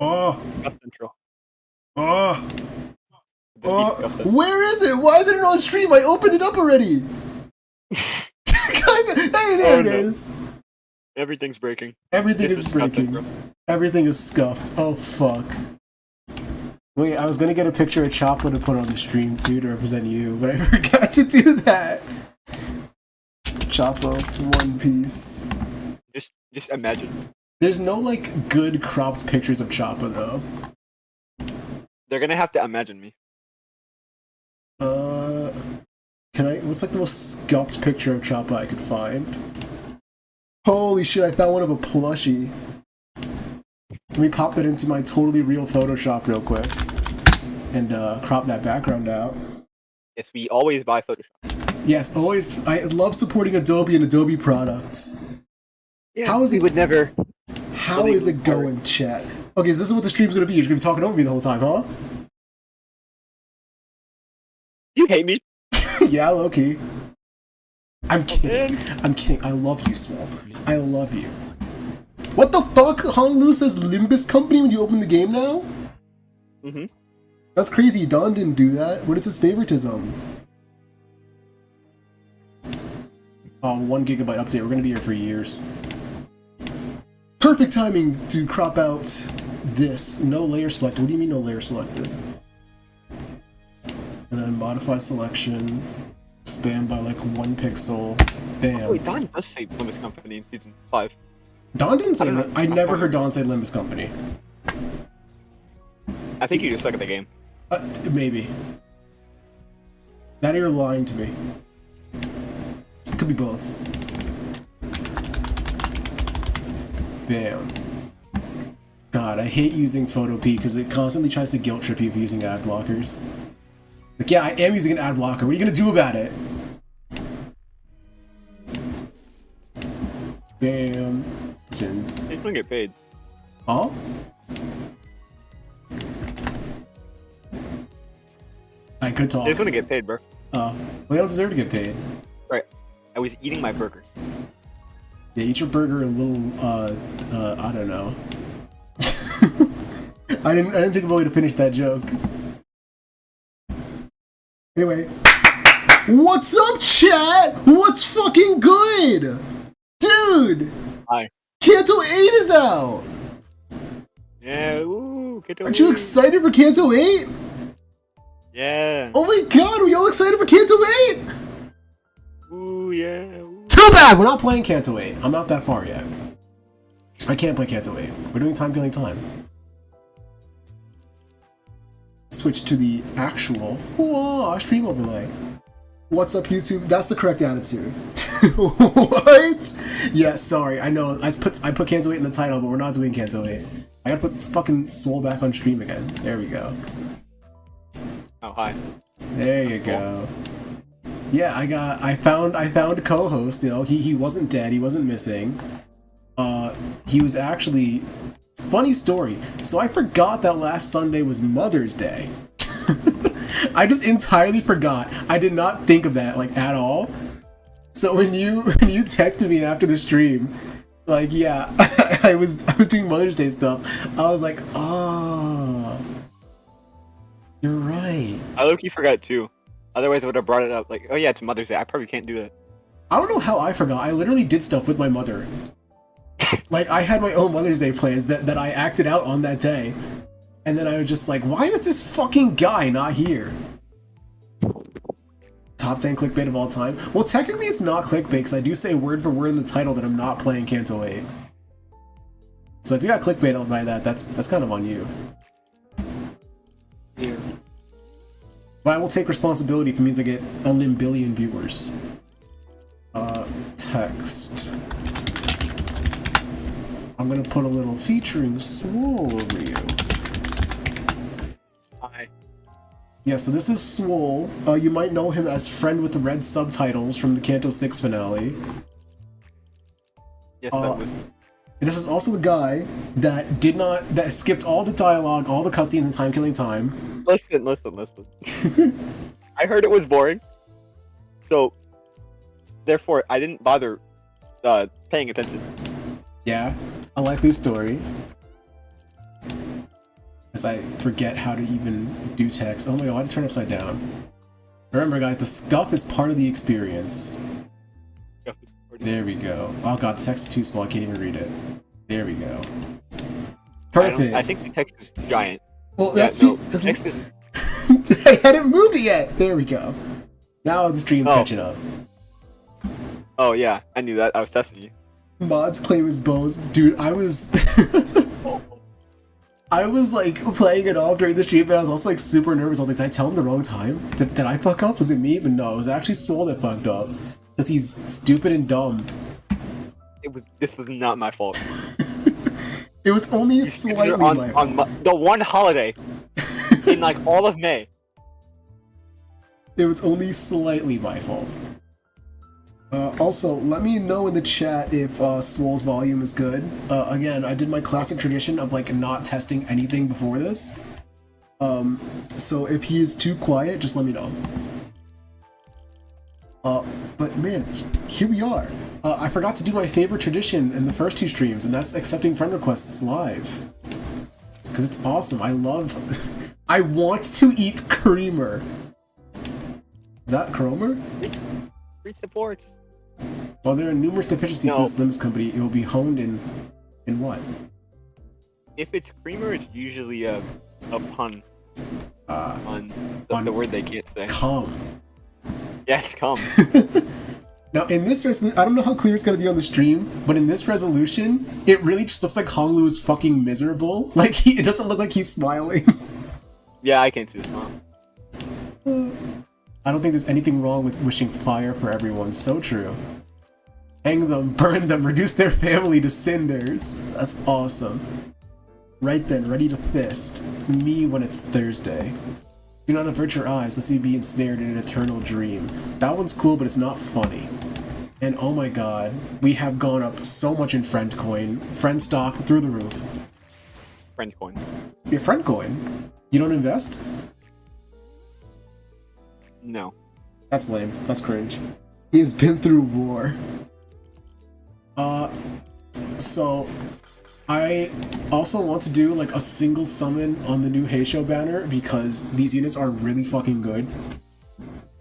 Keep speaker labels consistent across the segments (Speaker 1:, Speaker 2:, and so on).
Speaker 1: Oh.
Speaker 2: Intro.
Speaker 1: Oh. Oh. Where is it? Why is it on stream? I opened it up already. Hey, there it is.
Speaker 2: Everything's breaking.
Speaker 1: Everything
Speaker 2: This
Speaker 1: is
Speaker 2: is nothing,
Speaker 1: breaking.
Speaker 2: bro.
Speaker 1: Everything is scuffed. Oh fuck. Wait, I was gonna get a picture of Choppa to put on the stream too to represent you, but I forgot to do that. Choppa, One Piece.
Speaker 2: Just imagine.
Speaker 1: There's no like good cropped pictures of Choppa though.
Speaker 2: They're gonna have to imagine me.
Speaker 1: Can I? What's like the most sculpted picture of Choppa I could find? Holy shit! I found one of a plushie. Let me pop that into my totally real Photoshop real quick, and crop that background out.
Speaker 2: Yes, we always buy Photoshop.
Speaker 1: Yes, always. I love supporting Adobe and Adobe products.
Speaker 2: Yeah,
Speaker 1: How is
Speaker 2: we
Speaker 1: it?
Speaker 2: would never.
Speaker 1: How is it going, chat? Okay, is this what the stream's gonna be? You're gonna be talking over me the whole time, huh?
Speaker 2: You hate me?
Speaker 1: Yeah, low-key. I'm kidding.
Speaker 2: Man.
Speaker 1: I'm kidding. I love you, Small. I love you. What the fuck? Honolulu says Limbus Company when you open the game now?
Speaker 2: Mm-hmm.
Speaker 1: That's crazy. Don didn't do that. What is his favoritism? Oh, 1 gigabyte update. We're gonna be here for years. Perfect timing to crop out this. No layer selected. What do you mean no layer selected? And then modify selection. Spam by like 1 pixel. Bam.
Speaker 2: Oh, wait, Don does say Limbus Company in season 5.
Speaker 1: Don didn't say that. I never heard Don say Limbus Company.
Speaker 2: I think you just suck at the game.
Speaker 1: Maybe. That or you're lying to me. It could be both. Bam. God, I hate using PhotoP because it constantly tries to guilt trip you for using ad blockers. Like, yeah, I am using an ad blocker. What are you gonna do about it? Bam.
Speaker 2: He's gonna get paid.
Speaker 1: Huh? I could talk.
Speaker 2: He's gonna get paid, bro.
Speaker 1: Well, they don't deserve to get paid.
Speaker 2: Right. I was eating my burger.
Speaker 1: Yeah, eat your burger a little, I don't know. I didn't think of a way to finish that joke. Anyway. What's up, chat? What's fucking good? Dude!
Speaker 2: Hi.
Speaker 1: Canto 8 is out!
Speaker 2: Yeah, ooh, get
Speaker 1: Aren't you excited for Canto 8?
Speaker 2: Yeah.
Speaker 1: Oh my god, are we all excited for Canto 8?
Speaker 2: Ooh, yeah. Ooh.
Speaker 1: Too bad! We're not playing Canto 8. I'm not that far yet. I can't play Canto 8. We're doing Timekilling time. Switch to the actual stream overlay. What's up, YouTube? That's the correct attitude. What? Yeah, sorry. I know. I put Canto 8 in the title, but we're not doing Canto 8. I gotta put fucking Swole back on stream again. There we go.
Speaker 2: Oh, hi.
Speaker 1: There you go. Yeah, I found a co-host, you know, he wasn't dead, he wasn't missing. He was actually, funny story, so I forgot that last Sunday was Mother's Day. I just entirely forgot. I did not think of that, like, at all. So when you texted me after the stream, like, yeah, I was doing Mother's Day stuff, I was like, oh, you're right.
Speaker 2: I low-key forgot too. Otherwise I would have brought it up, like, oh yeah, it's Mother's Day. I probably can't do that.
Speaker 1: I don't know how I forgot. I literally did stuff with my mother. Like, I had my own Mother's Day plans that I acted out on that day. And then I was just like, why is this fucking guy not here? Top 10 clickbait of all time? Well, technically it's not clickbait because I do say word for word in the title that I'm not playing Canto 8. So if you got clickbait by that, that's kind of on you.
Speaker 2: Yeah.
Speaker 1: But I will take responsibility if it means I get a limbillion viewers. Text. I'm gonna put a little featuring Swole over you.
Speaker 2: Hi.
Speaker 1: Yeah, so this is Swole. You might know him as Friend with the Red Subtitles from the Canto 6 finale.
Speaker 2: Yes, that was me.
Speaker 1: This is also a guy that that skipped all the dialogue, all the cutscenes in Timekilling Time.
Speaker 2: Listen. I heard it was boring. So, therefore, I didn't bother paying attention.
Speaker 1: Yeah, a likely story. As I forget how to even do text. Oh my god, I had to turn upside down. Remember guys, the scuff is part of the experience. There we go. Oh god, the text is too small. I can't even read it. There we go. Perfect.
Speaker 2: I think the text is giant.
Speaker 1: Well, that's
Speaker 2: no, text is...
Speaker 1: I hadn't moved it yet. There we go. Now the stream's catching up.
Speaker 2: Oh yeah, I knew that. I was testing you.
Speaker 1: Mods claim his bows. Dude, I was I was like playing it off during the stream, but I was also like super nervous. I was like, did I tell him the wrong time? Did I fuck up? Was it me? But no, it was actually Swole that fucked up. Because he's stupid and dumb.
Speaker 2: This was not my fault.
Speaker 1: It was only slightly my fault.
Speaker 2: On the one holiday in like all of May.
Speaker 1: It was only slightly my fault. Also, let me know in the chat if Swole's volume is good. Again, I did my classic tradition of like not testing anything before this. So if he is too quiet, just let me know. But man, here we are. I forgot to do my favorite tradition in the first two streams, and that's accepting friend requests live. Because it's awesome. I love... I want to eat creamer. Is that Cromer?
Speaker 2: Free supports.
Speaker 1: While there are numerous deficiencies in this Limbs company, it will be honed in what?
Speaker 2: If it's creamer, it's usually a pun on the word they can't say.
Speaker 1: Come.
Speaker 2: Yes, come.
Speaker 1: Now, in this resolution, I don't know how clear it's going to be on the stream, but in this resolution, it really just looks like Honglu is fucking miserable. Like, it doesn't look like he's smiling.
Speaker 2: Yeah, I can't see this, huh?
Speaker 1: I don't think there's anything wrong with wishing fire for everyone. So true. Hang them, burn them, reduce their family to cinders. That's awesome. Right then, ready to fist. Me when it's Thursday. Do not avert your eyes, lest you be ensnared in an eternal dream. That one's cool, but it's not funny. And oh my god, we have gone up so much in friend coin. Friend stock through the roof.
Speaker 2: Friend coin.
Speaker 1: Your friend coin? You don't invest?
Speaker 2: No.
Speaker 1: That's lame. That's cringe. He has been through war. So I also want to do like a single summon on the new Heisho banner because these units are really fucking good.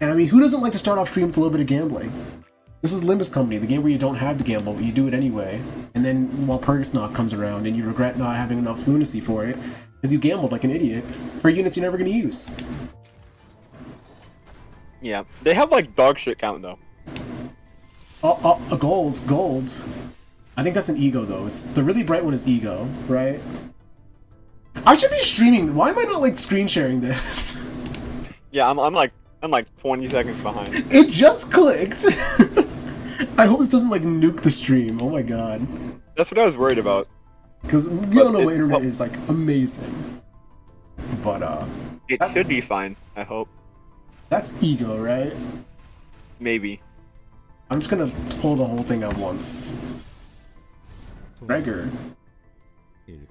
Speaker 1: And I mean, who doesn't like to start off stream with a little bit of gambling? This is Limbus Company, the game where you don't have to gamble, but you do it anyway. And then while Purgasnock comes around and you regret not having enough lunacy for it, because you gambled like an idiot for units you're never going to use.
Speaker 2: Yeah, they have like dog shit count though.
Speaker 1: Gold. I think that's an ego though. It's the really bright one is ego, right? I should be streaming. Why am I not like screen sharing this?
Speaker 2: Yeah, I'm like 20 seconds behind.
Speaker 1: It just clicked. I hope this doesn't like nuke the stream. Oh my god.
Speaker 2: That's what I was worried about.
Speaker 1: Because we all know internet is like amazing. But
Speaker 2: it should be fine, I hope.
Speaker 1: That's ego, right?
Speaker 2: Maybe.
Speaker 1: I'm just gonna pull the whole thing at once. Gregor.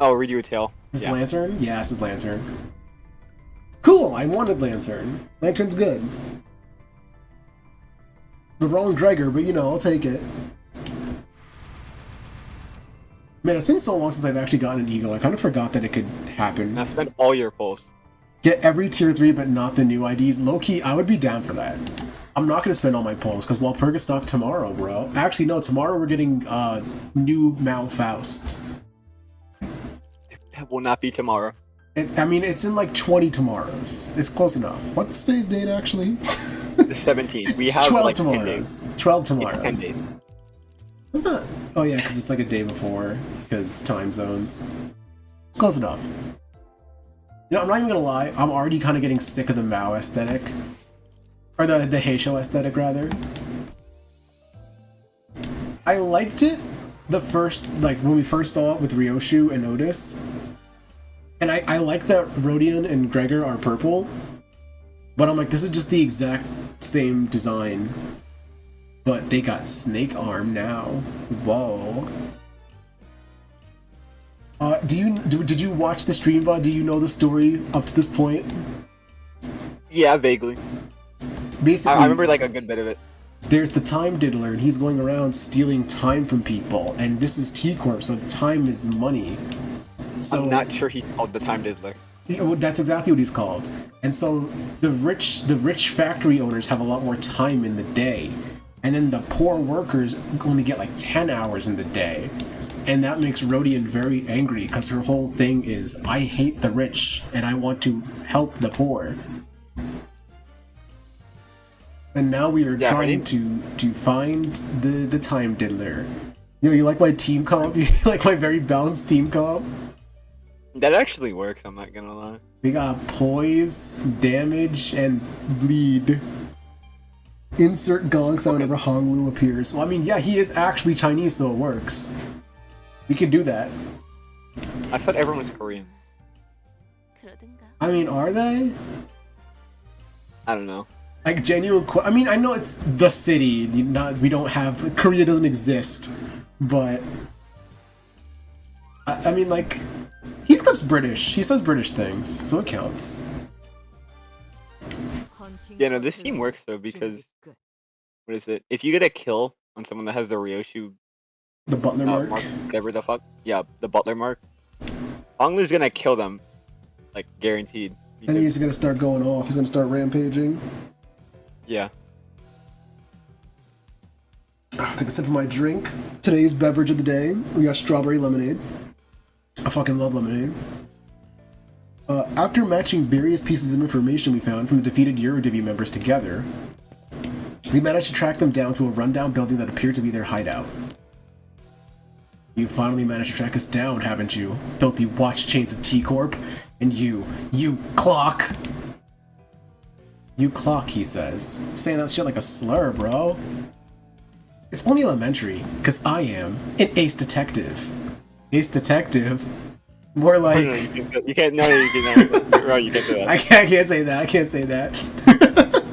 Speaker 2: Oh, read you a tale.
Speaker 1: This is Lantern? Yeah, this is Lantern. Cool, I wanted Lantern. Lantern's good. The wrong Gregor, but you know, I'll take it. Man, it's been so long since I've actually gotten an ego, I kind of forgot that it could happen.
Speaker 2: Now spend all your pulse.
Speaker 1: Get every tier 3 but not the new IDs. Low-key, I would be down for that. I'm not going to spend all my pulls, because while Purgastock tomorrow, bro. Actually, no, tomorrow we're getting new Malfaust.
Speaker 2: That will not be tomorrow.
Speaker 1: I mean, it's in like 20 tomorrows. It's close enough. What's today's date, actually?
Speaker 2: The 17th. We have
Speaker 1: 12
Speaker 2: like
Speaker 1: tomorrows.
Speaker 2: 10 days.
Speaker 1: 12 tomorrows.
Speaker 2: It's 10 days.
Speaker 1: It's not. Oh yeah, because it's like a day before, because time zones. Close enough. You know, I'm not even gonna lie, I'm already kind of getting sick of the Mao aesthetic. Or the Heisho aesthetic, rather. I liked it the first, like, when we first saw it with Ryoshu and Otis. And I like that Rodion and Gregor are purple. But I'm like, this is just the exact same design. But they got snake arm now. Whoa. Did you watch the stream, VOD? Do you know the story up to this point?
Speaker 2: Yeah, vaguely.
Speaker 1: Basically,
Speaker 2: I remember like a good bit of it.
Speaker 1: There's the Time Diddler, and he's going around stealing time from people. And this is T-Corp, so time is money. So
Speaker 2: I'm not sure he's called the Time Diddler.
Speaker 1: That's exactly what he's called. And so the rich factory owners have a lot more time in the day. And then the poor workers only get like 10 hours in the day. And that makes Rodion very angry because her whole thing is, I hate the rich and I want to help the poor. And now we are trying to find the time diddler. Yo, you like my team comp? You like my very balanced team comp?
Speaker 2: That actually works, I'm not gonna lie.
Speaker 1: We got poise, damage, and bleed. Insert gong sound whenever Honglu appears. Well, I mean, yeah, he is actually Chinese, so it works. We could do that.
Speaker 2: I thought everyone was Korean.
Speaker 1: I mean, are they?
Speaker 2: I don't know.
Speaker 1: Like, genuine I mean, I know it's the city. We don't have... Korea doesn't exist. But... I mean, like... Heathcliff's British. He says British things, so it counts.
Speaker 2: Yeah, no, this team works though because... What is it? If you get a kill on someone that has the Ryoshu...
Speaker 1: The butler mark?
Speaker 2: Whatever the fuck. Yeah, the butler mark. Honglu's gonna kill them. Like, guaranteed.
Speaker 1: I think he's gonna start going off. He's gonna start rampaging.
Speaker 2: Yeah.
Speaker 1: Take a sip of my drink. Today's beverage of the day. We got strawberry lemonade. I fucking love lemonade. After matching various pieces of information we found from the defeated EuroDivvy members together, we managed to track them down to a rundown building that appeared to be their hideout. You finally managed to track us down, haven't you? Filthy watch chains of T-Corp? And you clock! You clock, he says. Saying that shit like a slur, bro. It's only elementary, because I am an ace detective. Ace detective? More like...
Speaker 2: No, you can't, no, you can't, bro, you can't do that.
Speaker 1: I can't say that, I can't say that.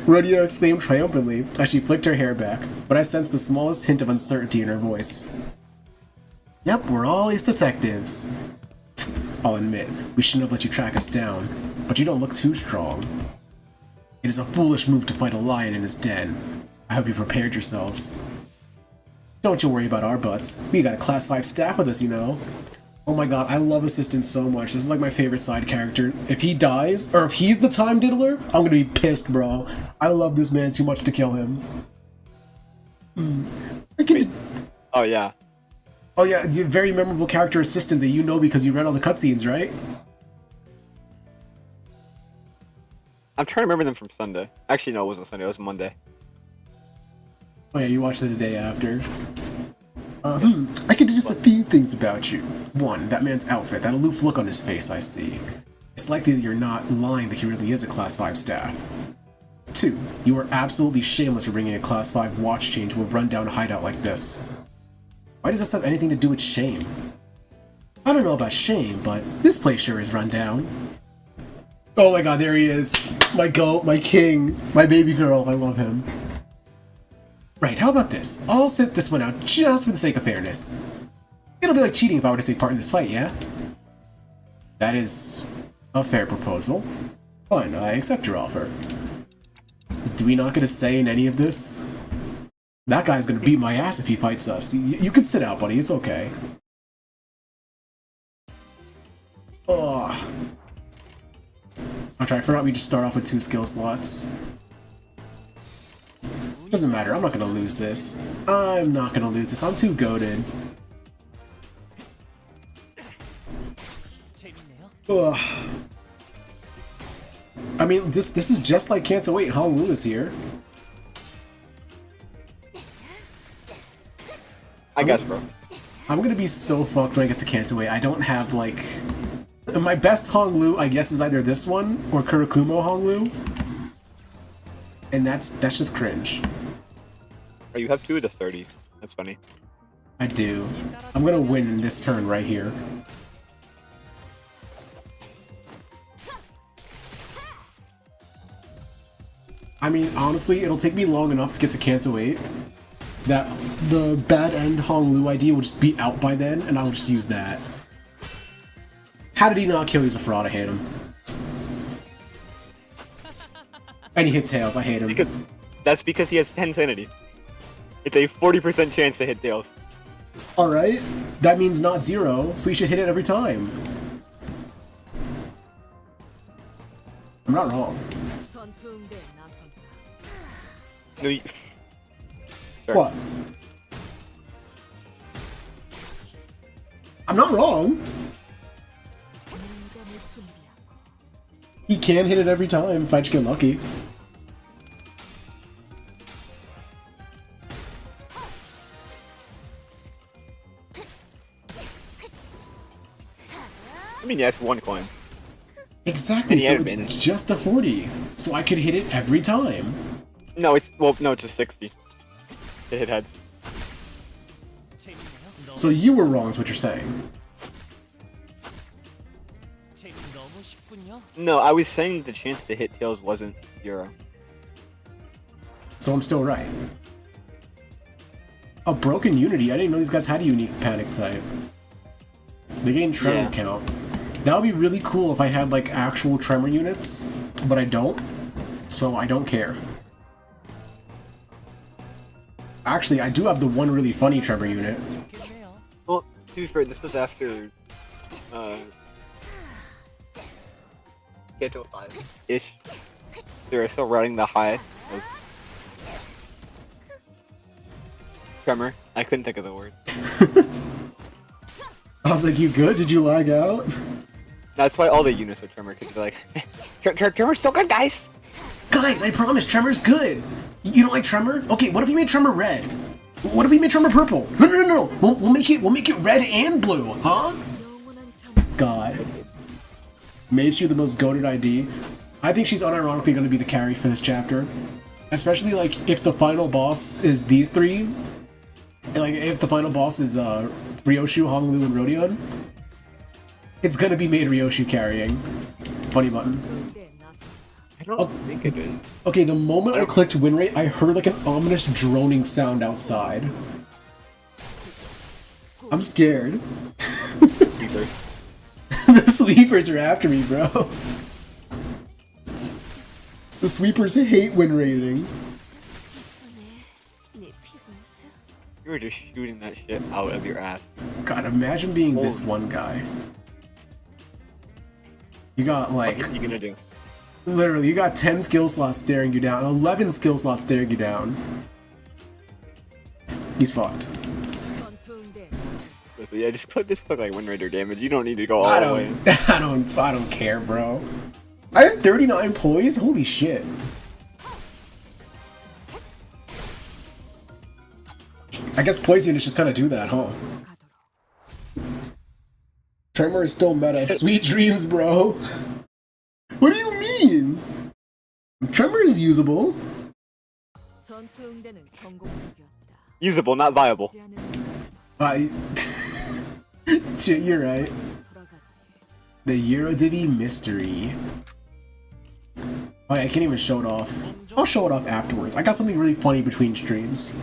Speaker 1: Rodeo exclaimed triumphantly as she flicked her hair back, but I sensed the smallest hint of uncertainty in her voice. Yep, we're all ace detectives. I'll admit, we shouldn't have let you track us down, but you don't look too strong. It is a foolish move to fight a lion in his den. I hope you prepared yourselves. Don't you worry about our butts. We got a class 5 staff with us, you know. Oh my god, I love Assistant so much. This is like my favorite side character. If he dies, or if he's the time diddler, I'm gonna be pissed, bro. I love this man too much to kill him.
Speaker 2: Oh yeah.
Speaker 1: Oh yeah, the very memorable character Assistant that you know because you read all the cutscenes, right?
Speaker 2: I'm trying to remember them from Sunday. Actually, no, it wasn't Sunday. It was Monday.
Speaker 1: Oh yeah, you watched it the day after. I can deduce a few things about you. One, that man's outfit, that aloof look on his face, I see. It's likely that you're not lying that he really is a Class 5 staff. 2, you are absolutely shameless for bringing a Class 5 watch chain to a rundown hideout like this. Why does this have anything to do with shame? I don't know about shame, but this place sure is run down. Oh my god, there he is. My goat, my king, my baby girl, I love him. Right, how about this? I'll sit this one out just for the sake of fairness. It'll be like cheating if I were to take part in this fight, yeah? That is a fair proposal. Fine, I accept your offer. Do we not get a say in any of this? That guy's gonna beat my ass if he fights us. You can sit out, buddy, it's okay. Ugh. I forgot we just start off with 2 skill slots. Doesn't matter, I'm not gonna lose this. I'm not gonna lose this, I'm too goated. Ugh. I mean, this is just like Canto. Wait, Honglu is here.
Speaker 2: I guess, bro.
Speaker 1: I'm gonna be so fucked when I get to Canto. I don't have, like... My best Honglu, I guess, is either this one or Kurakumo Honglu. And that's just cringe.
Speaker 2: Oh, you have 2 of the 30s. That's funny.
Speaker 1: I do. I'm gonna win in this turn right here. I mean, honestly, it'll take me long enough to get to Canto 8 that the bad end Honglu idea will just be out by then, and I'll just use that. How did he not kill? He's a fraud. I hate him. And he hit Tails. I hate him.
Speaker 2: That's because he has 10 sanity. It's a 40% chance to hit Tails.
Speaker 1: Alright. That means not 0, so he should hit it every time. I'm not wrong.
Speaker 2: No, Sure.
Speaker 1: What? I'm not wrong. He can hit it every time if I just get lucky.
Speaker 2: I mean, yeah, it's 1 coin.
Speaker 1: Exactly, so it's
Speaker 2: advantage.
Speaker 1: just a 40. So I could hit it every time.
Speaker 2: No, it's no, it's a 60. To hit heads.
Speaker 1: So you were wrong is what you're saying.
Speaker 2: No, I was saying the chance to hit tails wasn't 0.
Speaker 1: So I'm still right. A broken unity? I didn't know these guys had a unique panic type. They gain tremor count. That would be really cool if I had like actual tremor units, but I don't, so I don't care. Actually, I do have the one really funny tremor unit.
Speaker 2: Well, to be fair, this was after Canto 5-ish. They were still running the high of tremor. I couldn't think of the word.
Speaker 1: I was like, you good? Did you lag out?
Speaker 2: That's why all the units are tremor, because they're like, Tremor's so good, guys!
Speaker 1: Guys, I promise, Tremor's good! You don't like Tremor? Okay, what if we made Tremor red? What if we made Tremor purple? No. We'll make it red and blue, huh? God. Made you the most goated ID. I think she's unironically going to be the carry for this chapter. Especially, like, if the final boss is these three. Like, if the final boss is, Ryoshu, Honglu, and Rodion. It's going to be made Ryoshu carrying. Funny button.
Speaker 2: I don't think it is.
Speaker 1: Okay, the moment I clicked win rate, I heard, like, an ominous droning sound outside. I'm scared. The sweepers are after me, bro. The sweepers hate win rating.
Speaker 2: You were just shooting that shit out of your ass.
Speaker 1: God, imagine being this one guy. You got like...
Speaker 2: What are you gonna do?
Speaker 1: Literally, you got 10 skill slots staring you down, 11 skill slots staring you down. He's fucked.
Speaker 2: Yeah, just click like win rate or damage. You don't need to go all the way.
Speaker 1: I don't care, bro. I have 39 employees? Holy shit. I guess poison units just kind of do that, huh? Tremor is still meta. Sweet dreams, bro. What do you mean? Tremor is usable.
Speaker 2: Usable, not viable.
Speaker 1: Shit, you're right. The Eurodivi mystery. Oh yeah, I can't even show it off. I'll show it off afterwards. I got something really funny between streams.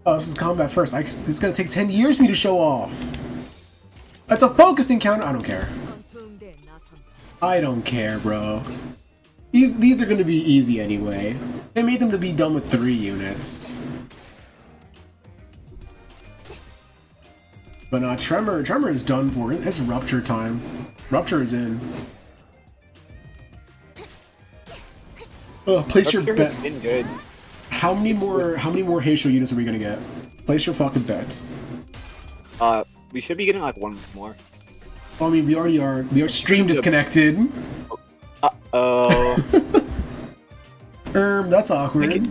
Speaker 1: Oh, this is combat first. It's gonna take 10 years for me to show off. It's a focused encounter. I don't care. I don't care, bro. These are gonna be easy anyway. They made them to be done with 3 units. But Tremor is done for. It's Rupture time. Rupture is in. Place your bets.
Speaker 2: Been good.
Speaker 1: How many more Heisho units are we gonna get? Place your fucking bets.
Speaker 2: We should be getting like 1 more.
Speaker 1: I mean, we already are. We are stream disconnected.
Speaker 2: Uh-oh.
Speaker 1: That's awkward.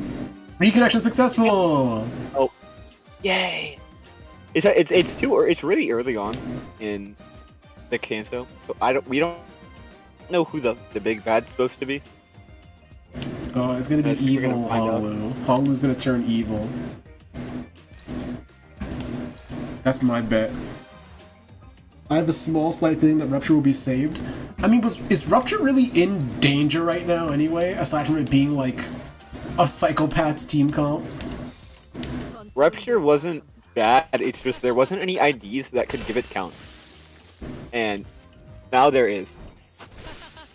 Speaker 1: Reconnection successful.
Speaker 2: Oh, yay! It's really early on in the Canto, so we don't know who the big bad's supposed to be.
Speaker 1: Oh, it's gonna be evil Honglu. Honglu's gonna turn evil. That's my bet. I have a small slight feeling that Rupture will be saved. I mean, is Rupture really in danger right now anyway, aside from it being like a psychopath's team comp?
Speaker 2: Rupture wasn't bad, it's just there wasn't any IDs that could give it count. And now there is.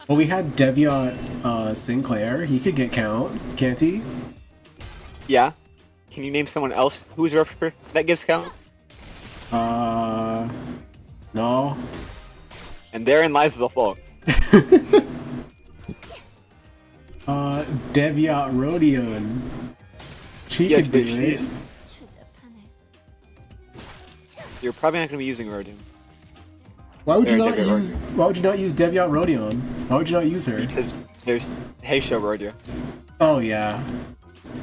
Speaker 1: Well, we had Deviant Sinclair. He could get count, can't he?
Speaker 2: Yeah. Can you name someone else who's Rupture that gives count?
Speaker 1: No.
Speaker 2: And therein lies the fault.
Speaker 1: Deviat Rodion. She
Speaker 2: Yes,
Speaker 1: could
Speaker 2: but
Speaker 1: do it.
Speaker 2: You're probably not gonna be using Rodion.
Speaker 1: Why would you
Speaker 2: Or
Speaker 1: not
Speaker 2: Deviat
Speaker 1: use? Why would you not use Deviat Rodion? Why would you not use her?
Speaker 2: Because there's Heisho Rodion.
Speaker 1: Oh yeah.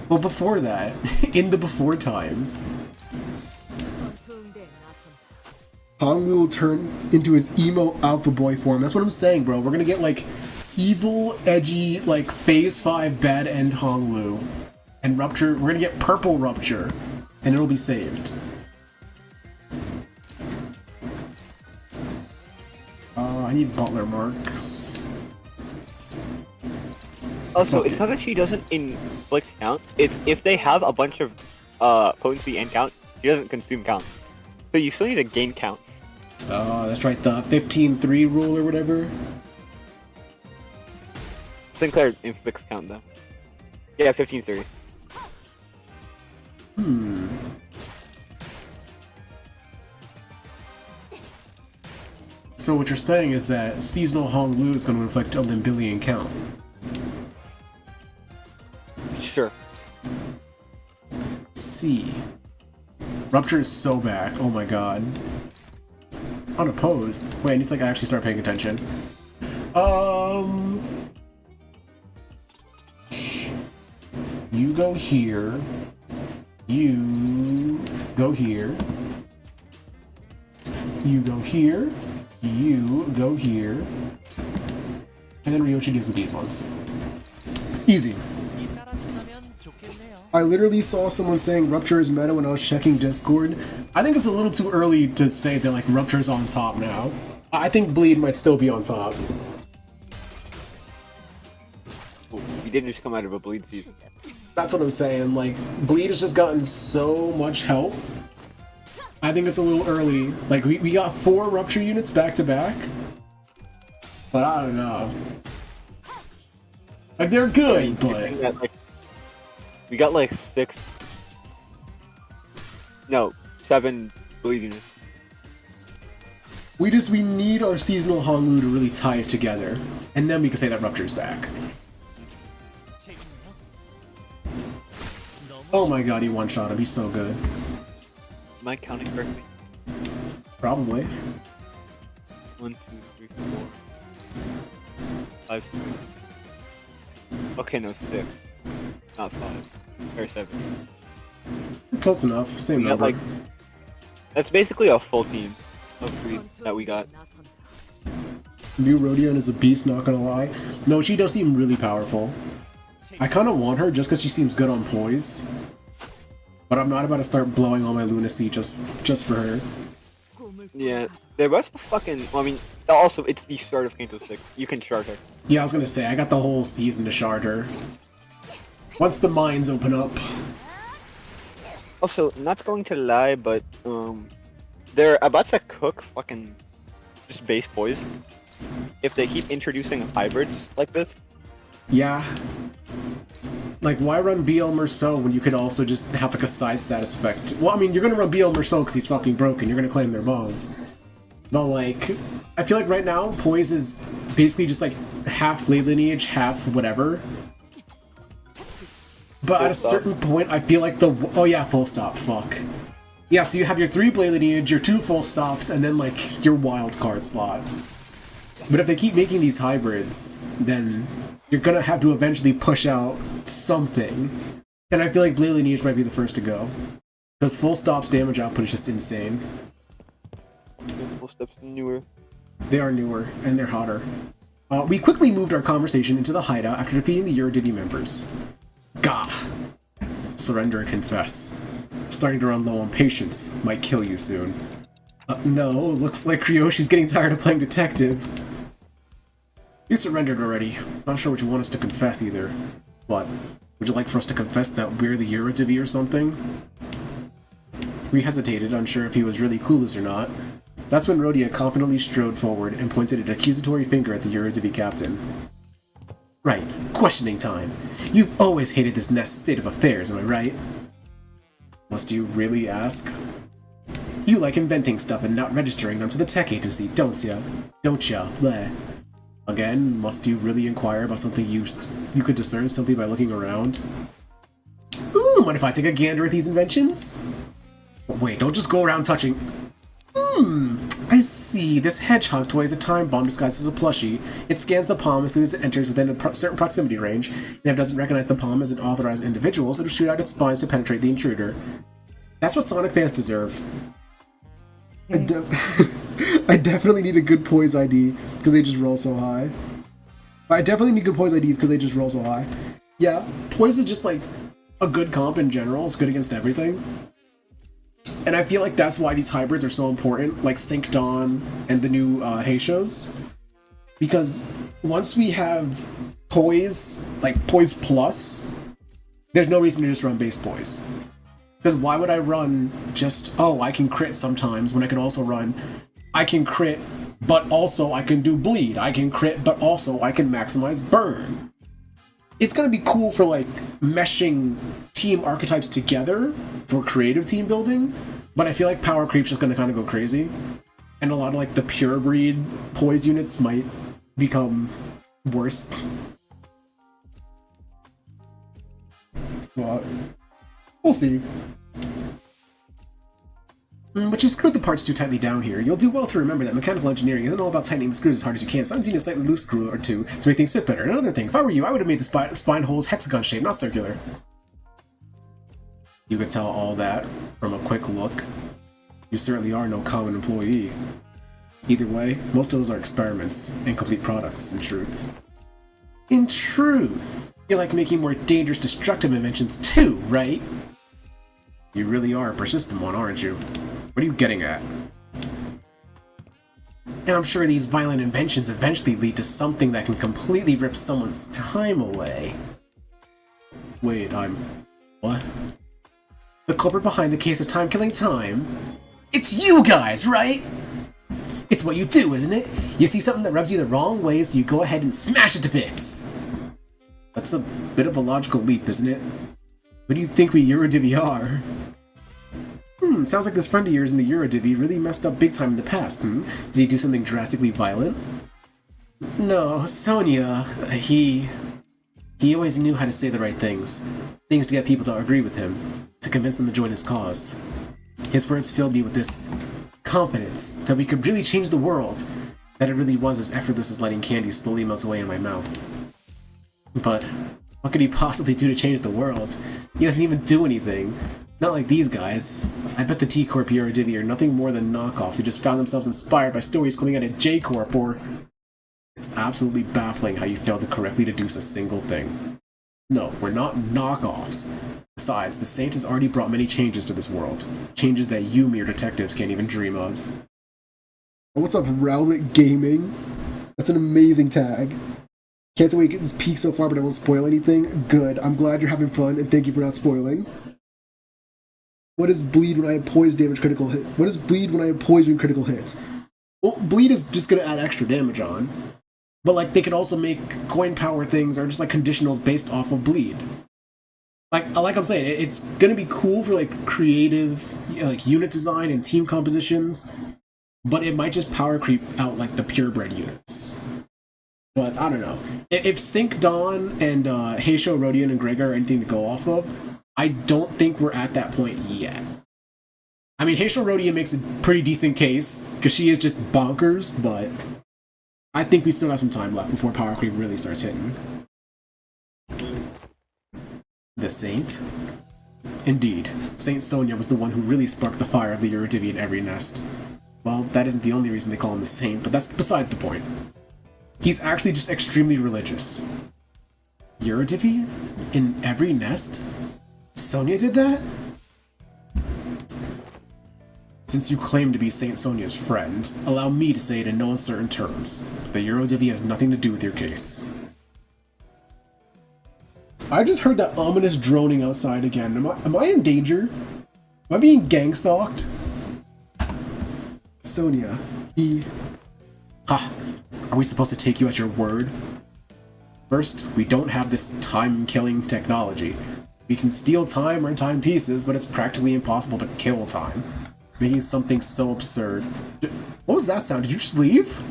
Speaker 1: Well, before that, in the before times, Hongwu will turn into his emo alpha boy form. That's what I'm saying, bro. We're gonna get like evil, edgy, like phase 5 bad end Hongwu. And Rupture, we're gonna get purple Rupture. And it'll be saved. I need Butler marks.
Speaker 2: Also,
Speaker 1: Okay.
Speaker 2: it's not that she doesn't inflict count. It's if they have a bunch of potency and count, she doesn't consume count. So you still need to gain count.
Speaker 1: Oh, that's right, the 15-3 rule or whatever.
Speaker 2: Sinclair inflicts count though. Yeah, 15-3.
Speaker 1: So what you're saying is that seasonal Honglu is going to inflict a Limbillion count.
Speaker 2: Sure.
Speaker 1: Let's see. Rupture is so back. Oh my god. Unopposed. Wait, I need to like actually start paying attention. You go here. You go here. You go here. You go here. And then Ryoshi deals with these ones. Easy. I literally saw someone saying Rupture is meta when I was checking Discord. I think it's a little too early to say that like Rupture's on top now. I think Bleed might still be on top.
Speaker 2: Ooh, you didn't just come out of a bleed season.
Speaker 1: That's what I'm saying, like, Bleed has just gotten so much help. I think it's a little early. Like, we got 4 Rupture units back to back. But I don't know. Like, they're good,
Speaker 2: You're saying
Speaker 1: but...
Speaker 2: that, like, we got like 7 bleed units.
Speaker 1: We need our seasonal Honglu to really tie it together. And then we can say that Rupture's back. Oh my god, he one-shot him, he's so good.
Speaker 2: Am I counting correctly?
Speaker 1: Probably.
Speaker 2: 1, 2, 3, 4, 5, 6. Okay, no, 6. Not 5. Or 7.
Speaker 1: Close enough, same
Speaker 2: We got,
Speaker 1: number.
Speaker 2: like, that's basically a full team of 3 that we got.
Speaker 1: New Rodion is a beast, not gonna lie. No, she does seem really powerful. I kinda want her just because she seems good on poise. But I'm not about to start blowing all my lunacy just for her.
Speaker 2: Yeah, the rest of fucking. Well, I mean, also, it's the start of Canto 6. You can shard her.
Speaker 1: Yeah, I was gonna say, I got the whole season to shard her. Once the mines open up.
Speaker 2: Also, not going to lie, but, they're about to cook fucking just base poise. If they keep introducing hybrids like this.
Speaker 1: Yeah. Like, why run BL Merceau when you could also just have like a side status effect? Well, I mean, you're gonna run BL Merceau because he's fucking broken. You're gonna claim their bonds. But like, I feel like right now, Poise is basically just like half Blade Lineage, half whatever. But at a certain point, I feel like oh yeah, full stop, fuck. Yeah, so you have your 3 Blade Lineage, your 2 full stops, and then like your wild card slot. But if they keep making these hybrids, then you're gonna have to eventually push out something. And I feel like Blade Lineage might be the first to go. Because full stop's damage output is just insane.
Speaker 2: Full steps newer.
Speaker 1: They are newer, and they're hotter. We quickly moved our conversation into the hideout after defeating the Eurydice members. Gah! Surrender and confess. Starting to run low on patience. Might kill you soon. No, looks like Ryoshi's getting tired of playing detective. You surrendered already. Not sure what you want us to confess either. What? Would you like for us to confess that we're the Eurydice or something? We hesitated, unsure if he was really clueless or not. That's when Rhodia confidently strode forward and pointed an accusatory finger at the Eurydice captain. Right, questioning time. You've always hated this nest state of affairs, am I right? Must you really ask? You like inventing stuff and not registering them to the tech agency, don't ya? Don't ya? Bleh. Again, must you really inquire about something you could discern simply by looking around? Ooh, mind if I take a gander at these inventions? Wait, don't just go around touching. I see. This hedgehog toy is a time bomb disguised as a plushie. It scans the palm as soon as it enters within a certain proximity range, and if it doesn't recognize the palm as an authorized individual, it'll shoot out its spines to penetrate the intruder. That's what Sonic fans deserve. I definitely need a good poise ID because they just roll so high. I definitely need good poise IDs because they just roll so high. Yeah, poise is just like a good comp in general. It's good against everything. And I feel like that's why these hybrids are so important, like Sync Dawn and the new Heishos. Because once we have Poise, like Poise Plus, there's no reason to just run base Poise. Because why would I run just, oh, I can crit sometimes, when I can also run, I can crit, but also I can do bleed. I can crit, but also I can maximize burn. It's gonna be cool for like meshing team archetypes together for creative team building, but I feel like power creep's just gonna kind of go crazy, and a lot of like the pure breed poise units might become worse. Well, we'll see. But you screwed the parts too tightly down here. You'll do well to remember that mechanical engineering isn't all about tightening the screws as hard as you can. Sometimes you need a slightly loose screw or two to make things fit better. Another thing, if I were you, I would have made the spine holes hexagon shape, not circular. You could tell all that from a quick look. You certainly are no common employee. Either way, most of those are experiments, incomplete products, in truth. In truth, you like making more dangerous, destructive inventions too, right? You really are a persistent one, aren't you? What are you getting at? And I'm sure these violent inventions eventually lead to something that can completely rip someone's time away. Wait, what? The culprit behind the case of time-killing time? It's you guys, right? It's what you do, isn't it? You see something that rubs you the wrong way, so you go ahead and smash it to bits! That's a bit of a logical leap, isn't it? What do you think we Eurodivvy are? Sounds like this friend of yours in the Eurodivvy really messed up big time in the past, Did he do something drastically violent? No, Sonia, he always knew how to say the right things. Things to get people to agree with him, to convince them to join his cause. His words filled me with this confidence that we could really change the world, that it really was as effortless as letting candy slowly melt away in my mouth. But what could he possibly do to change the world? He doesn't even do anything. Not like these guys. I bet the T-Corp Eurodivvy are nothing more than knockoffs who just found themselves inspired by stories coming out of J-Corp or... It's absolutely baffling how you failed to correctly deduce a single thing. No, we're not knockoffs. Besides, the Saint has already brought many changes to this world. Changes that you mere detectives can't even dream of. What's up, Rowlet Gaming? That's an amazing tag. Can't wait to get this peak so far, but I won't spoil anything. Good. I'm glad you're having fun, and thank you for not spoiling. What is bleed when I have poise damage critical hit? What is bleed when I have poise when critical hits? Well, bleed is just gonna add extra damage on. But like, they could also make coin power things or just like conditionals based off of bleed. Like I'm saying, it's gonna be cool for like creative, like unit design and team compositions, but it might just power creep out like the purebred units. But I don't know. If Sync Dawn and Heisho, Rodion, and Gregor are anything to go off of, I don't think we're at that point yet. I mean, Heisho Rodion makes a pretty decent case, because she is just bonkers, but I think we still have some time left before power creep really starts hitting. The Saint? Indeed, Saint Sonia was the one who really sparked the fire of the Eurodivvy in every nest. Well, that isn't the only reason they call him the Saint, but that's besides the point. He's actually just extremely religious. Eurodivvy? In every nest? Sonia did that? Since you claim to be Saint Sonia's friend, allow me to say it in no uncertain terms. The Eurodivvy has nothing to do with your case. I just heard that ominous droning outside again. Am I in danger? Am I being gang-stalked? Sonia, Ha! Are we supposed to take you at your word? First, we don't have this time-killing technology. We can steal time or time pieces, but it's practically impossible to kill time. Making something so absurd. What was that sound? Did you just leave?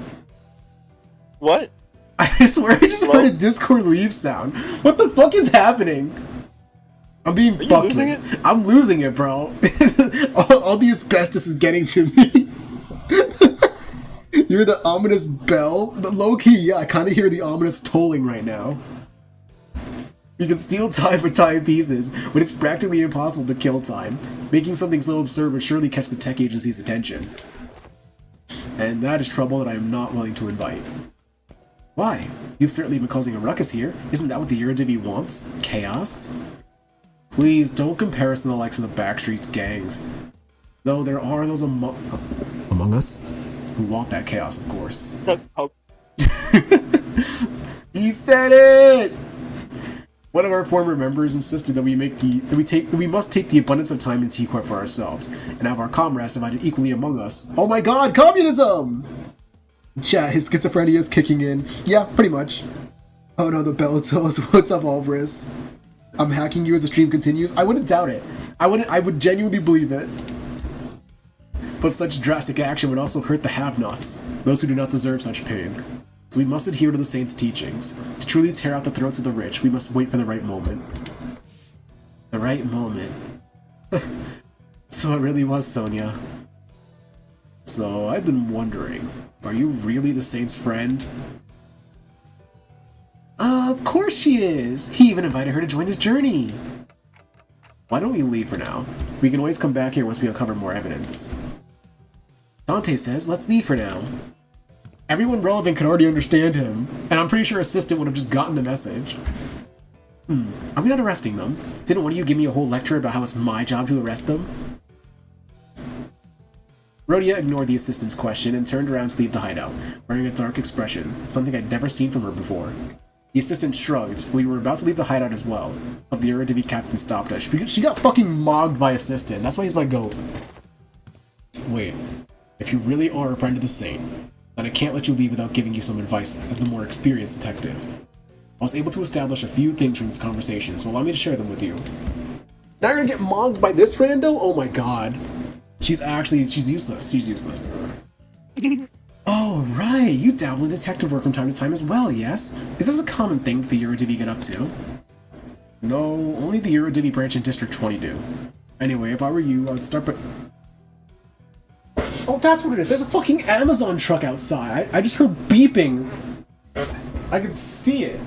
Speaker 2: What?
Speaker 1: I swear I just heard a Discord leave sound. What the fuck is happening? I'm being fucked with. I'm losing it, bro. all the asbestos is getting to me. You're the ominous bell? But low-key, yeah, I kind of hear the ominous tolling right now. You can steal time for time pieces, but it's practically impossible to kill time. Making something so absurd would surely catch the tech agency's attention. And that is trouble that I am not willing to invite. Why? You've certainly been causing a ruckus here. Isn't that what the Eredivi wants? Chaos? Please, don't compare us to the likes of the Backstreet's gangs. Though there are those among us who want that chaos, of course. He said it! One of our former members insisted that we must take the abundance of time in T-Corp for ourselves, and have our comrades divided equally among us. Oh my god, communism! Chat, his schizophrenia is kicking in. Yeah, pretty much. Oh no, the bell tells. What's up, Alvarez? I'm hacking you as the stream continues. I wouldn't doubt it. I would genuinely believe it. But such drastic action would also hurt the have-nots, those who do not deserve such pain. So we must adhere to the Saints' teachings. To truly tear out the throats of the rich, we must wait for the right moment. The right moment. So it really was Sonia. So I've been wondering, are you really the Saint's friend? Of course she is! He even invited her to join his journey! Why don't we leave for now? We can always come back here once we uncover more evidence. Dante says, let's leave for now. Everyone relevant could already understand him, and I'm pretty sure Assistant would have just gotten the message. Are we not arresting them? Didn't one of you give me a whole lecture about how it's my job to arrest them? Rhodia ignored the Assistant's question and turned around to leave the hideout, wearing a dark expression, something I'd never seen from her before. The Assistant shrugged. We were about to leave the hideout as well, but the Eredivi captain stopped us. She got fucking mogged by Assistant. That's why he's my goat. Wait, if you really are a friend of the Saint, then I can't let you leave without giving you some advice as the more experienced detective. I was able to establish a few things from this conversation, so allow me to share them with you. Now you're gonna get mogged by this rando? Oh my god. She's useless. She's useless. Oh, right. You dabble in detective work from time to time as well, yes? Is this a common thing that the Eredivi get up to? No, only the Eredivi branch in District 20 do. Anyway, if I were you, I would start by... Oh, that's what it is. There's a fucking Amazon truck outside. I just heard beeping. I can see it.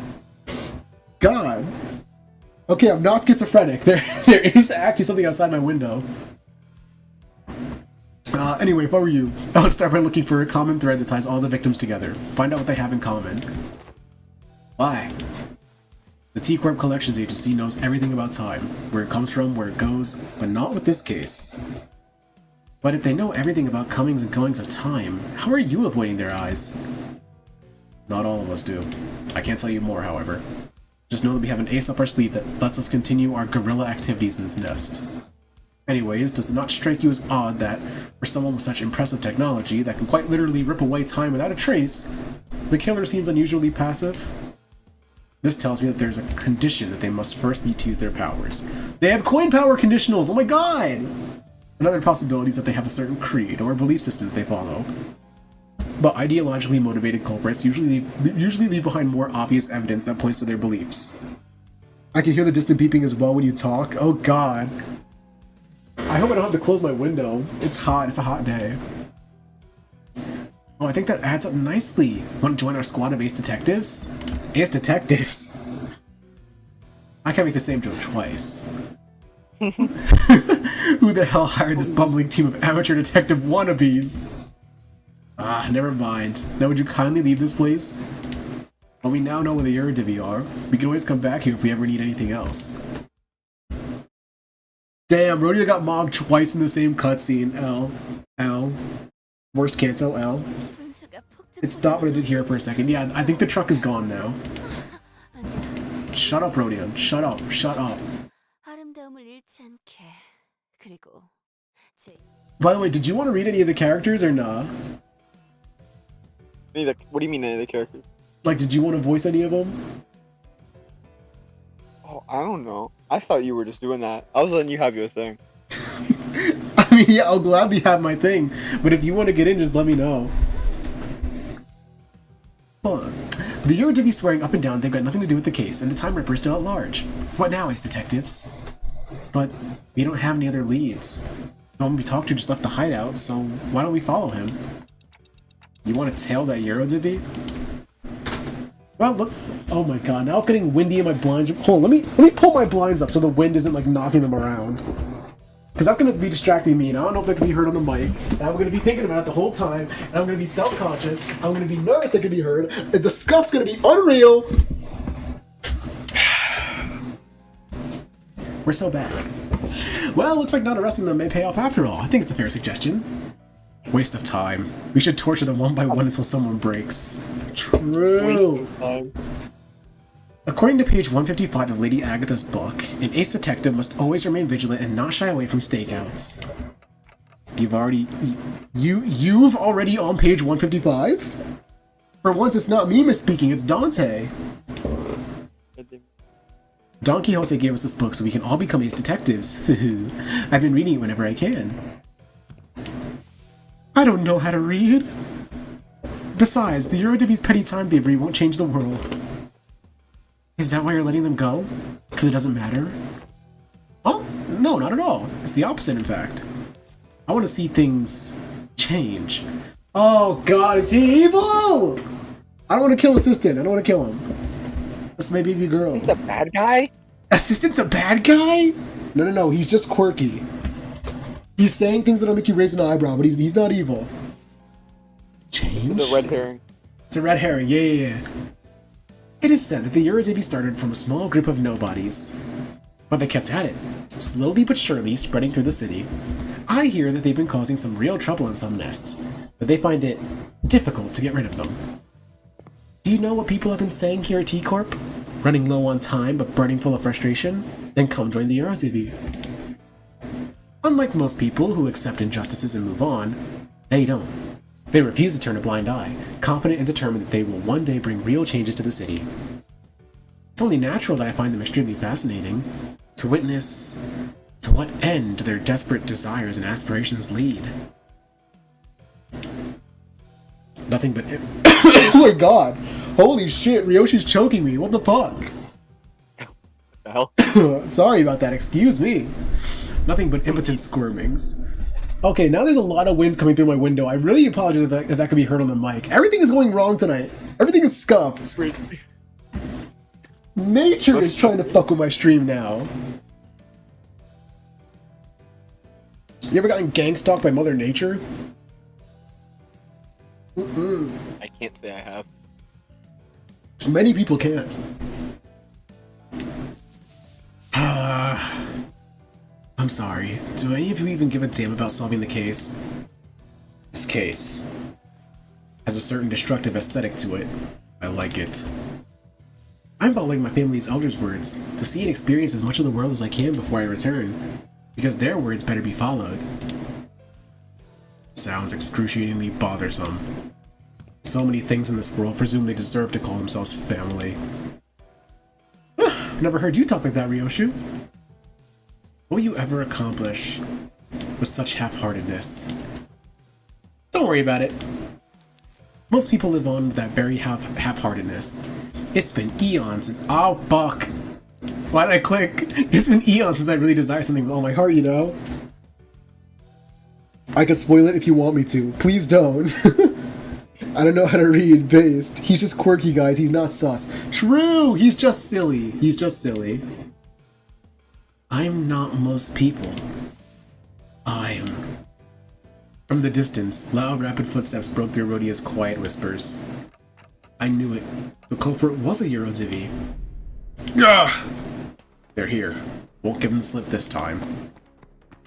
Speaker 1: God. Okay, I'm not schizophrenic. There is actually something outside my window. Anyway, if I were you, I would start by looking for a common thread that ties all the victims together. Find out what they have in common. Why? The T-Corp Collections Agency knows everything about time, where it comes from, where it goes, but not with this case. But if they know everything about comings and goings of time, how are you avoiding their eyes? Not all of us do. I can't tell you more, however. Just know that we have an ace up our sleeve that lets us continue our guerrilla activities in this nest. Anyways, does it not strike you as odd that, for someone with such impressive technology that can quite literally rip away time without a trace, the killer seems unusually passive? This tells me that there's a condition that they must first meet to use their powers. They have coin power conditionals! Oh my god! Another possibility is that they have a certain creed or belief system that they follow. But ideologically motivated culprits usually leave behind more obvious evidence that points to their beliefs. I can hear the distant beeping as well when you talk. Oh god. I hope I don't have to close my window. It's hot. It's a hot day. Oh, I think that adds up nicely. Want to join our squad of ace detectives? Ace detectives? I can't make the same joke twice. Who the hell hired this bumbling team of amateur detective wannabes? Ah, never mind. Now would you kindly leave this place? Well, we now know where the Eredivi are. We can always come back here if we ever need anything else. Damn, Rodeo got mobbed twice in the same cutscene. L. Worst Canto, L. It stopped, but I did hear it for a second. Yeah, I think the truck is gone now. Shut up, Rodion. Shut up. Shut up. By the way, did you want to read any of the characters or nah?
Speaker 2: What do you mean any of the characters?
Speaker 1: Like, did you want to voice any of them?
Speaker 2: Oh, I don't know. I thought you were just doing that. I was letting you have your thing.
Speaker 1: I mean, yeah, I'll gladly have my thing, but if you want to get in, just let me know. Hold on. The Eurodivi swearing up and down they've got nothing to do with the case, and the Time Ripper is still at large. What now, ace detectives? But we don't have any other leads. The one we talked to just left the hideout, so why don't we follow him? You want to tail that Eurodivi? Well, look. Oh my god, now it's getting windy in my blinds. Hold on, let me pull my blinds up so the wind isn't like knocking them around. Because that's going to be distracting me, and I don't know if that can be heard on the mic. And I'm going to be thinking about it the whole time, and I'm going to be self-conscious. I'm going to be nervous that can be heard. And the scuff's going to be unreal. We're so back. Well, looks like not arresting them may pay off after all. I think it's a fair suggestion. Waste of time. We should torture them one by one until someone breaks. True. According to page 155 of Lady Agatha's book, an ace detective must always remain vigilant and not shy away from stakeouts. You've already on page 155? For once, it's not me misspeaking, it's Dante. Don Quixote gave us this book so we can all become ace detectives. I've been reading it whenever I can. I don't know how to read. Besides, the Eurodivi's petty time thievery won't change the world. Is that why you're letting them go? Because it doesn't matter? Oh, no, not at all. It's the opposite, in fact. I want to see things change. Oh god, is he evil? I don't want to kill Assistant. I don't want to kill him. That's my baby girl.
Speaker 2: He's a bad guy?
Speaker 1: Assistant's a bad guy? No, he's just quirky. He's saying things that'll make you raise an eyebrow, but he's not evil. Change?
Speaker 2: It's a red herring.
Speaker 1: It's a red herring, yeah. It is said that the Eurodivi started from a small group of nobodies, but they kept at it, slowly but surely spreading through the city. I hear that they've been causing some real trouble in some nests, but they find it difficult to get rid of them. Do you know what people have been saying here at T-Corp? Running low on time but burning full of frustration? Then come join the Eurodivi. Unlike most people who accept injustices and move on, they don't. They refuse to turn a blind eye, confident and determined that they will one day bring real changes to the city. It's only natural that I find them extremely fascinating, to witness to what end their desperate desires and aspirations lead. Nothing but oh my god! Holy shit, Ryoshi's choking me, what the fuck?
Speaker 2: What the hell?
Speaker 1: Sorry about that, excuse me. Nothing but impotent squirmings. Okay, now there's a lot of wind coming through my window. I really apologize if that could be heard on the mic. Everything is going wrong tonight. Everything is scuffed. Nature is trying to fuck with my stream now. You ever gotten gang stalked by Mother Nature?
Speaker 2: I can't say I have.
Speaker 1: Many people can't. I'm sorry. Do any of you even give a damn about solving the case? This case has a certain destructive aesthetic to it. I like it. I'm following my family's elders' words to see and experience as much of the world as I can before I return, because their words better be followed. Sounds excruciatingly bothersome. So many things in this world presume they deserve to call themselves family. I've never heard you talk like that, Ryoshu. What will you ever accomplish with such half-heartedness? Don't worry about it. Most people live on with that very half-heartedness. It's been eons since— oh fuck! Why did I click? It's been eons since I really desire something with all my heart, you know? I can spoil it if you want me to. Please don't. I don't know how to read based. He's just quirky, guys. He's not sus. True! He's just silly. He's just silly. I'm not most people. I'm... From the distance, loud, rapid footsteps broke through Rhodia's quiet whispers. I knew it. The culprit was a Eurodivi. Gah! They're here. Won't give him the slip this time.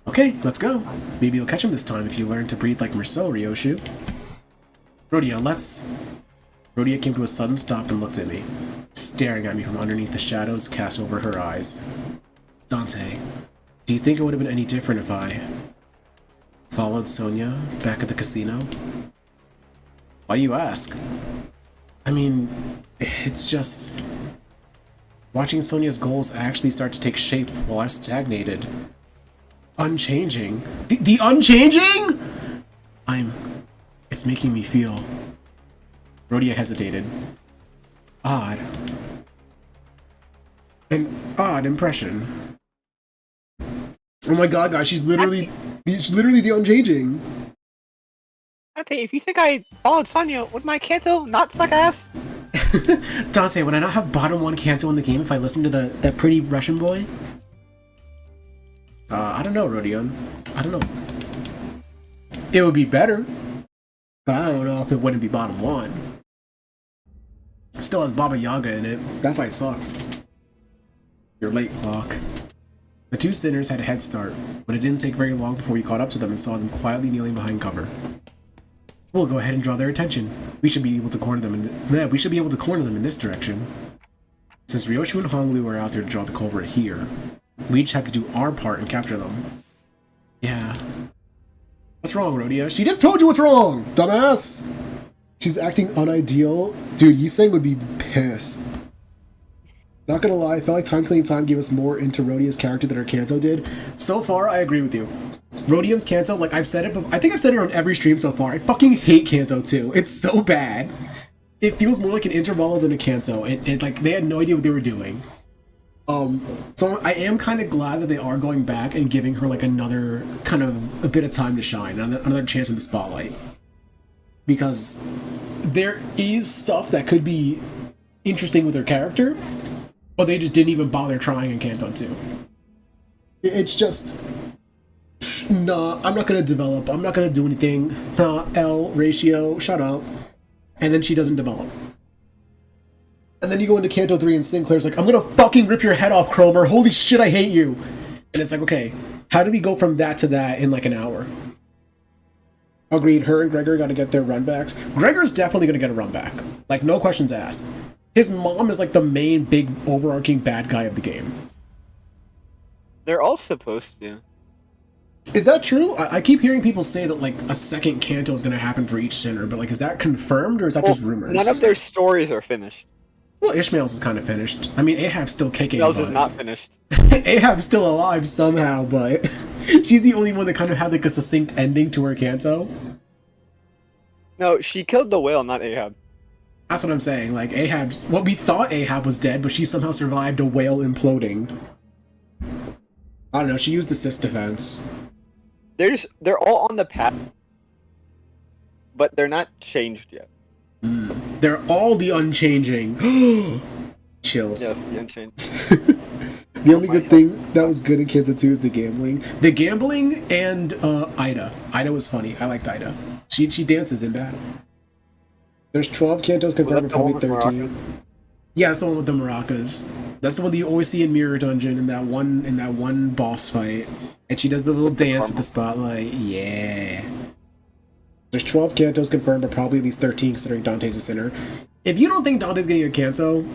Speaker 1: Okay, let's go. Maybe you'll catch him this time if you learn to breathe like Merceau, Ryoshu. Rhodia, let's... Rhodia came to a sudden stop and looked at me, staring at me from underneath the shadows cast over her eyes. Dante, do you think it would have been any different if I followed Sonia back at the casino? Why do you ask? I mean, it's just... watching Sonia's goals actually start to take shape while I stagnated. Unchanging. The unchanging?! It's making me feel... Rhodia hesitated. Odd. An odd impression. Oh my god, guys, she's literally the unchanging.
Speaker 2: Dante, if you think I followed Sonya, would my Canto not suck ass?
Speaker 1: Dante, would I not have bottom 1 Canto in the game if I listened to that pretty Russian boy? I don't know, Rodion. I don't know. It would be better, but I don't know if it wouldn't be bottom 1. It still has Baba Yaga in it. That fight sucks. You're late, Clock. The two sinners had a head start, but it didn't take very long before we caught up to them and saw them quietly kneeling behind cover. We'll go ahead and draw their attention. We should be able to corner them in this direction. Since Ryoshu and Honglu are out there to draw the culprit here, we each have to do our part and capture them. Yeah. What's wrong, Rhodia? She just told you what's wrong, dumbass! She's acting unideal. Dude, Yiseng would be pissed. Not gonna lie, I felt like Timekilling Time gave us more into Rhodia's character than her Canto did. So far, I agree with you. Rhodian's Canto, like I've said it before, I think I've said it on every stream so far. I fucking hate Canto too. It's so bad. It feels more like an intervalo than a Canto. It like they had no idea what they were doing. So I am kind of glad that they are going back and giving her like another kind of a bit of time to shine, another chance in the spotlight. Because there is stuff that could be interesting with her character, but they just didn't even bother trying in Canto 2. It's just, nah, I'm not gonna develop, I'm not gonna do anything, nah, L ratio, shut up. And then she doesn't develop. And then you go into Canto 3 and Sinclair's like, I'm gonna fucking rip your head off, Cromer, holy shit, I hate you. And it's like, okay, how do we go from that to that in like an hour? Agreed, her and Gregor gotta get their run backs. Gregor's definitely gonna get a run back. Like, no questions asked. His mom is like the main big overarching bad guy of the game.
Speaker 2: They're all supposed to.
Speaker 1: Is that true? I keep hearing people say that like a second Canto is going to happen for each sinner, but like is that confirmed or is that just rumors?
Speaker 2: None of their stories are finished.
Speaker 1: Well, Ishmael's is kind of finished. I mean, Ahab's still kicking.
Speaker 2: Ishmael's is not finished.
Speaker 1: Ahab's still alive somehow, but she's the only one that kind of had like a succinct ending to her Canto.
Speaker 2: No, she killed the whale, not Ahab.
Speaker 1: That's what I'm saying. Like Ahab's, well, we thought Ahab was dead, but she somehow survived a whale imploding. I don't know. She used the Sis defense.
Speaker 2: They're all on the path, but they're not changed yet.
Speaker 1: They're all the unchanging. Chills.
Speaker 2: Yes, the unchanged.
Speaker 1: The only good thing that was good in Canto 2 is the gambling. The gambling and Ida. Ida was funny. I liked Ida. She dances in battle. There's 12 Cantos confirmed, probably 13. Yeah, that's the one with the maracas. That's the one that you always see in Mirror Dungeon in that one boss fight. And she does the little dance with the spotlight. Yeah. There's 12 Cantos confirmed, but probably at least 13 considering Dante's a sinner. If you don't think Dante's getting a Canto,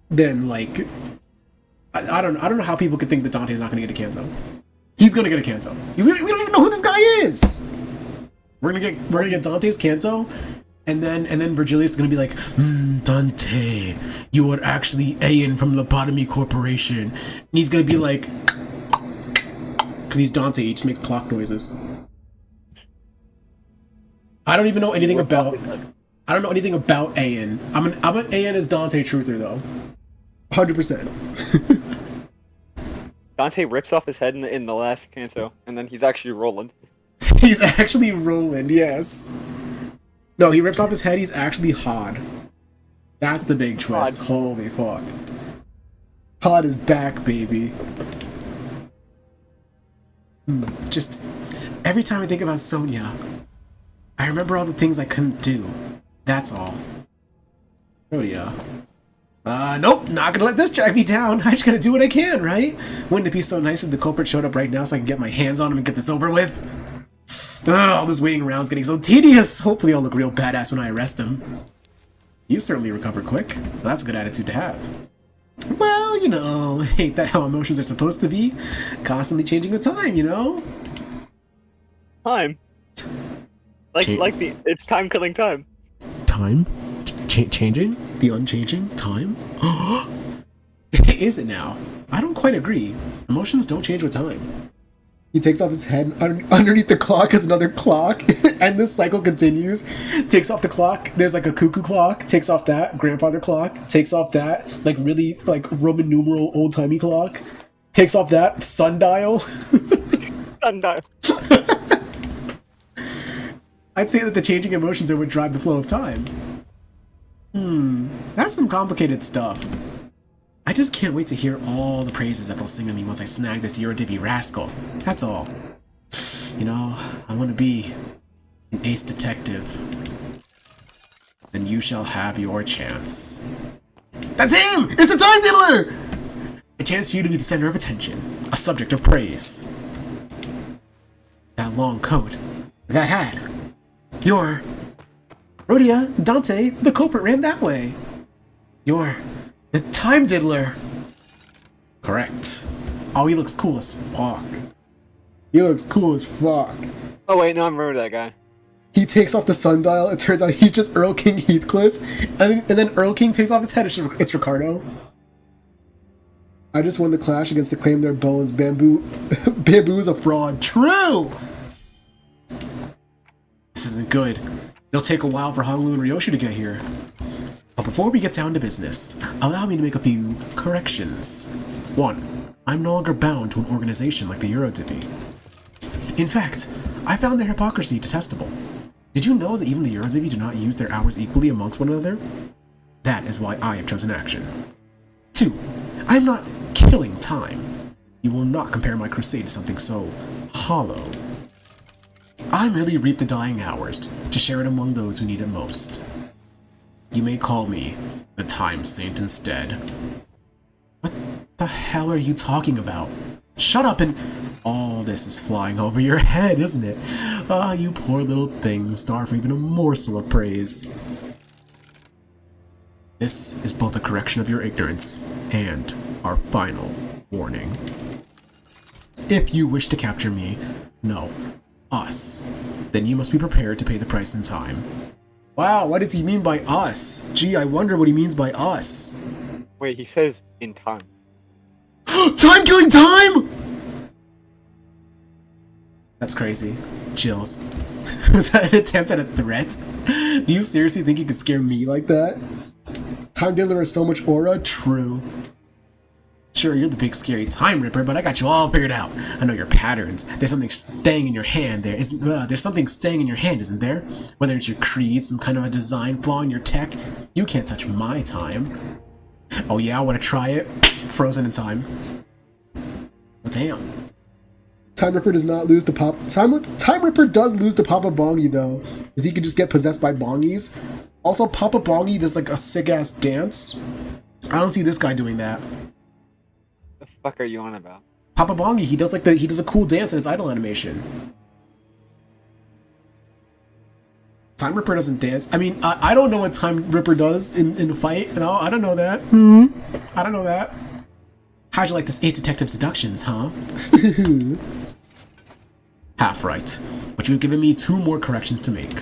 Speaker 1: then like I don't know how people could think that Dante's not gonna get a Canto. He's gonna get a Canto. We don't even know who this guy is! We're gonna get Dante's Canto. And then Virgilius is gonna be like, Dante, you are actually Ayan from Lobotomy Corporation. And he's gonna be like, because he's Dante, he just makes clock noises. I don't even know anything about Ayan. I'm an Ayan as Dante truther though. 100%.
Speaker 2: Dante rips off his head in the last Canto, and then he's actually Roland.
Speaker 1: He's actually Roland, yes. No, he rips off his head, he's actually Hod. That's the big twist. Hod. Holy fuck. Hod is back, baby. Just, every time I think about Sonya, I remember all the things I couldn't do. That's all. Oh yeah. Nope, not gonna let this drag me down. I just gotta do what I can, right? Wouldn't it be so nice if the culprit showed up right now so I can get my hands on him and get this over with? All this waiting around's getting so tedious. Hopefully I'll look real badass when I arrest him. You certainly recover quick. Well, that's a good attitude to have. Well, you know, ain't that how emotions are supposed to be? Constantly changing with time, you know?
Speaker 2: Time? It's time-killing time.
Speaker 1: Time? Changing? The unchanging? Time? Is it now? I don't quite agree. Emotions don't change with time. He takes off his head. Underneath the clock is another clock, and this cycle continues. Takes off the clock. There's like a cuckoo clock. Takes off that grandfather clock. Takes off that like really like Roman numeral old timey clock. Takes off that sundial.
Speaker 2: Sundial.
Speaker 1: I'd say that the changing emotions are what drive the flow of time. That's some complicated stuff. I just can't wait to hear all the praises that they'll sing of me once I snag this Eurodivvy rascal. That's all. You know, I want to be an ace detective. Then you shall have your chance. That's him! It's the Time Diddler! A chance for you to be the center of attention. A subject of praise. That long coat. That hat. You're... Rhodia, Dante, the culprit ran that way. You're... the Time Diddler. Correct. Oh, he looks cool as fuck. He looks cool as fuck.
Speaker 2: Oh wait, no, I remember that guy.
Speaker 1: He takes off the sundial. It turns out he's just Earl King Heathcliff. And then Earl King takes off his head. It's Ricardo. I just won the clash against the claim their bones. Bamboo is a fraud. True! This isn't good. It'll take a while for Honglu and Ryoshi to get here. But before we get down to business, allow me to make a few corrections. 1. I'm no longer bound to an organization like the Eurodivvy. In fact, I found their hypocrisy detestable. Did you know that even the Eurodivvy do not use their hours equally amongst one another? That is why I have chosen action. 2. I am not killing time. You will not compare my crusade to something so hollow. I merely reap the dying hours to share it among those who need it most. You may call me the Time Saint instead. What the hell are you talking about? Shut up and... All this is flying over your head, isn't it? Ah, you poor little thing, starved for even a morsel of praise. This is both a correction of your ignorance and our final warning. If you wish to capture me, no, us, then you must be prepared to pay the price in time. Wow, what does he mean by us? Gee, I wonder what he means by us.
Speaker 2: Wait, he says in time.
Speaker 1: Time killing time! That's crazy. Chills. Was that an attempt at a threat? Do you seriously think you could scare me like that? Time Diddler has so much aura? True. Sure, you're the big scary Time Ripper, but I got you all figured out. I know your patterns. There's something staying in your hand there. There's something staying in your hand, isn't there? Whether it's your creed, some kind of a design flaw in your tech, you can't touch my time. Oh yeah, I want to try it? Frozen in time. Well, damn. Time Ripper does not lose to Time Ripper does lose to Papa Bongi though, because he could just get possessed by Bongies. Also, Papa Bongi does like a sick ass dance. I don't see this guy doing that.
Speaker 2: The fuck are you on about?
Speaker 1: Papa Bongi, he does a cool dance in his idol animation. Time Ripper doesn't dance. I mean, I don't know what Time Ripper does in a fight. You know, I don't know that. I don't know that. How'd you like this Ace Detective's deductions, huh? Half right. But you've given me 2 more corrections to make.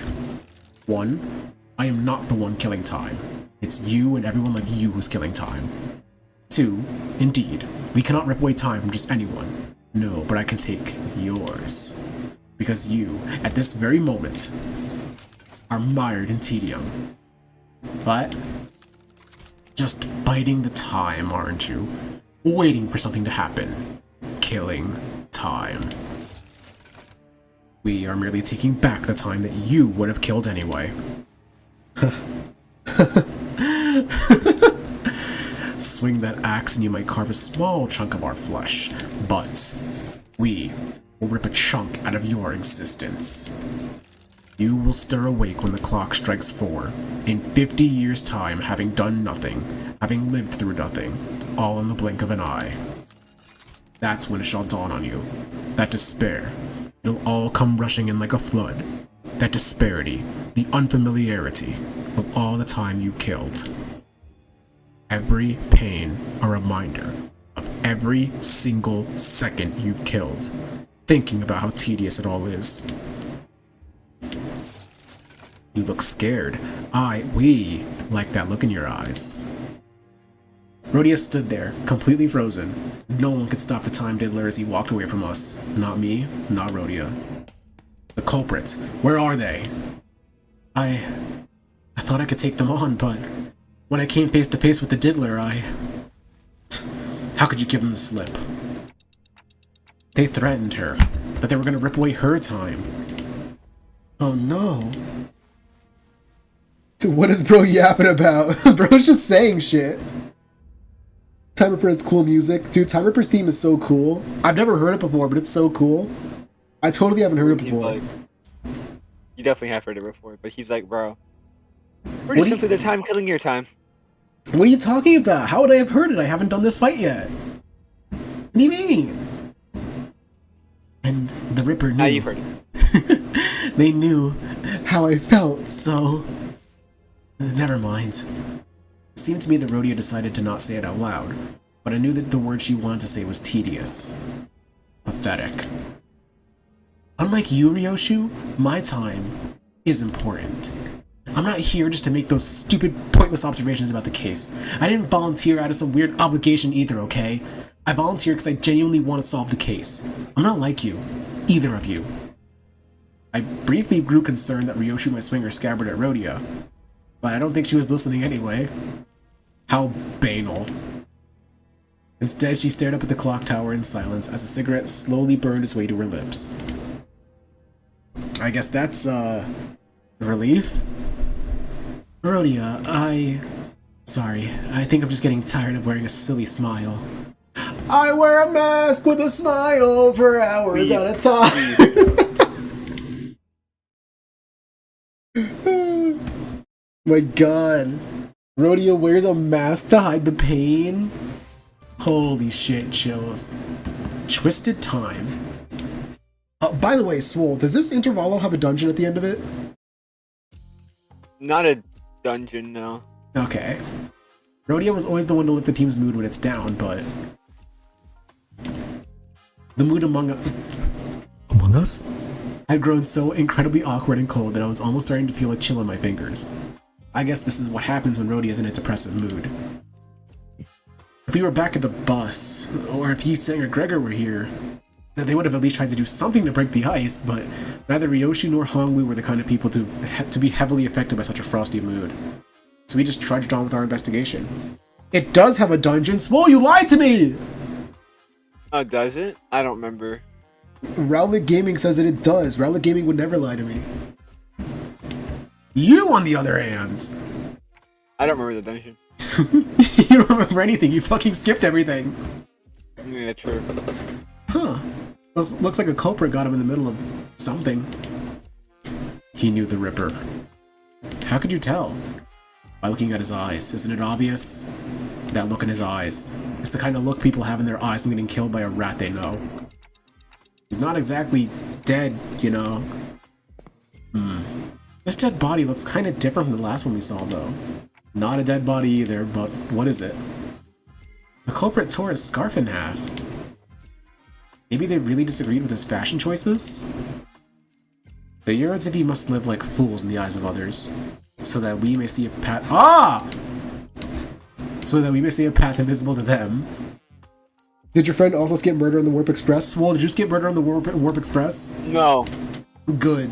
Speaker 1: 1, I am not the one killing time. It's you and everyone like you who's killing time. 2, indeed, we cannot rip away time from just anyone. No, but I can take yours. Because you, at this very moment, are mired in tedium. What? Just biding the time, aren't you? Waiting for something to happen. Killing time. We are merely taking back the time that you would have killed anyway. Swing that axe and you might carve a small chunk of our flesh, but we will rip a chunk out of your existence. You will stir awake when the clock strikes 4, in 50 years' time, having done nothing, having lived through nothing, all in the blink of an eye. That's when it shall dawn on you. That despair. It'll all come rushing in like a flood. That disparity, the unfamiliarity of all the time you killed. Every pain a reminder of every single second you've killed, thinking about how tedious it all is. You look scared. We like that look in your eyes. Rhodia stood there, completely frozen. No one could stop the time diddler as he walked away from us. Not me, not Rhodia. The culprits, where are they? I thought I could take them on, but when I came face to face with the diddler, How could you give them the slip? They threatened her, that they were gonna rip away her time. Oh no. Dude, what is bro yapping about? Bro's just saying shit. Time Ripper has cool music. Dude, Time Ripper's theme is so cool. I've never heard it before, but it's so cool. I totally haven't heard it before.
Speaker 2: Like, you definitely have heard it before, but he's like, bro, we're just simply the time killing your time.
Speaker 1: What are you talking about? How would I have heard it? I haven't done this fight yet. What do you mean? And the Ripper knew.
Speaker 2: Now you've heard it.
Speaker 1: They knew how I felt, so... Never mind. It seemed to me that Rhodia decided to not say it out loud, but I knew that the word she wanted to say was tedious. Pathetic. Unlike you, Ryoshu, my time is important. I'm not here just to make those stupid, pointless observations about the case. I didn't volunteer out of some weird obligation either, okay? I volunteered because I genuinely want to solve the case. I'm not like you. Either of you. I briefly grew concerned that Ryoshu might swing her scabbard at Rhodia, but I don't think she was listening anyway. How banal. Instead, she stared up at the clock tower in silence as a cigarette slowly burned its way to her lips. I guess that's, relief? Rhodia, Sorry, I think I'm just getting tired of wearing a silly smile. I wear a mask with a smile for hours at a time. My god. Rhodia wears a mask to hide the pain? Holy shit, chills. Twisted Time. By the way, Swole, does this Intervalo have a dungeon at the end of it?
Speaker 2: Not a dungeon, no.
Speaker 1: Okay. Rhodia was always the one to lift the team's mood when it's down, but... The mood among us had grown so incredibly awkward and cold that I was almost starting to feel a chill in my fingers. I guess this is what happens when Rhodia is in a depressive mood. If we were back at the bus, or if Yiseng or Gregor were here, then they would have at least tried to do something to break the ice, but neither Ryoshu nor Honglu were the kind of people to be heavily affected by such a frosty mood. So we just trudged on with our investigation. It does have a dungeon! Swole, you lied to me!
Speaker 2: Does it? I don't remember.
Speaker 1: Rowlet Gaming says that it does. Rowlet Gaming would never lie to me. You, on the other hand!
Speaker 2: I don't remember the dungeon.
Speaker 1: You don't remember anything. You fucking skipped everything.
Speaker 2: Yeah, true.
Speaker 1: Huh. Looks like a culprit got him in the middle of something. He knew the Ripper. How could you tell? By looking at his eyes. Isn't it obvious? That look in his eyes. It's the kind of look people have in their eyes when getting killed by a rat they know. He's not exactly dead, you know. This dead body looks kind of different from the last one we saw, though. Not a dead body either, but what is it? The culprit tore his scarf in half. Maybe they really disagreed with his fashion choices? The Yurazivy must live like fools in the eyes of others, so that we may see a path— So that we may see a path invisible to them. Did your friend also skip murder on the Warp Express? Well, did you skip murder on the Warp Express?
Speaker 2: No.
Speaker 1: Good.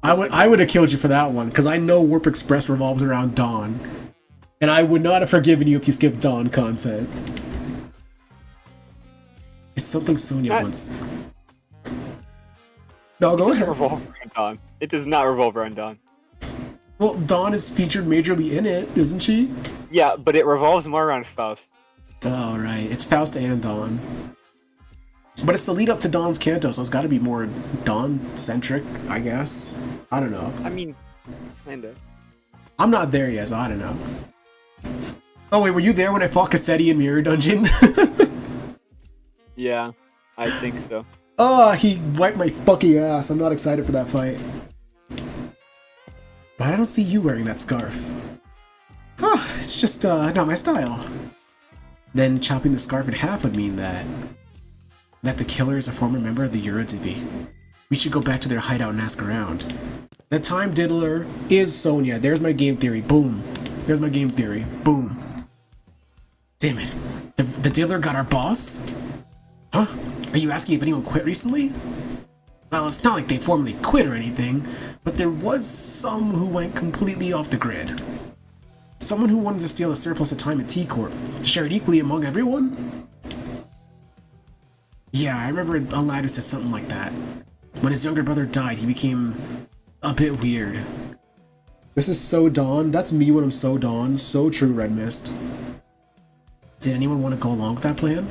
Speaker 1: I would have killed you for that one, because I know Warp Express revolves around Dawn. And I would not have forgiven you if you skipped Dawn content. It's something Sonya once... No, go ahead.
Speaker 2: Revolve around Dawn. It does not revolve around Dawn.
Speaker 1: Well, Dawn is featured majorly in it, isn't she?
Speaker 2: Yeah, but it revolves more around Faust.
Speaker 1: Oh, right. It's Faust and Dawn. But it's the lead up to Dawn's Canto, so it's gotta be more Dawn-centric, I guess. I don't know.
Speaker 2: I mean, kinda.
Speaker 1: I'm not there yet, so I don't know. Oh wait, were you there when I fought Cassetti in Mirror Dungeon?
Speaker 2: Yeah, I think so.
Speaker 1: Oh, he wiped my fucking ass. I'm not excited for that fight. But I don't see you wearing that scarf. Oh, it's just, not my style. Then chopping the scarf in half would mean that the killer is a former member of the Yurazivy. We should go back to their hideout and ask around. The time diddler is Sonya. There's my game theory. Boom. There's my game theory. Boom. Damn it. The dealer got our boss? Huh? Are you asking if anyone quit recently? Well, it's not like they formally quit or anything, but there was some who went completely off the grid. Someone who wanted to steal a surplus of time at T-Corp to share it equally among everyone? Yeah, I remember a lad who said something like that. When his younger brother died, he became a bit weird. This is so Dawn. That's me when I'm so Dawn. So true, Red Mist. Did anyone want to go along with that plan?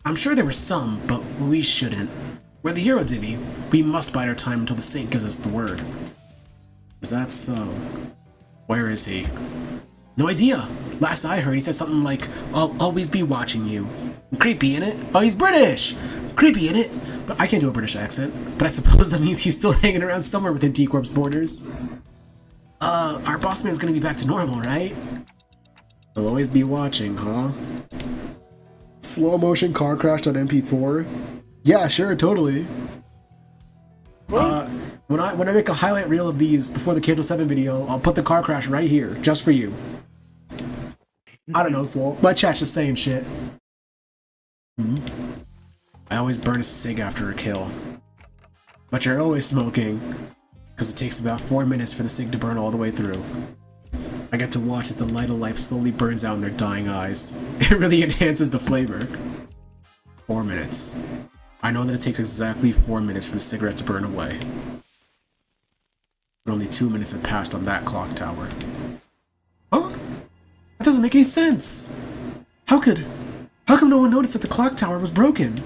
Speaker 1: I'm sure there were some, but we shouldn't. We're the hero divvy. We must bide our time until the saint gives us the word. Is that so? Where is he? No idea. Last I heard, he said something like, "I'll always be watching you." Creepy, innit? Oh, he's British! Creepy, innit? But I can't do a British accent. But I suppose that means he's still hanging around somewhere within T-Corp's borders. Our boss man's gonna be back to normal, right? He'll always be watching, huh? Slow motion car crash on MP4? Yeah, sure, totally. When I make a highlight reel of these before the Canto 7 video, I'll put the car crash right here, just for you. I don't know, Swole. My chat's just saying shit. I always burn a cig after a kill. But you're always smoking, because it takes about 4 minutes for the cig to burn all the way through. I get to watch as the light of life slowly burns out in their dying eyes. It really enhances the flavor. 4 minutes. I know that it takes exactly 4 minutes for the cigarette to burn away. But only 2 minutes have passed on that clock tower. Huh? That doesn't make any sense! How come no one noticed that the clock tower was broken?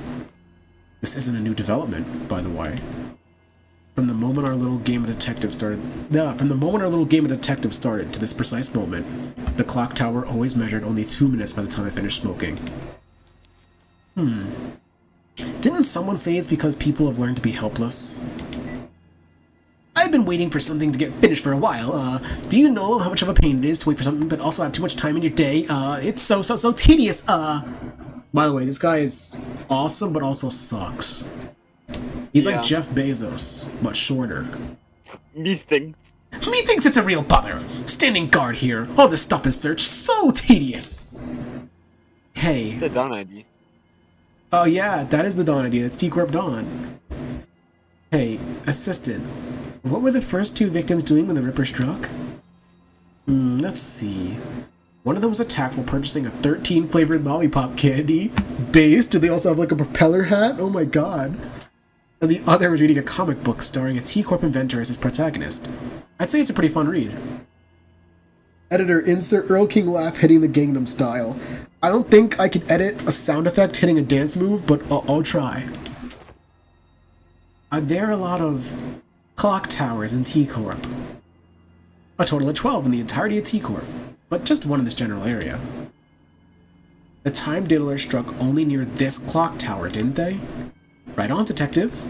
Speaker 1: This isn't a new development, by the way. From the moment our little game of detective started to this precise moment, the clock tower always measured only 2 minutes by the time I finished smoking. Didn't someone say it's because people have learned to be helpless? I've been waiting for something to get finished for a while. Do you know how much of a pain it is to wait for something but also have too much time in your day? It's so tedious, By the way, this guy is awesome but also sucks. He's like Jeff Bezos, but shorter. Methinks it's a real bother. Standing guard here, all this stop and search, so tedious. Hey.
Speaker 2: The Dawn ID.
Speaker 1: Oh yeah, that is the Dawn ID. That's T-Corp Dawn. Hey, assistant. What were the first 2 victims doing when the Ripper struck? Let's see. One of them was attacked while purchasing a 13-flavored lollipop candy. Base? Do they also have like a propeller hat? Oh my god. And the other was reading a comic book starring a T-Corp inventor as his protagonist. I'd say it's a pretty fun read. Editor, insert Earl King laugh hitting the Gangnam Style. I don't think I could edit a sound effect hitting a dance move, but I'll try. There are a lot of clock towers in T-Corp. A total of 12 in the entirety of T-Corp, but just one in this general area. The time diddler struck only near this clock tower, didn't they? Right on, detective.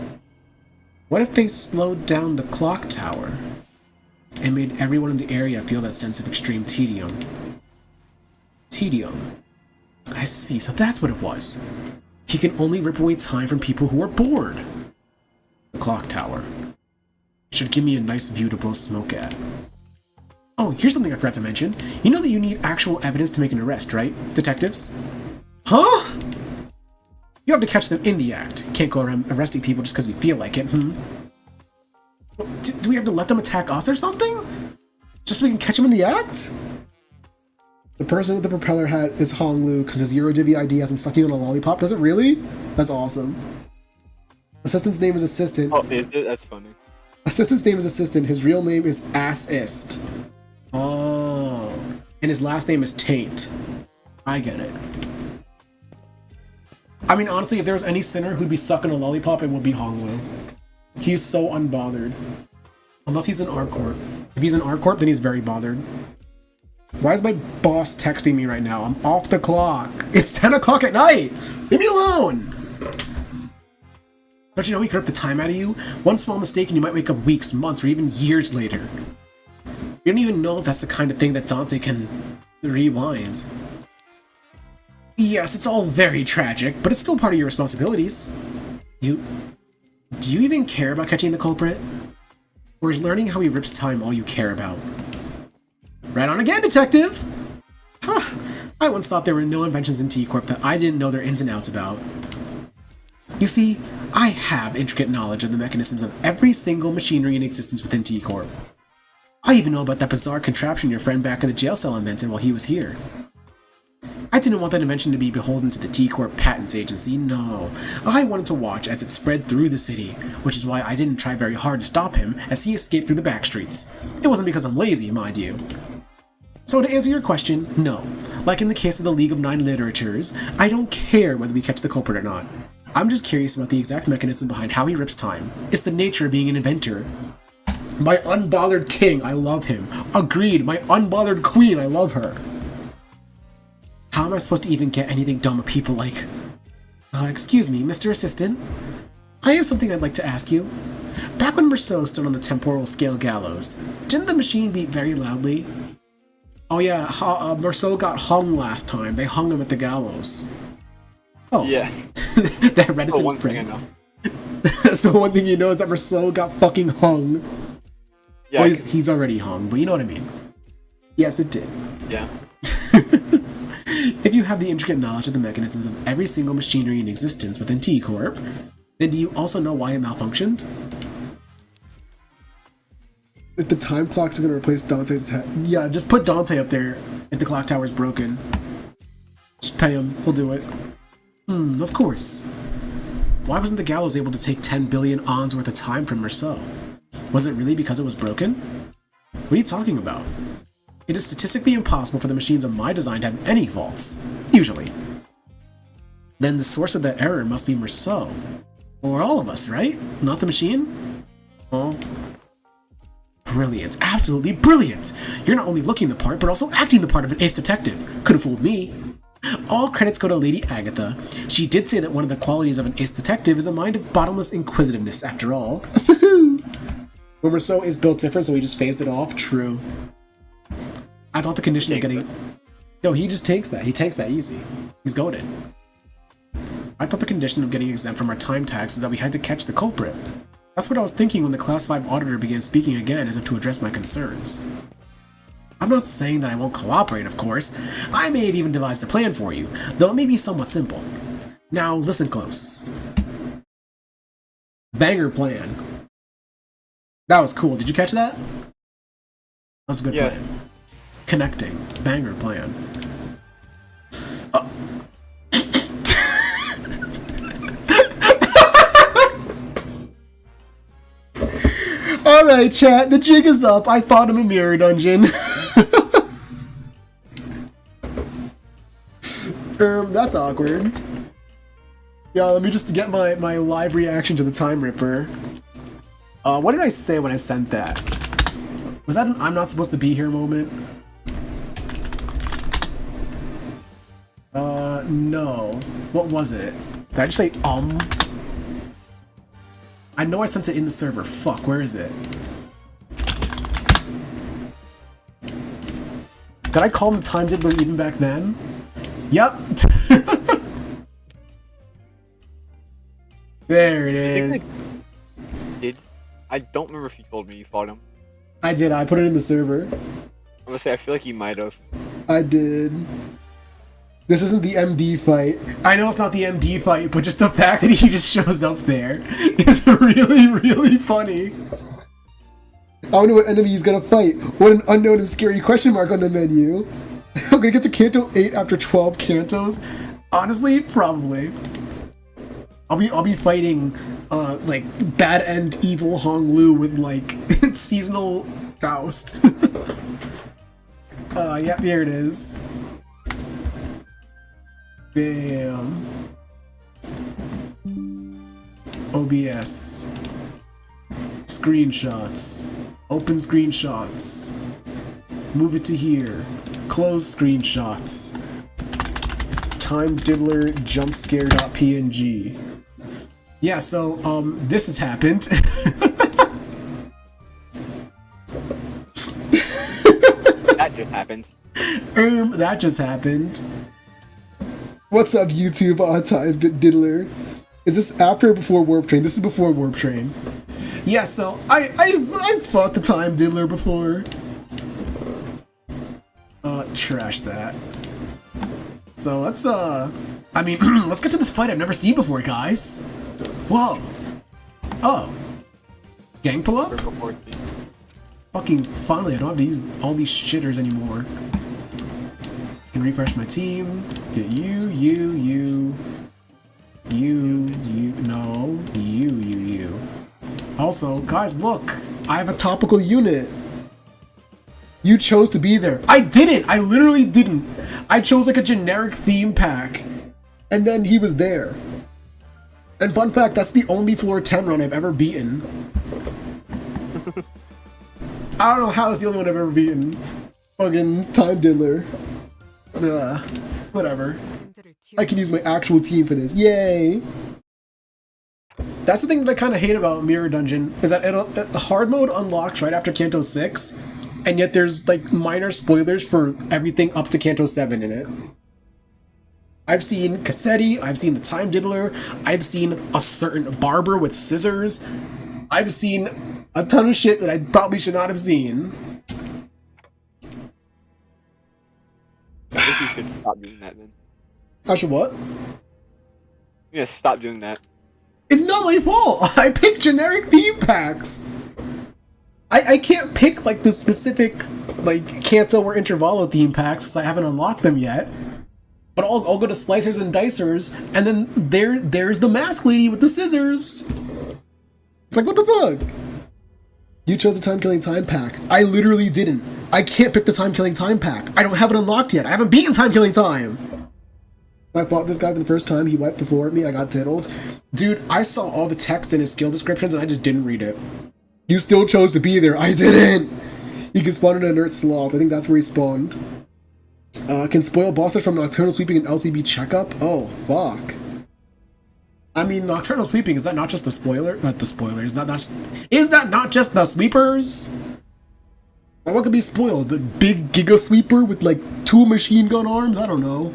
Speaker 1: What if they slowed down the clock tower and made everyone in the area feel that sense of extreme tedium? Tedium. I see, so that's what it was. He can only rip away time from people who are bored. The clock tower. It should give me a nice view to blow smoke at. Oh, here's something I forgot to mention. You know that you need actual evidence to make an arrest, right, detectives? Huh? You have to catch them in the act. Can't go around arresting people just because you feel like it, Do we have to let them attack us or something? Just so we can catch them in the act? The person with the propeller hat is Hong Lu because his Eurodivvy ID has him sucking on a lollipop. Does it really? That's awesome. Assistant's name is Assistant.
Speaker 2: Oh, that's funny.
Speaker 1: Assistant's name is Assistant. His real name is Assist. Oh. And his last name is Taint. I get it. I mean, honestly, if there was any sinner who'd be sucking a lollipop, it would be Hong Lu. He's so unbothered. Unless he's in R-Corp. If he's in R-Corp, then he's very bothered. Why is my boss texting me right now? I'm off the clock. It's 10 o'clock at night. Leave me alone. Don't you know he could rip the time out of you? One small mistake and you might wake up weeks, months, or even years later. You don't even know if that's the kind of thing that Dante can rewind. Yes, it's all very tragic, but it's still part of your responsibilities. Do you even care about catching the culprit? Or is learning how he rips time all you care about? Right on again, detective! Huh. I once thought there were no inventions in T-Corp that I didn't know their ins and outs about. You see, I have intricate knowledge of the mechanisms of every single machinery in existence within T-Corp. I even know about that bizarre contraption your friend back in the jail cell invented while he was here. I didn't want that invention to be beholden to the T-Corp Patents Agency, no. I wanted to watch as it spread through the city, which is why I didn't try very hard to stop him as he escaped through the back streets. It wasn't because I'm lazy, mind you. So to answer your question, no. Like in the case of the League of Nine Literatures, I don't care whether we catch the culprit or not. I'm just curious about the exact mechanism behind how he rips time. It's the nature of being an inventor. My unbothered king, I love him. Agreed, my unbothered queen, I love her. How am I supposed to even get anything done with people like... excuse me, Mr. Assistant? I have something I'd like to ask you. Back when Merceau stood on the temporal scale gallows, didn't the machine beat very loudly? Oh yeah, Merceau got hung last time. They hung him at the gallows. Oh.
Speaker 2: Yeah.
Speaker 1: That reticent
Speaker 2: one
Speaker 1: prick.
Speaker 2: thing I know.
Speaker 1: That's the one thing you know is that Merceau got fucking hung.
Speaker 2: Yeah.
Speaker 1: Well, he's already hung, but you know what I mean. Yes, it did.
Speaker 2: Yeah.
Speaker 1: If you have the intricate knowledge of the mechanisms of every single machinery in existence within T-Corp, then do you also know why it malfunctioned? If the time clocks are going to replace Dante's head. Yeah, just put Dante up there if the clock tower's broken. Just pay him, he'll do it. Of course. Why wasn't the gallows able to take 10 billion ons worth of time from Merceau? Was it really because it was broken? What are you talking about? It is statistically impossible for the machines of my design to have any faults, usually. Then the source of that error must be Merceau. Or all of us, right? Not the machine? Oh. Brilliant. Absolutely brilliant! You're not only looking the part, but also acting the part of an ace detective. Could have fooled me. All credits go to Lady Agatha. She did say that one of the qualities of an ace detective is a mind of bottomless inquisitiveness, after all. When Merceau is built different, so he just phased it off? True. I thought the condition of getting... No, he just takes that. He takes that easy. He's goated. I thought the condition of getting exempt from our time tags was that we had to catch the culprit. That's what I was thinking when the Class 5 auditor began speaking again as if to address my concerns. I'm not saying that I won't cooperate, of course. I may have even devised a plan for you, though it may be somewhat simple. Now, listen close. Banger plan. That was cool. Did you catch that? That was a good plan. Connecting. Banger plan. Alright, chat. The jig is up. I fought him in Mirror Dungeon. That's awkward. Yeah, let me just get my live reaction to the Time Ripper. What did I say when I sent that? Was that an I'm not supposed to be here moment? No. What was it? Did I just say I know I sent it in the server. Fuck, where is it? Did I call him the Time Diddler even back then? Yep. There it is.
Speaker 2: I don't remember if you told me you fought him.
Speaker 1: I did. I put it in the server.
Speaker 2: I'm gonna say I feel like you might have.
Speaker 1: I did. This isn't the MD fight. I know it's not the MD fight, but just the fact that he just shows up there is really, really funny. I wonder what enemy he's gonna fight. What an unknown and scary question mark on the menu. I'm gonna get to Canto 8 after 12 Cantos. Honestly, probably. I'll be fighting like bad end evil Hong Lu with like seasonal Faust. Yeah, here it is. Bam. OBS. Screenshots. Open screenshots. Move it to here. Close screenshots. Time Diddler jumpscare.png. Yeah, so this has happened.
Speaker 2: That just happened.
Speaker 1: That just happened. What's up, YouTube? Time Diddler. Is this after or before Warp Train? This is before Warp Train. Yeah, so I've fought the Time Diddler before. Trash that. So let's I mean, let's get to this fight I've never seen before, guys. Whoa. Oh. Gang pull up? Fucking finally, I don't have to use all these shitters anymore. Can refresh my team. Get you, no, you. Also, guys, look, I have a topical unit. You chose to be there. I didn't! I literally didn't. I chose like a generic theme pack. And then he was there. And fun fact, that's the only floor 10 run I've ever beaten. I don't know how that's the only one I've ever beaten. Fucking Time Diddler. Whatever. I can use my actual team for this. Yay! That's the thing that I kind of hate about Mirror Dungeon, is that the hard mode unlocks right after Canto 6, and yet there's like minor spoilers for everything up to Canto 7 in it. I've seen Cassetti, I've seen the Time Diddler, I've seen a certain barber with scissors, I've seen a ton of shit that I probably should not have seen.
Speaker 2: I think you should stop doing that then.
Speaker 1: I should what?
Speaker 2: Yeah, stop doing that.
Speaker 1: It's not my fault! I pick generic theme packs! I can't pick like the specific like Canto or Intervallo theme packs because I haven't unlocked them yet. But I'll go to Slicers and Dicers, and then there's the mask lady with the scissors! It's like, what the fuck? You chose the Timekilling Time pack. I literally didn't. I can't pick the Timekilling Time pack. I don't have it unlocked yet. I haven't beaten Timekilling Time! I fought this guy for the first time, he wiped the floor at me, I got diddled. Dude, I saw all the text in his skill descriptions and I just didn't read it. You still chose to be there, I didn't! He can spawn in a inert sloth, I think that's where he spawned. Can spoil bosses from Nocturnal Sweeping and LCB checkup? Oh, fuck. I mean, Nocturnal Sweeping, is that not just the spoiler? Not the spoilers, is that not just the sweepers? Like, what could be spoiled? The big Giga Sweeper with like 2 machine gun arms? I don't know.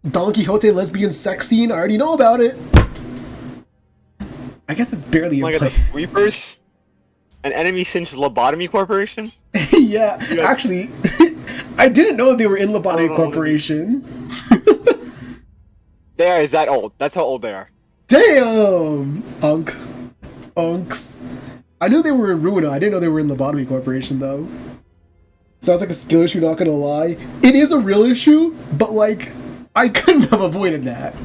Speaker 1: Don Quixote lesbian sex scene? I already know about it. I guess it's barely in play.
Speaker 2: The sweepers? An enemy since Lobotomy Corporation?
Speaker 1: Yeah, actually, I didn't know they were in Lobotomy Corporation.
Speaker 2: They are that old. That's how old they are.
Speaker 1: Damn! Unks. I knew they were in Ruina. I didn't know they were in Lobotomy Corporation, though. Sounds like a skill issue, not gonna lie. It is a real issue, but like, I couldn't have avoided that.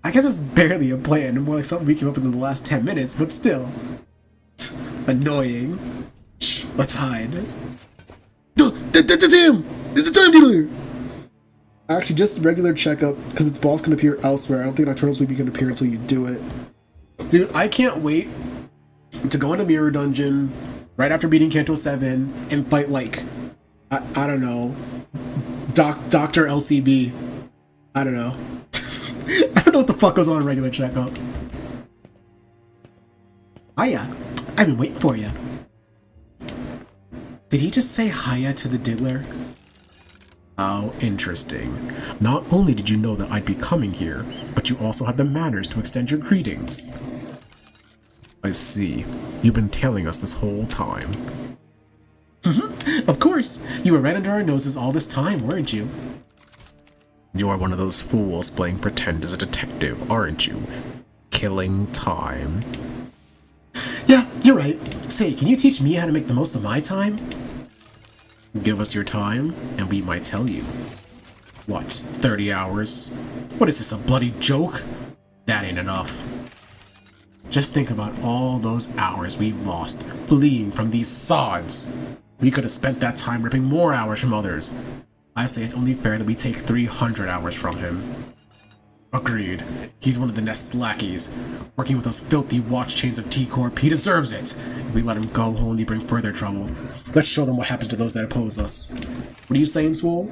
Speaker 1: I guess it's barely a plan, more like something we came up with in the last 10 minutes, but still. Annoying. Shh, let's hide. That's him! It's a Time Dealer! Actually, just regular checkup, because its boss can appear elsewhere. I don't think Nocturnal Sweeping can appear until you do it. Dude, I can't wait to go into Mirror Dungeon right after beating Canto 7 and fight, like, I don't know, Dr. LCB. I don't know. I don't know what the fuck goes on in regular checkup. Hiya, I've been waiting for you. Did he just say hiya to the diddler? How interesting. Not only did you know that I'd be coming here, but you also had the manners to extend your greetings. I see. You've been tailing us this whole time. Of course. You were right under our noses all this time, weren't you? You are one of those fools playing pretend as a detective, aren't you? Killing time. Yeah, you're right. Say, can you teach me how to make the most of my time? Give us your time, and we might tell you. What, 30 hours? What is this, a bloody joke? That ain't enough. Just think about all those hours we've lost fleeing from these sods. We could have spent that time ripping more hours from others. I say it's only fair that we take 300 hours from him. Agreed. He's one of the Nest's lackeys. Working with those filthy watch chains of T-Corp, he deserves it. If we let him go, he'll only bring further trouble. Let's show them what happens to those that oppose us. What are you saying, Swole?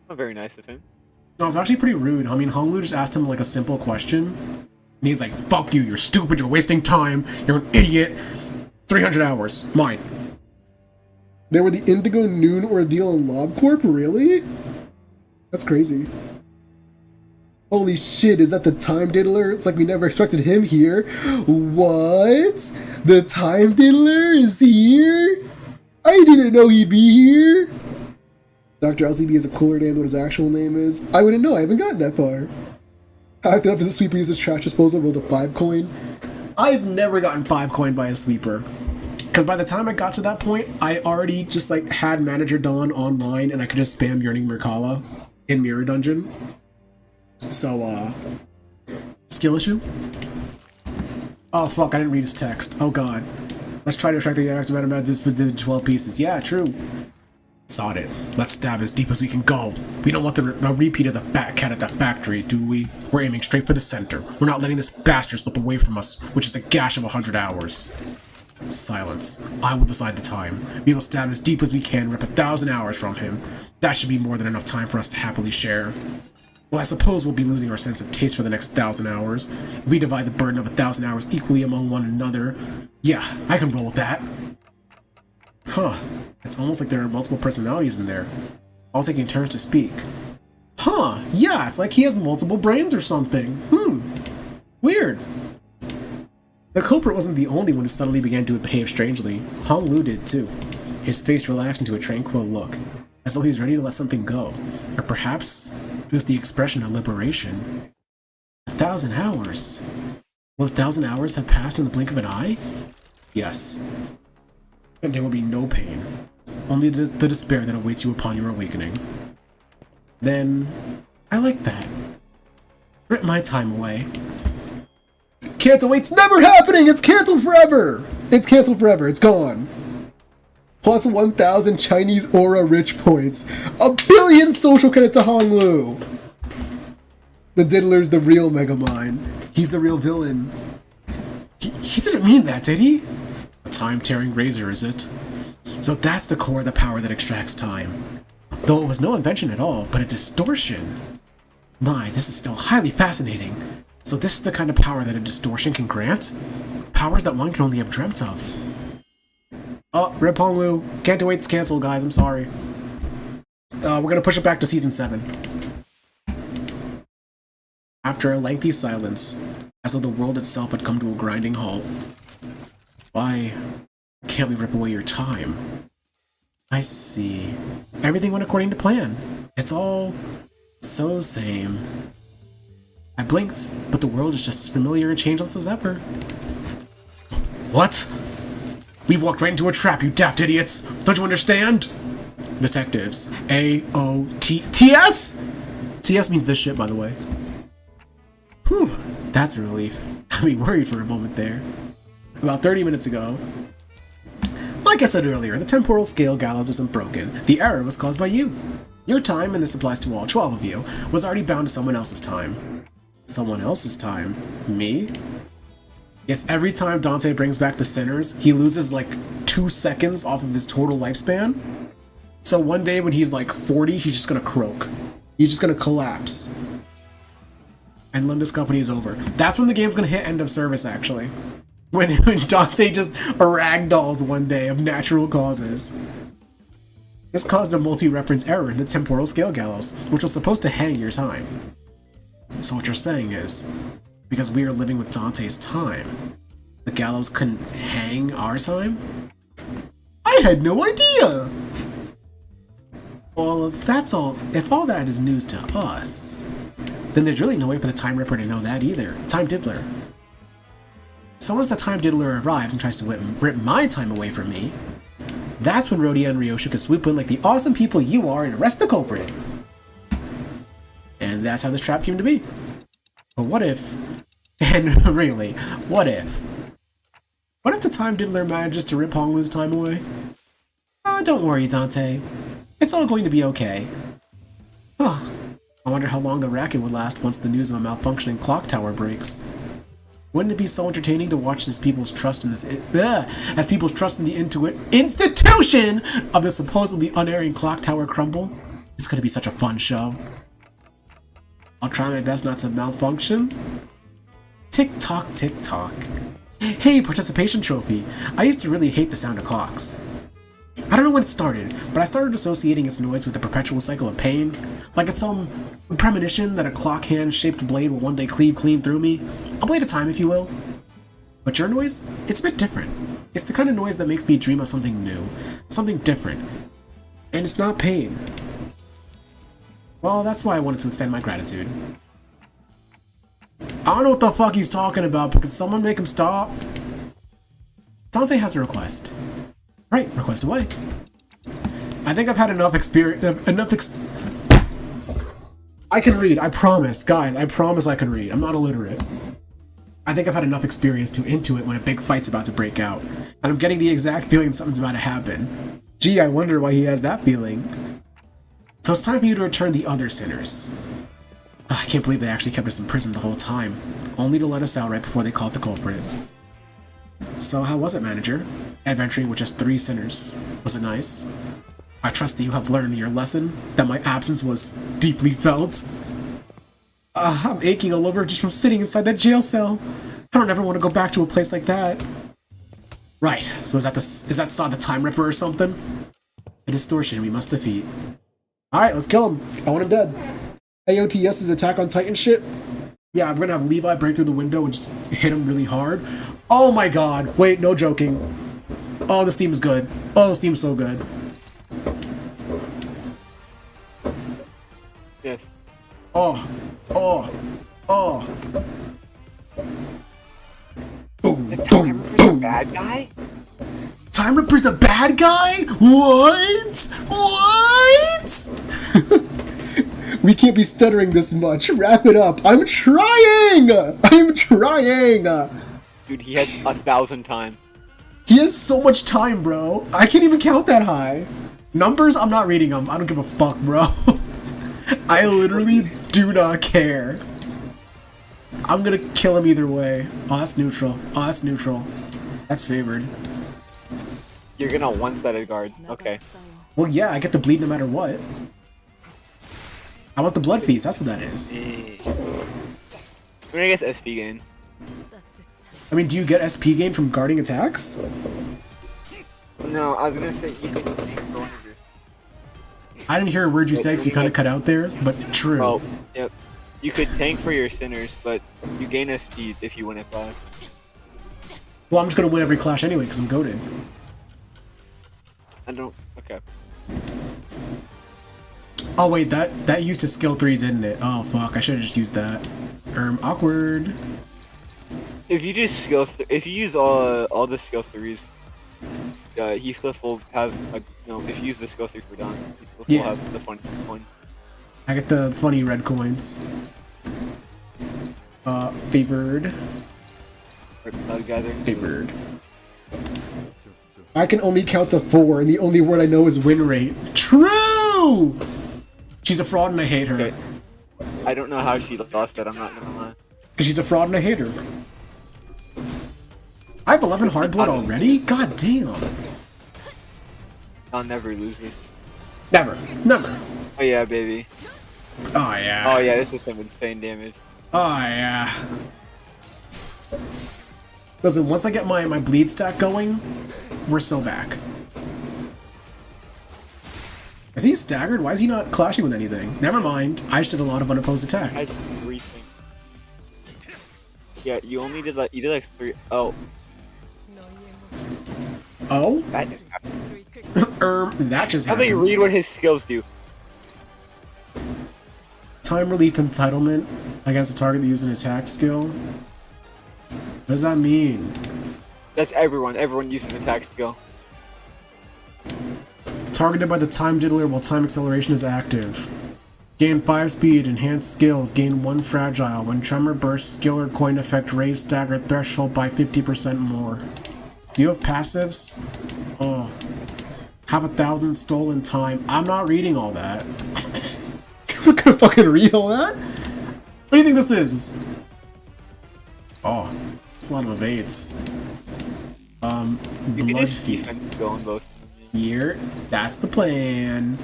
Speaker 2: Not very nice of him.
Speaker 1: No, it was actually pretty rude. I mean, Honglu just asked him like a simple question. And he's like, fuck you, you're stupid, you're wasting time, you're an idiot. 300 hours, mine. They were the Indigo Noon ordeal in LobCorp? Really? That's crazy. Holy shit, is that the Time Diddler? It's like we never expected him here. What? The Time Diddler is here? I didn't know he'd be here. Dr. LCB is a cooler name than what his actual name is. I wouldn't know, I haven't gotten that far. After the sweeper uses trash disposal, rolled a 5 coin. I've never gotten 5 coin by a sweeper. Because by the time I got to that point, I already just like had Manager Dawn online and I could just spam Yearning Merkala in Mirror Dungeon. So, skill issue? Oh fuck, I didn't read his text. Oh god. Let's try to extract the active amount of 12 pieces. Yeah, true. Sod it. Let's stab as deep as we can go. We don't want a repeat of the fat cat at the factory, do we? We're aiming straight for the center. We're not letting this bastard slip away from us, which is a gash of 100 hours. Silence. I will decide the time. We will stab as deep as we can, rip 1,000 hours from him. That should be more than enough time for us to happily share. Well, I suppose we'll be losing our sense of taste for the next 1,000 hours. If we divide the burden of 1,000 hours equally among one another... Yeah, I can roll with that. Huh. It's almost like there are multiple personalities in there, all taking turns to speak. Huh, yeah, it's like he has multiple brains or something. Weird. The culprit wasn't the only one who suddenly began to behave strangely. Hong Lu did too. His face relaxed into a tranquil look, as though he was ready to let something go. Or perhaps it was the expression of liberation. 1,000 hours. Will 1,000 hours have passed in the blink of an eye? Yes. And there will be no pain. Only the despair that awaits you upon your awakening. Then, I like that. Rip my time away. Cancel, wait, it's never happening! It's canceled forever! It's canceled forever, it's gone. Plus 1,000 Chinese aura rich points. 1 billion social credit to Hong Lu! The Diddler's the real Megamind. He's the real villain. He didn't mean that, did he? A time-tearing razor, is it? So that's the core of the power that extracts time. Though it was no invention at all, but a distortion. My, this is still highly fascinating. So this is the kind of power that a distortion can grant? Powers that one can only have dreamt of. Oh, Rip Hong Lu. Can't wait, it's canceled, guys, I'm sorry. We're gonna push it back to Season 7. After a lengthy silence, as though the world itself had come to a grinding halt. Why can't we rip away your time? I see. Everything went according to plan. It's all so same. I blinked, but the world is just as familiar and changeless as ever. What? We walked right into a trap, you daft idiots! Don't you understand? Detectives. A-O-T-T-S? TS means this shit, by the way. Whew, that's a relief. I'd be worried for a moment there. About 30 minutes ago. Like I said earlier, the temporal scale gallows isn't broken. The error was caused by you. Your time, and this applies to all 12 of you, was already bound to someone else's time. Someone else's time? Me? Yes, every time Dante brings back the sinners, he loses like 2 seconds off of his total lifespan. So one day when he's like 40, he's just gonna croak. He's just gonna collapse. And Limbus Company is over. That's when the game's gonna hit end of service, actually. When Dante just ragdolls one day of natural causes. This caused a multi-reference error in the temporal scale gallows, which was supposed to hang your time. So what you're saying is, because we are living with Dante's time, the gallows couldn't hang our time? I had no idea! Well, if all that is news to us, then there's really no way for the Time Ripper to know that either. Time Diddler. So once the Time Diddler arrives and tries to rip my time away from me, that's when Rhodia and Ryosha can swoop in like the awesome people you are and arrest the culprit. And that's how this trap came to be. But what if, and really, what if the Time Diddler manages to rip Hong Lu's time away? Oh, don't worry, Dante. It's all going to be okay. Oh, I wonder how long the racket would last once the news of a malfunctioning clock tower breaks. Wouldn't it be so entertaining to watch as people's trust in the institution of the supposedly unerring clock tower crumble? It's going to be such a fun show. I'll try my best not to malfunction. Tick-tock, tick-tock. Hey, participation trophy. I used to really hate the sound of clocks. I don't know when it started, but I started associating its noise with the perpetual cycle of pain. Like it's some premonition that a clock hand-shaped blade will one day cleave clean through me. A blade of time, if you will. But your noise? It's a bit different. It's the kind of noise that makes me dream of something new. Something different. And it's not pain. Well, that's why I wanted to extend my gratitude. I don't know what the fuck he's talking about, but can someone make him stop? Dante has a request. Right, request away. I think I've had enough experience. I can read, I promise. Guys, I promise I can read. I'm not illiterate. I think I've had enough experience to intuit when a big fight's about to break out. And I'm getting the exact feeling something's about to happen. Gee, I wonder why he has that feeling. So it's time for you to return the other sinners. I can't believe they actually kept us in prison the whole time, only to let us out right before they caught the culprit. So how was it, manager? Adventuring with just 3 sinners. Was it nice? I trust that you have learned your lesson, that my absence was deeply felt. I'm aching all over just from sitting inside that jail cell. I don't ever want to go back to a place like that. Right, so is that Saw the Time Ripper or something? A distortion we must defeat. Alright, let's kill him. I want him dead. AOTS's Attack on Titan shit? Yeah, I'm gonna have Levi break through the window and just hit him really hard. Oh my god. Wait, no joking. Oh, this team's good. Oh, this team's so good.
Speaker 2: Yes.
Speaker 1: Oh. Oh. Oh. Boom,
Speaker 2: The
Speaker 1: boom,
Speaker 2: Time Ripper's a
Speaker 1: boom.
Speaker 2: bad guy?
Speaker 1: Time Ripper's a bad guy? What? What? We can't be stuttering this much. Wrap it up. I'm trying! I'm trying!
Speaker 2: Dude, he has 1,000 times.
Speaker 1: He has so much time, bro. I can't even count that high. Numbers, I'm not reading them. I don't give a fuck, bro. I literally do not care. I'm gonna kill him either way. Oh, that's neutral. Oh, that's neutral. That's favored.
Speaker 2: You're gonna one-sided guard. Okay.
Speaker 1: Well, yeah, I get to bleed no matter what. I want the blood feast. That's what that is.
Speaker 2: I mean, I guess SP gain.
Speaker 1: I mean, do you get SP gain from guarding attacks?
Speaker 2: No, I was gonna say you could take for one of your.
Speaker 1: I didn't hear a word you said because you kind of cut out there, but true.
Speaker 2: Oh, yep. You could tank for your sinners, but you gain SP if you win at 5.
Speaker 1: Well, I'm just gonna win every clash anyway because I'm goated.
Speaker 2: I don't. Okay.
Speaker 1: Oh wait, that used his skill 3, didn't it? Oh fuck, I should have just used that. Awkward.
Speaker 2: If you do if you use all the skill 3s, Heathcliff will have if you use the skill 3 for Don, Heathcliff will have the fun one.
Speaker 1: I get the funny red coins. Favored. Favored. I can only count to 4, and the only word I know is win rate. True! She's a fraud and I hate her.
Speaker 2: Okay. I don't know how she lost that, I'm not gonna lie.
Speaker 1: Because she's a fraud and I hate her. I have 11 hard blood already? God damn.
Speaker 2: I'll never lose this.
Speaker 1: Never. Never.
Speaker 2: Oh yeah, baby.
Speaker 1: Oh yeah.
Speaker 2: Oh yeah, this is some insane damage.
Speaker 1: Oh yeah. Listen, once I get my bleed stack going, we're so back. Is he staggered? Why is he not clashing with anything? Never mind. I just did a lot of unopposed attacks.
Speaker 2: I did 3 things. Yeah, you only did like 3. Oh.
Speaker 1: Oh?
Speaker 2: That just happened.
Speaker 1: That just
Speaker 2: How about you
Speaker 1: happened.
Speaker 2: read what his skills do?
Speaker 1: Time relief entitlement against a target that uses an attack skill. What does that mean?
Speaker 2: That's everyone. Everyone uses an attack skill.
Speaker 1: Targeted by the time diddler while time acceleration is active. Gain 5 speed, enhanced skills, gain 1 fragile. When tremor bursts, skill or coin effect raise stagger threshold by 50% more. Do you have passives? Oh. Have 1,000 stolen time. I'm not reading all that. I'm not gonna fucking read all that. What do you think this is? Oh. It's a lot of evades.
Speaker 2: You can
Speaker 1: Blood
Speaker 2: just
Speaker 1: feast.
Speaker 2: defense skill on both.
Speaker 1: Here, that's the plan.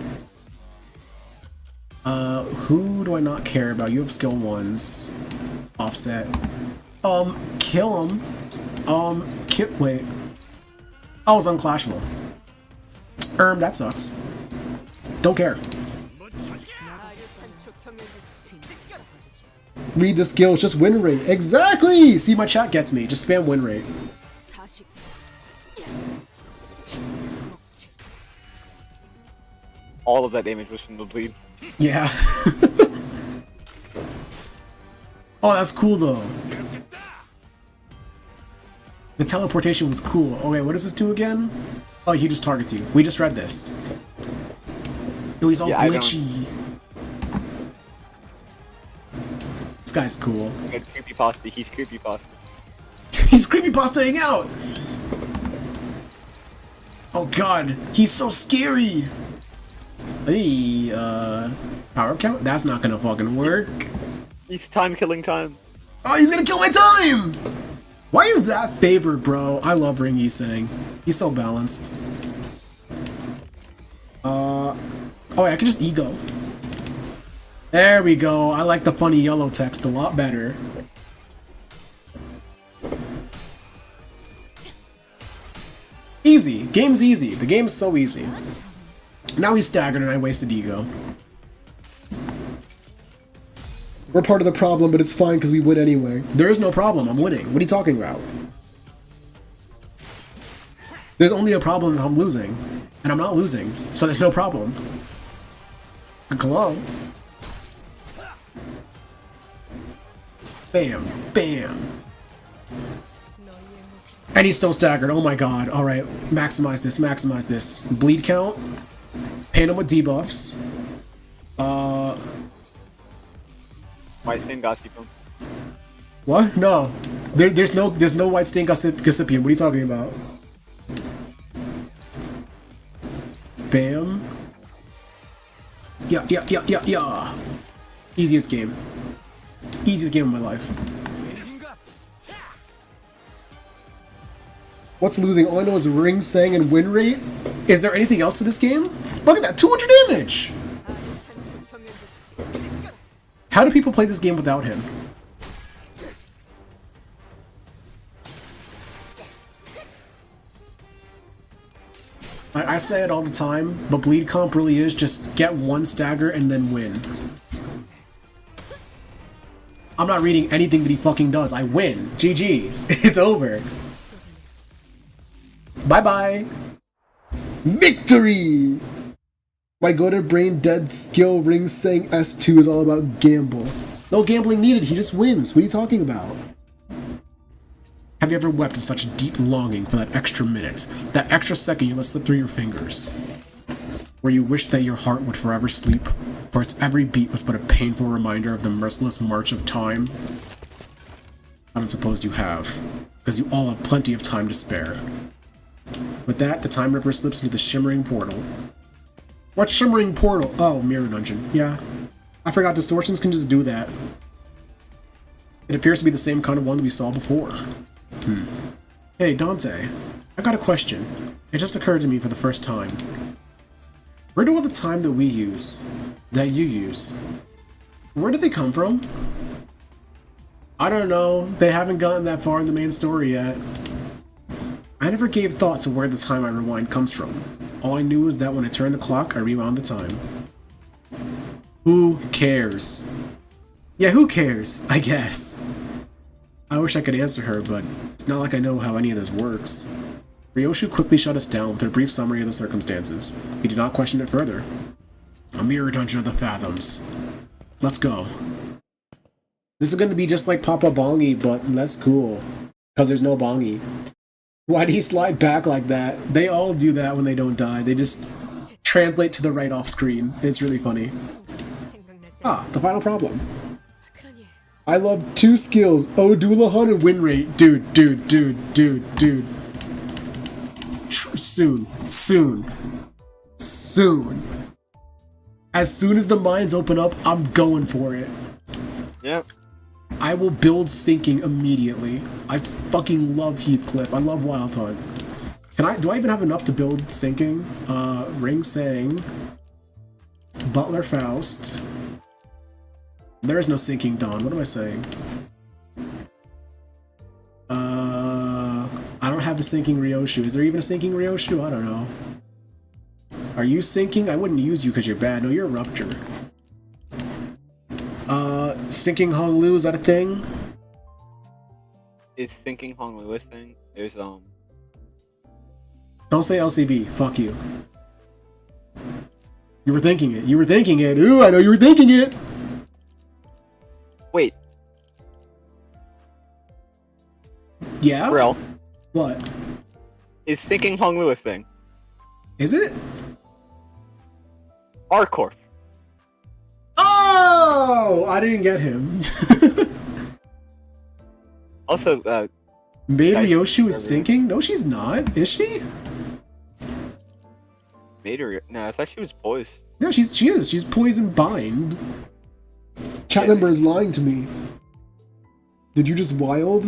Speaker 1: Who do I not care about? You have skill 1s. Offset. Kill him. Wait. Oh, it's unclashable. That sucks. Don't care. Read the skills, just win rate. Exactly! See, my chat gets me. Just spam win rate.
Speaker 2: All of that damage was from the bleed.
Speaker 1: Yeah. Oh, that's cool though. The teleportation was cool. Oh wait, what does this do again? Oh, he just targets you. We just read this. Oh, he's all glitchy. This guy's cool.
Speaker 2: Creepypasta. He's creepypasta.
Speaker 1: He's creepypastaing out! Oh god, he's so scary! Hey, power count? That's not gonna fucking work.
Speaker 2: He's time-killing time.
Speaker 1: Oh, he's gonna kill my time! Why is that favored, bro? I love Ring Yi-Sang. He's so balanced. Oh, wait, I can just ego. There we go. I like the funny yellow text a lot better. Easy. Game's easy. The game's so easy. Now he's staggered and I wasted ego. We're part of the problem, but it's fine because we win anyway. There is no problem. I'm winning. What are you talking about? There's only a problem if I'm losing. And I'm not losing. So there's no problem. Hello? Bam. Bam. And he's still staggered. Oh my god. Alright. Maximize this. Maximize this. Bleed count. Paint him with debuffs.
Speaker 2: White stain gossip him.
Speaker 1: What? No. There's no white stain gossipian. What are you talking about? Bam. Yeah. Easiest game. Easiest game of my life. What's losing? All I know is ring, sang, and win rate. Is there anything else to this game? Look at that, 200 damage! How do people play this game without him? I say it all the time, but bleed comp really is just get one stagger and then win. I'm not reading anything that he fucking does. I win. GG. It's over. Bye-bye. Victory! My go-to brain dead skill ring saying S2 is all about gamble. No gambling needed, he just wins. What are you talking about? Have you ever wept in such deep longing for that extra minute, that extra second you let slip through your fingers? Where you wish that your heart would forever sleep, for its every beat was but a painful reminder of the merciless march of time? I don't suppose you have, because you all have plenty of time to spare. With that, the Time Ripper slips into the Shimmering Portal. What Shimmering Portal? Oh, Mirror Dungeon. Yeah. I forgot distortions can just do that. It appears to be the same kind of one that we saw before. Hey, Dante. I got a question. It just occurred to me for the first time. Where do all the time that we use, that you use, where do they come from? I don't know. They haven't gotten that far in the main story yet. I never gave thought to where the time I rewind comes from. All I knew is that when I turned the clock, I rewound the time. Who cares? Yeah, who cares? I guess. I wish I could answer her, but it's not like I know how any of this works. Ryoshu quickly shut us down with a brief summary of the circumstances. He did not question it further. A mirror dungeon of the Fathoms. Let's go. This is going to be just like Papa Bongi, but less cool. Because there's no Bongi. Why did he slide back like that? They all do that when they don't die. They just translate to the right off screen. It's really funny. Ah, the final problem. I love two skills, Odulahan and win rate. Dude. Soon. As soon as the mines open up, I'm going for it.
Speaker 2: Yep.
Speaker 1: I will build sinking immediately. I fucking love Heathcliff. I love Wild Hunt. Do I even have enough to build sinking? Ring Sang. Butler Faust. There is no sinking Dawn. What am I saying? I don't have a sinking Ryoshu. Is there even a sinking Ryoshu? I don't know. Are you sinking? I wouldn't use you because you're bad. No, you're a Rupture. Sinking Hong Lu, is that a thing?
Speaker 2: Is sinking Hong Lu a thing? There's
Speaker 1: Don't say LCB. Fuck you. You were thinking it. You were thinking it. Ooh, I know you were thinking it.
Speaker 2: Wait,
Speaker 1: Yeah?
Speaker 2: Brill,
Speaker 1: What?
Speaker 2: is sinking Hong Lu a thing?
Speaker 1: Is it?
Speaker 2: Arcorp.
Speaker 1: Oh! I didn't get him.
Speaker 2: Also,
Speaker 1: Maid
Speaker 2: Guys,
Speaker 1: Ryoshu is
Speaker 2: server.
Speaker 1: sinking? No, she's not. Is she?
Speaker 2: Mater. No, I thought she was poised.
Speaker 1: No, she is. She's poison bind. Chat member is lying to me. Did you just wild?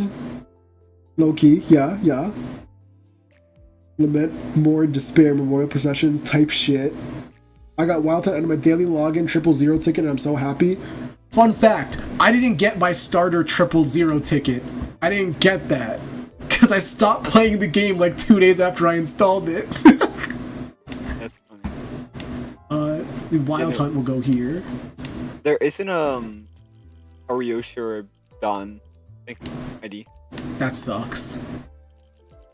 Speaker 1: Low key, yeah, yeah. Lament, more despair, memorial procession type shit. I got wild time under my daily login 000 ticket and I'm so happy. Fun fact, I didn't get my starter 000 ticket. I didn't get that. Because I stopped playing the game like 2 days after I installed it.
Speaker 2: That's funny.
Speaker 1: Wild Hunt will go here.
Speaker 2: There isn't a Ryoshu or Don ID.
Speaker 1: That sucks.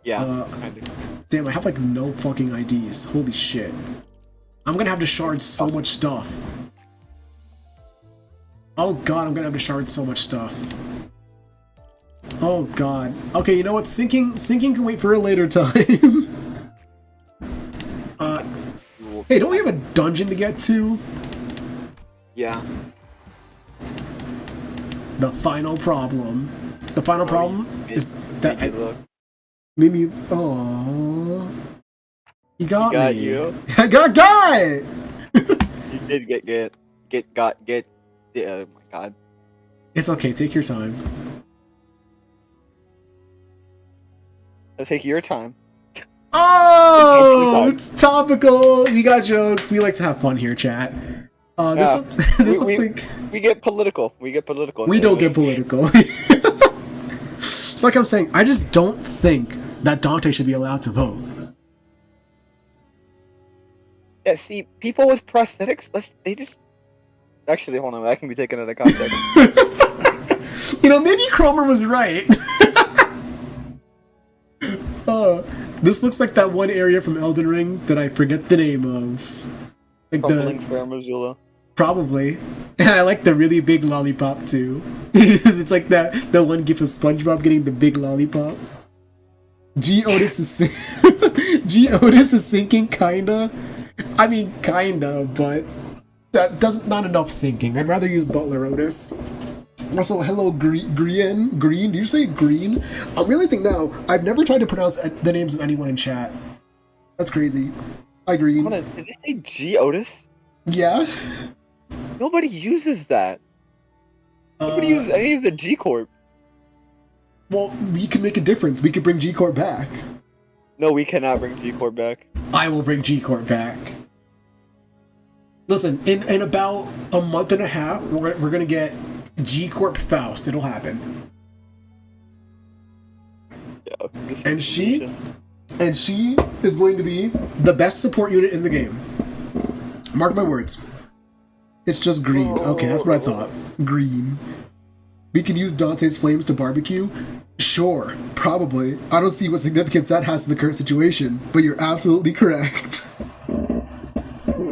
Speaker 2: Yeah, kinda.
Speaker 1: Damn, I have like no fucking IDs. Holy shit. I'm gonna have to shard so much stuff. Oh god, I'm gonna have to shard so much stuff. Oh god. Okay, you know what? Sinking can wait for a later time. Hey, don't we have a dungeon to get to?
Speaker 2: Yeah.
Speaker 1: The final problem. The final problem is that
Speaker 2: Look.
Speaker 1: maybe. Oh, he got me.
Speaker 2: You.
Speaker 1: I got it.
Speaker 2: You did get. Oh my god.
Speaker 1: It's okay. Take your time.
Speaker 2: I'll take your time.
Speaker 1: Oh, it's topical. We got jokes. We like to have fun here, chat. This looks like
Speaker 2: we get political. We get political.
Speaker 1: we don't get political. It's like I'm saying. I just don't think that Dante should be allowed to vote.
Speaker 2: Yeah, see, people with prosthetics, they just. Actually, hold on, that can be taken out of context.
Speaker 1: You know, maybe Cromer was right. This looks like that one area from Elden Ring that I forget the name of. Like
Speaker 2: Crumbling for Missoula.
Speaker 1: Probably. And I like the really big lollipop too. It's like that one gif of SpongeBob getting the big lollipop. G Otis is sinking kinda. I mean kinda, but that doesn't not enough sinking. I'd rather use Butler Otis. Also, hello, Green. Did you say Green? I'm realizing now, I've never tried to pronounce the names of anyone in chat. That's crazy. Hi, Green.
Speaker 2: Hold on, did they say G Otis?
Speaker 1: Yeah?
Speaker 2: Nobody uses that. Nobody uses any of the G Corp.
Speaker 1: Well, we can make a difference. We could bring G Corp back.
Speaker 2: No, we cannot bring G Corp back.
Speaker 1: I will bring G Corp back. Listen, in about a month and a half, we're gonna get G Corp Faust. It'll happen.
Speaker 2: Yeah.
Speaker 1: And she is going to be the best support unit in the game. Mark my words. It's just green. Okay, that's what I thought. Green. We could use Dante's Flames to barbecue? Sure, probably. I don't see what significance that has to the current situation, but you're absolutely correct.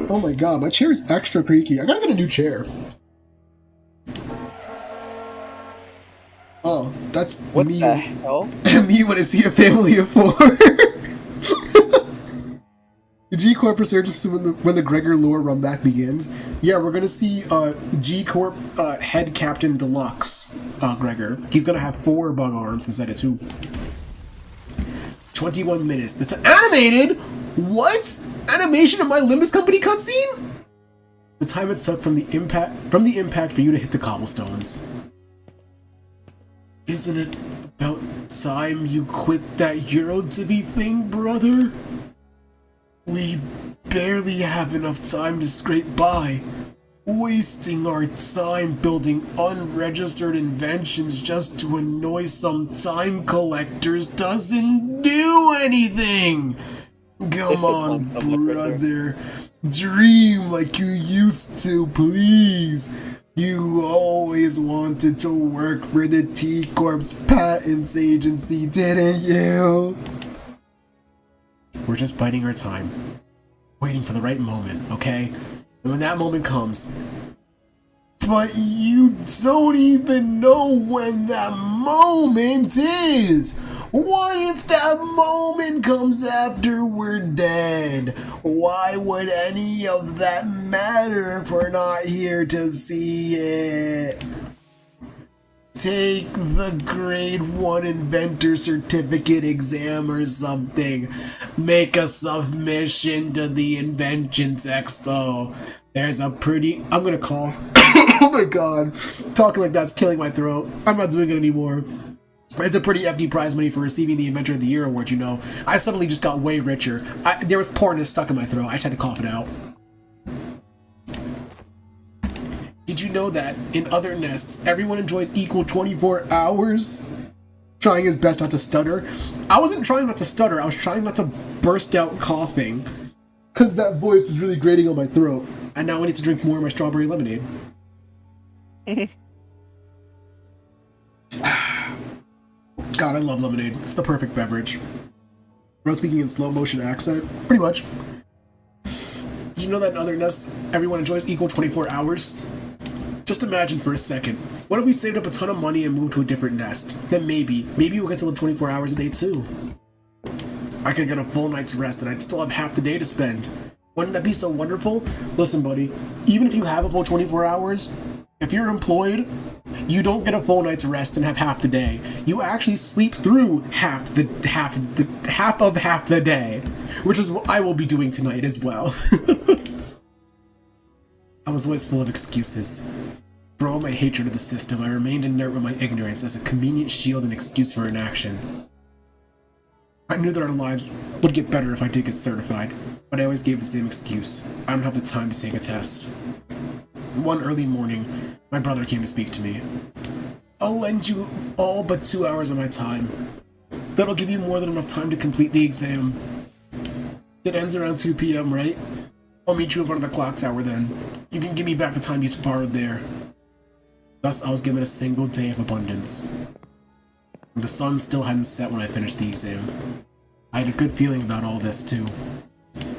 Speaker 1: Oh my god, my chair is extra creaky. I gotta get a new chair. Oh, that's
Speaker 2: What
Speaker 1: me.
Speaker 2: the hell?
Speaker 1: Me when I see a family of 4. The G Corp resurgence when the Gregor lore run back begins. Yeah, we're gonna see G Corp head captain deluxe Gregor. He's gonna have 4 bug arms instead of 2. 21 minutes. That's animated. What? Animation in my Limbus Company cutscene? The time it took from the impact for you to hit the cobblestones. Isn't it about time you quit that Eurodivi thing, brother? We barely have enough time to scrape by. Wasting our time building unregistered inventions just to annoy some time collectors doesn't do anything! Come on, brother. Dream like you used to, please. You always wanted to work for the T-Corp's patents agency, didn't you? We're just biding our time. waiting for the right moment, okay? And when that moment comes, but you don't even know when that moment is. What if that moment comes after we're dead? Why would any of that matter if we're not here to see it? Take the grade 1 inventor certificate exam or something. Make a submission to the Inventions Expo. There's a pretty... I'm gonna cough. Oh my god. Talking like that's killing my throat. I'm not doing it anymore. It's a pretty FD prize money for receiving the Inventor of the Year award, you know. I suddenly just got way richer. There was porn stuck in my throat. I just had to cough it out. Did you know that in other nests, everyone enjoys equal 24 hours? Trying his best not to stutter. I wasn't trying not to stutter. I was trying not to burst out coughing. Because that voice is really grating on my throat. And now I need to drink more of my strawberry lemonade. God, I love lemonade. It's the perfect beverage. I'm speaking in slow motion accent. Pretty much. Did you know that in other nests, everyone enjoys equal 24 hours? Just imagine for a second. What if we saved up a ton of money and moved to a different nest? Then maybe we'll get to live 24 hours a day too. I could get a full night's rest and I'd still have half the day to spend. Wouldn't that be so wonderful? Listen, buddy, even if you have a full 24 hours, if you're employed, you don't get a full night's rest and have half the day. You actually sleep through half of the day, which is what I will be doing tonight as well. I was always full of excuses. For all my hatred of the system, I remained inert with my ignorance as a convenient shield and excuse for inaction. I knew that our lives would get better if I did get certified, but I always gave the same excuse. I don't have the time to take a test. One early morning, my brother came to speak to me. I'll lend you all but 2 hours of my time. That'll give you more than enough time to complete the exam. It ends around 2 p.m., right? I'll meet you in front of the clock tower then. You can give me back the time you borrowed there. Thus, I was given a single day of abundance. The sun still hadn't set when I finished the exam. I had a good feeling about all this, too.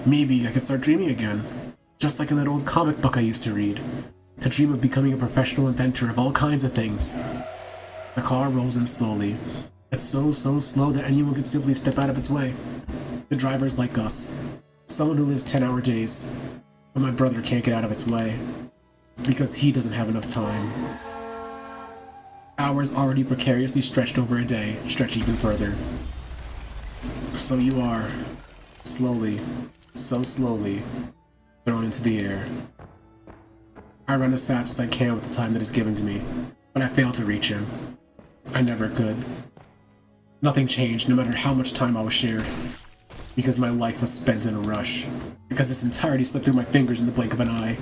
Speaker 1: Maybe I could start dreaming again. Just like in that old comic book I used to read. To dream of becoming a professional inventor of all kinds of things. The car rolls in slowly. It's so slow that anyone could simply step out of its way. The driver's like us. Someone who lives 10-hour days. But my brother can't get out of its way. Because he doesn't have enough time. Hours already precariously stretched over a day, stretch even further. So you are, slowly, so slowly, thrown into the air. I run as fast as I can with the time that is given to me, but I fail to reach him. I never could. Nothing changed, no matter how much time I was shared. Because my life was spent in a rush. Because its entirety slipped through my fingers in the blink of an eye.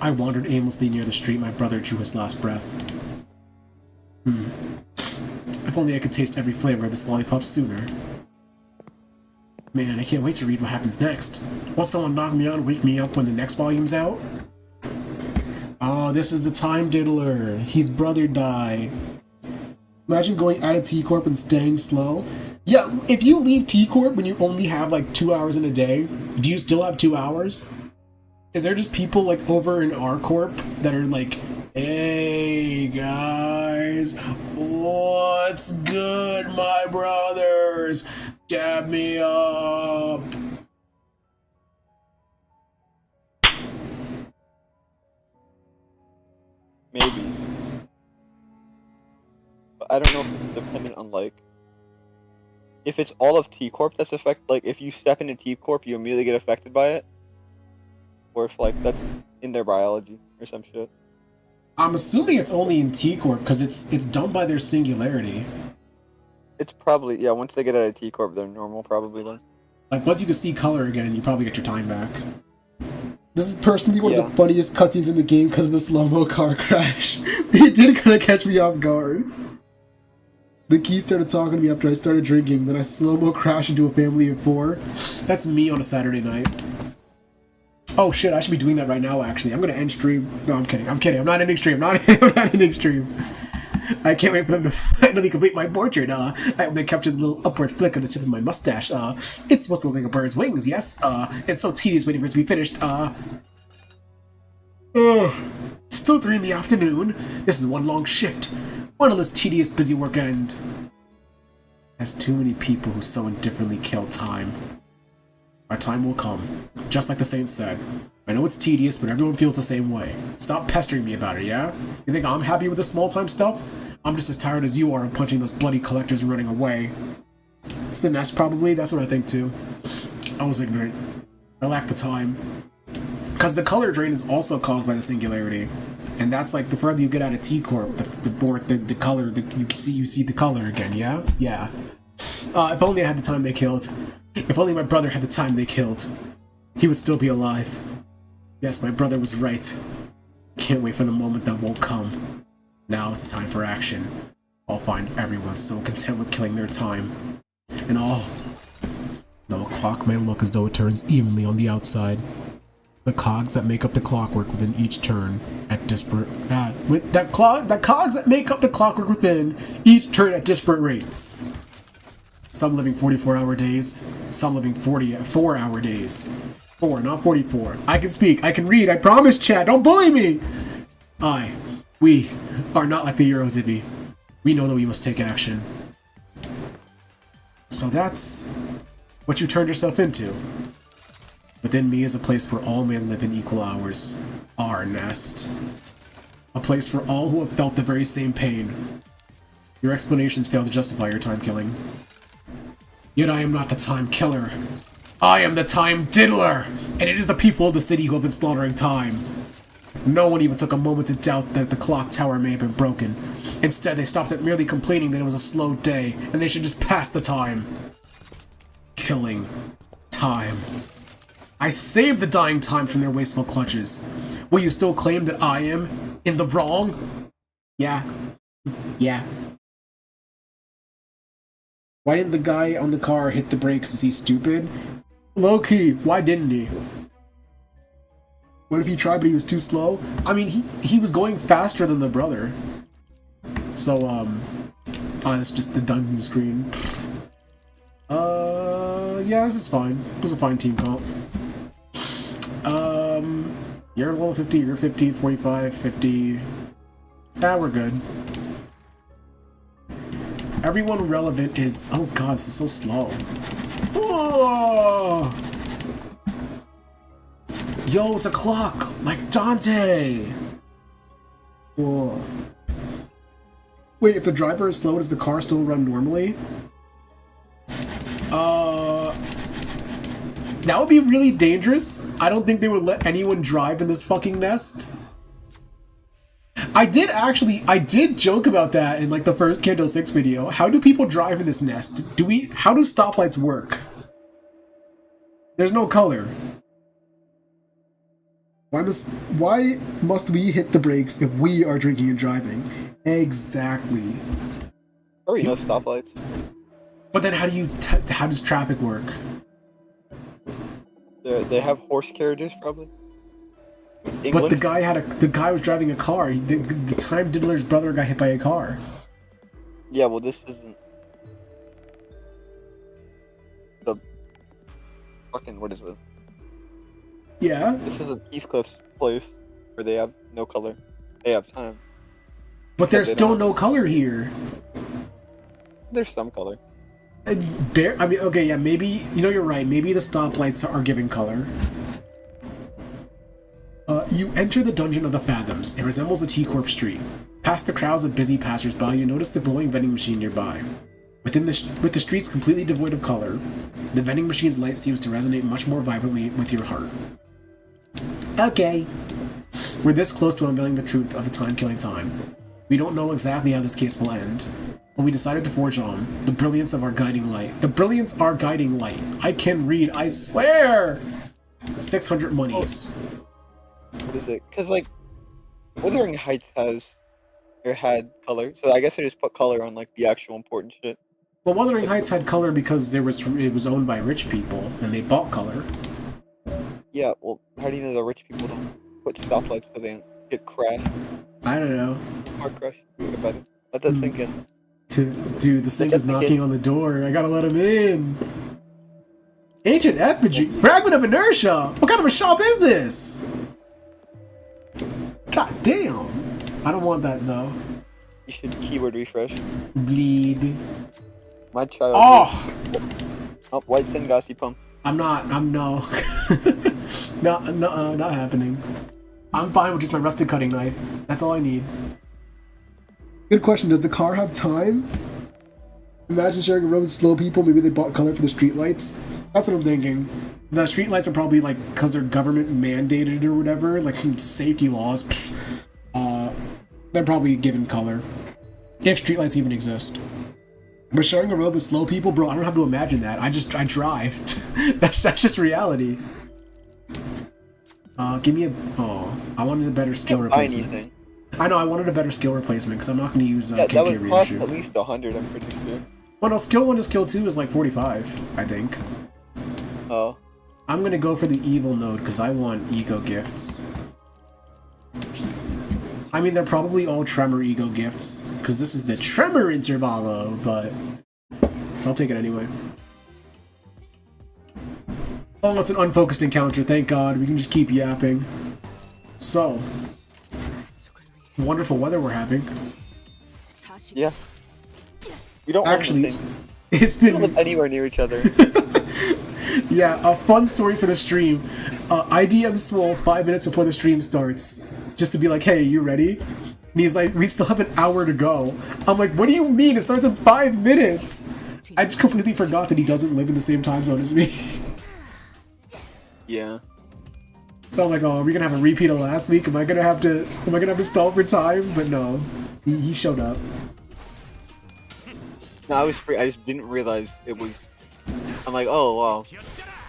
Speaker 1: I wandered aimlessly near the street my brother drew his last breath. If only I could taste every flavor of this lollipop sooner. Man, I can't wait to read what happens next. Won't someone knock me out and wake me up when the next volume's out? Oh, this is the time diddler. His brother died. Imagine going out of T-Corp and staying slow. Yeah, if you leave T-Corp when you only have like 2 hours in a day, do you still have 2 hours? Is there just people like over in R-Corp that are like, hey guys, what's good, my brothers? Dab me up.
Speaker 2: Maybe. But I don't know if it's dependent on like if it's all of T Corp that's affected, like if you step into T Corp you immediately get affected by it. Or if like that's in their biology or some shit.
Speaker 1: I'm assuming it's only in T-Corp because it's done by their singularity.
Speaker 2: It's probably, yeah, once they get out of T Corp they're normal probably then.
Speaker 1: Like once you can see color again, you probably get your time back. This is personally one of the funniest cutscenes in the game because of the slow-mo car crash. It did kind of catch me off guard. The key started talking to me after I started drinking, then I slow-mo crashed into a family of 4. That's me on a Saturday night. Oh shit, I should be doing that right now actually. I'm gonna end stream. No, I'm kidding. I'm not ending stream. I'm not ending stream. I can't wait for them to finally complete my portrait. I hope they captured the little upward flick on the tip of my mustache. It's supposed to look like a bird's wings, yes? It's so tedious waiting for it to be finished. Still 3 in the afternoon. This is one long shift. One of those tedious busy work end. There's too many people who so indifferently kill time. Our time will come, just like the saint said. I know it's tedious, but everyone feels the same way. Stop pestering me about it, yeah? You think I'm happy with the small-time stuff? I'm just as tired as you are of punching those bloody collectors and running away. It's the nest, probably. That's what I think, too. I was ignorant. I lack the time. Because the color drain is also caused by the singularity. And that's like, the further you get out of T-Corp, the color, you see the color again, yeah? Yeah. If only I had the time they killed. If only my brother had the time they killed. He would still be alive. Yes, my brother was right. Can't wait for the moment that won't come. Now is the time for action. I'll find everyone so content with killing their time. And all. Though a clock may look as though it turns evenly on the outside, the cogs that make up the clockwork within each turn at disparate the cogs that make up the clockwork within each turn at disparate rates. Some living 44-hour days, some living 44-hour days. 4, not 44. I can speak, I can read, I promise, chat, don't bully me! We are not like the Eurozibby. We know that we must take action. So that's what you turned yourself into. Within me is a place where all may live in equal hours. Our nest. A place for all who have felt the very same pain. Your explanations fail to justify your time killing. Yet I am not the time killer. I am the time diddler! And it is the people of the city who have been slaughtering time. No one even took a moment to doubt that the clock tower may have been broken. Instead, they stopped at merely complaining that it was a slow day, and they should just pass the time. Killing time. I saved the dying time from their wasteful clutches. Will you still claim that I am in the wrong? Yeah. Yeah. Why didn't the guy on the car hit the brakes? Is he stupid? Low-key, why didn't he? What if he tried but he was too slow? I mean, he was going faster than the brother. So, oh, that's just the dungeon screen. Yeah, this is fine. This is a fine team comp. You're level 50, you're 50, 45, 50. Yeah, we're good. Everyone relevant is... Oh god, this is so slow. Whoa! Yo, it's a clock! Like Dante! Whoa. Wait, if the driver is slow, does the car still run normally? That would be really dangerous. I don't think they would let anyone drive in this fucking nest. I did joke about that in like the first Canto 6 video. How do people drive in this nest? How do stoplights work? There's no color. Why must we hit the brakes if we are drinking and driving? Exactly.
Speaker 2: Or no stoplights.
Speaker 1: But then how does traffic work?
Speaker 2: They have horse carriages, probably.
Speaker 1: But the guy was driving a car. The time diddler's brother got hit by a car.
Speaker 2: Yeah, well, this isn't the fucking, what is it?
Speaker 1: Yeah.
Speaker 2: This isn't Heathcliff's place where they have no color. They have time.
Speaker 1: But there's still no color here.
Speaker 2: There's some color.
Speaker 1: I mean, okay, yeah, maybe, you're right. Maybe the stoplights are giving color. You enter the Dungeon of the Fathoms. It resembles a T-Corp street. Past the crowds of busy passers-by, you notice the glowing vending machine nearby. With the streets completely devoid of color, the vending machine's light seems to resonate much more vibrantly with your heart. Okay. We're this close to unveiling the truth of the time-killing time. We don't know exactly how this case will end, but we decided to forge on. The brilliance of our guiding light. The brilliance our guiding light. I can read, I swear! 600 monies.
Speaker 2: What is it? Because, like, Wuthering Heights had color, so I guess I just put color on, like, the actual important shit.
Speaker 1: Well, Wuthering Heights had color because it was owned by rich people, and they bought color.
Speaker 2: Yeah, well, how do you know the rich people don't put stoplights so they don't get crashed?
Speaker 1: I don't know.
Speaker 2: Car crash. About it. Let that sink in.
Speaker 1: Dude, the sink is knocking on the door. I gotta let him in. Ancient effigy, fragment of inertia. What kind of a shop is this? God damn. I don't want that though.
Speaker 2: You should keyword refresh.
Speaker 1: Bleed.
Speaker 2: My child.
Speaker 1: Oh.
Speaker 2: Oh, white sin gassy pump.
Speaker 1: I'm no. Not happening. I'm fine with just my rusted cutting knife. That's all I need. Good question. Does the car have time? Imagine sharing a road with slow people. Maybe they bought color for the streetlights. That's what I'm thinking. The streetlights are probably like because they're government mandated or whatever, like safety laws. They're probably given color, if streetlights even exist. But sharing a road with slow people, bro, I don't have to imagine that. I drive. that's just reality. Give me a. Oh, I wanted a better skill replacement. I know, I wanted a better skill replacement because I'm not going to use
Speaker 2: that
Speaker 1: KK
Speaker 2: would cost
Speaker 1: reissue.
Speaker 2: at least 100, I'm pretty sure.
Speaker 1: Well, no, skill 1 to skill 2 is like 45, I think.
Speaker 2: Oh.
Speaker 1: I'm going to go for the evil node because I want ego gifts. I mean, they're probably all tremor ego gifts because this is the tremor intervallo, but I'll take it anyway. Oh, it's an unfocused encounter, thank God. We can just keep yapping. So, wonderful weather we're having.
Speaker 2: Yes. We don't
Speaker 1: actually. It's been.
Speaker 2: We don't live anywhere near each other.
Speaker 1: Yeah, a fun story for the stream. I DM Swole 5 minutes before the stream starts, just to be like, "Hey, you ready?" And he's like, "We still have an hour to go." I'm like, "What do you mean? It starts in 5 minutes." I just completely forgot that he doesn't live in the same time zone as me.
Speaker 2: Yeah.
Speaker 1: So I'm like, oh, are we gonna have a repeat of last week? Am I gonna have to stall for time? But no, he showed up.
Speaker 2: No, I was free. I just didn't realize it was. I'm like, oh wow,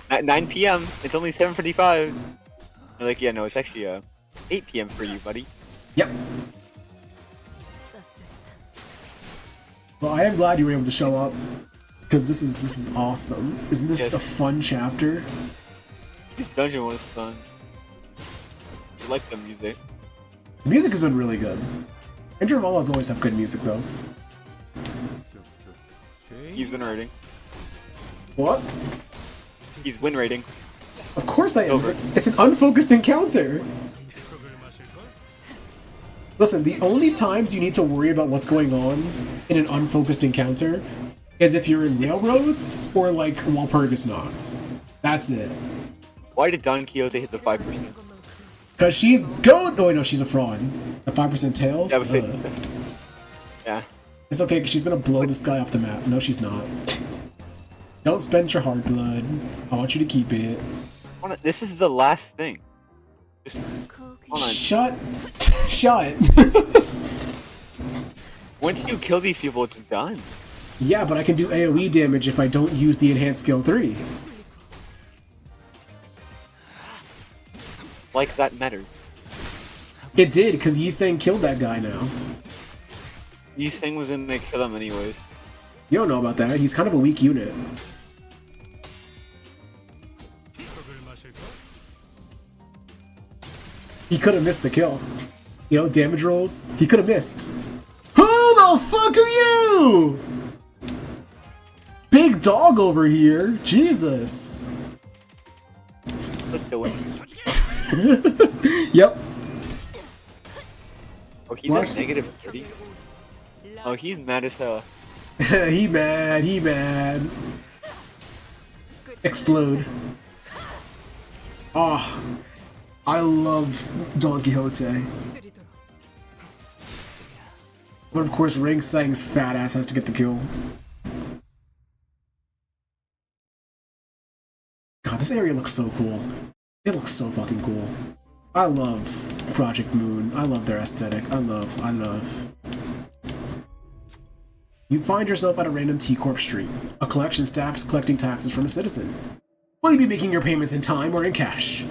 Speaker 2: at 9 p.m. It's only 7:55. They're like, yeah, no, it's actually 8 p.m. for you, buddy.
Speaker 1: Yep. Well, I am glad you were able to show up because this is awesome. Isn't this a fun chapter?
Speaker 2: This dungeon was fun. I like the music.
Speaker 1: The music has been really good. Intervalos always have good music though.
Speaker 2: He's win rating.
Speaker 1: What?
Speaker 2: He's win rating.
Speaker 1: Of course I am. It's an unfocused encounter. Listen, the only times you need to worry about what's going on in an unfocused encounter is if you're in Railroad or like Walpurgis Noct. That's it.
Speaker 2: Why did Don Quixote hit the 5%?
Speaker 1: Because she's goat. Oh, no, she's a fraud. The 5% tails?
Speaker 2: Yeah.
Speaker 1: It's okay, because she's going to blow this guy off the map. No, she's not. Don't spend your hard blood. I want you to keep it.
Speaker 2: This is the last thing. Just hold on.
Speaker 1: Shut.
Speaker 2: Once you kill these people, it's done.
Speaker 1: Yeah, but I can do AoE damage if I don't use the enhanced skill 3.
Speaker 2: Like that mattered.
Speaker 1: It did, because Yiseng killed that guy now.
Speaker 2: Yiseng was in to kill him anyways.
Speaker 1: You don't know about that. He's kind of a weak unit. He could have missed the kill. You know, damage rolls. He could have missed. Who the fuck are you? Big dog over here. Jesus.
Speaker 2: Look the way.
Speaker 1: Yep.
Speaker 2: Oh, he's at negative 30. Oh, he's mad as hell.
Speaker 1: He mad. Explode. Oh, I love Don Quixote. But of course, Ring Sang's fat ass has to get the kill. God, this area looks so cool. It looks so fucking cool. I love Project Moon. I love their aesthetic. I love. You find yourself at a random T-Corp street. A collection staff is collecting taxes from a citizen. Will you be making your payments in time or in cash?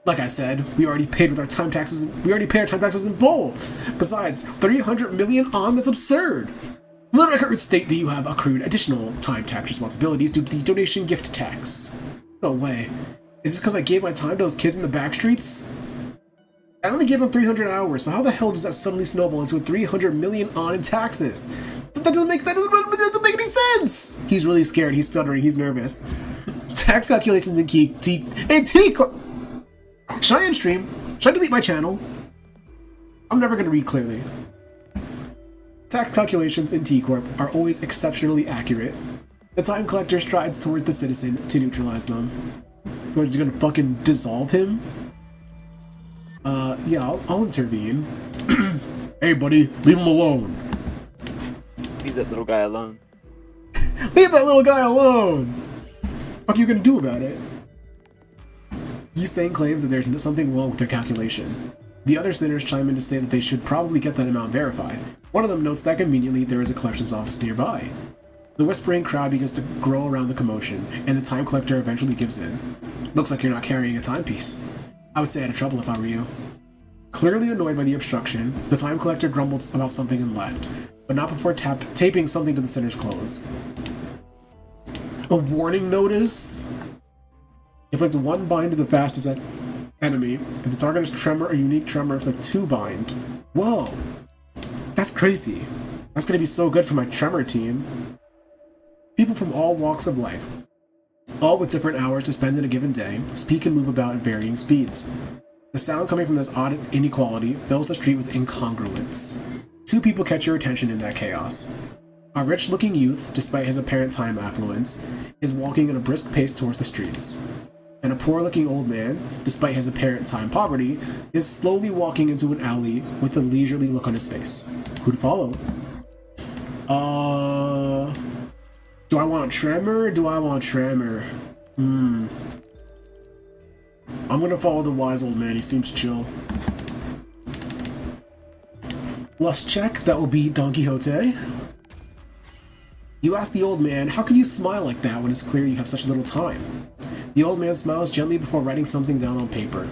Speaker 1: Like I said, we already paid our time taxes in full. Besides, 300 million on, that's absurd. The records state that you have accrued additional time tax responsibilities due to the donation gift tax. No way. Is this because I gave my time to those kids in the back streets? I only gave him 300 hours, so how the hell does that suddenly snowball into a 300 million on in taxes? That doesn't make any sense! He's really scared, he's stuttering, he's nervous. Tax calculations in T Corp. Should I end stream? Should I delete my channel? I'm never gonna read clearly. Tax calculations in T Corp are always exceptionally accurate. The time collector strides towards the citizen to neutralize them. Was you gonna fucking dissolve him? Yeah, I'll intervene. Hey, buddy, leave him alone.
Speaker 2: Leave that little guy alone.
Speaker 1: Leave that little guy alone! What are you gonna do about it? Yusane claims that there's something wrong with their calculation. The other sinners chime in to say that they should probably get that amount verified. One of them notes that conveniently there is a collections office nearby. The whispering crowd begins to grow around the commotion, and the time collector eventually gives in. Looks like you're not carrying a timepiece. I would stay out of trouble if I were you. Clearly annoyed by the obstruction, the time collector grumbles about something and left, but not before taping something to the sinner's clothes. A warning notice? Inflict 1 bind to the fastest enemy. If the target is tremor or unique tremor, inflict 2 bind. Whoa! That's crazy. That's gonna be so good for my tremor team. People from all walks of life, all with different hours to spend in a given day, speak and move about at varying speeds. The sound coming from this odd inequality fills the street with incongruence. 2 people catch your attention in that chaos. A rich-looking youth, despite his apparent time affluence, is walking at a brisk pace towards the streets. And a poor-looking old man, despite his apparent time poverty, is slowly walking into an alley with a leisurely look on his face. Who'd follow? Do I want Tremor or do I want Tremor? I'm gonna follow the wise old man, he seems chill. Lust check, that will be Don Quixote. You ask the old man, how can you smile like that when it's clear you have such little time? The old man smiles gently before writing something down on paper.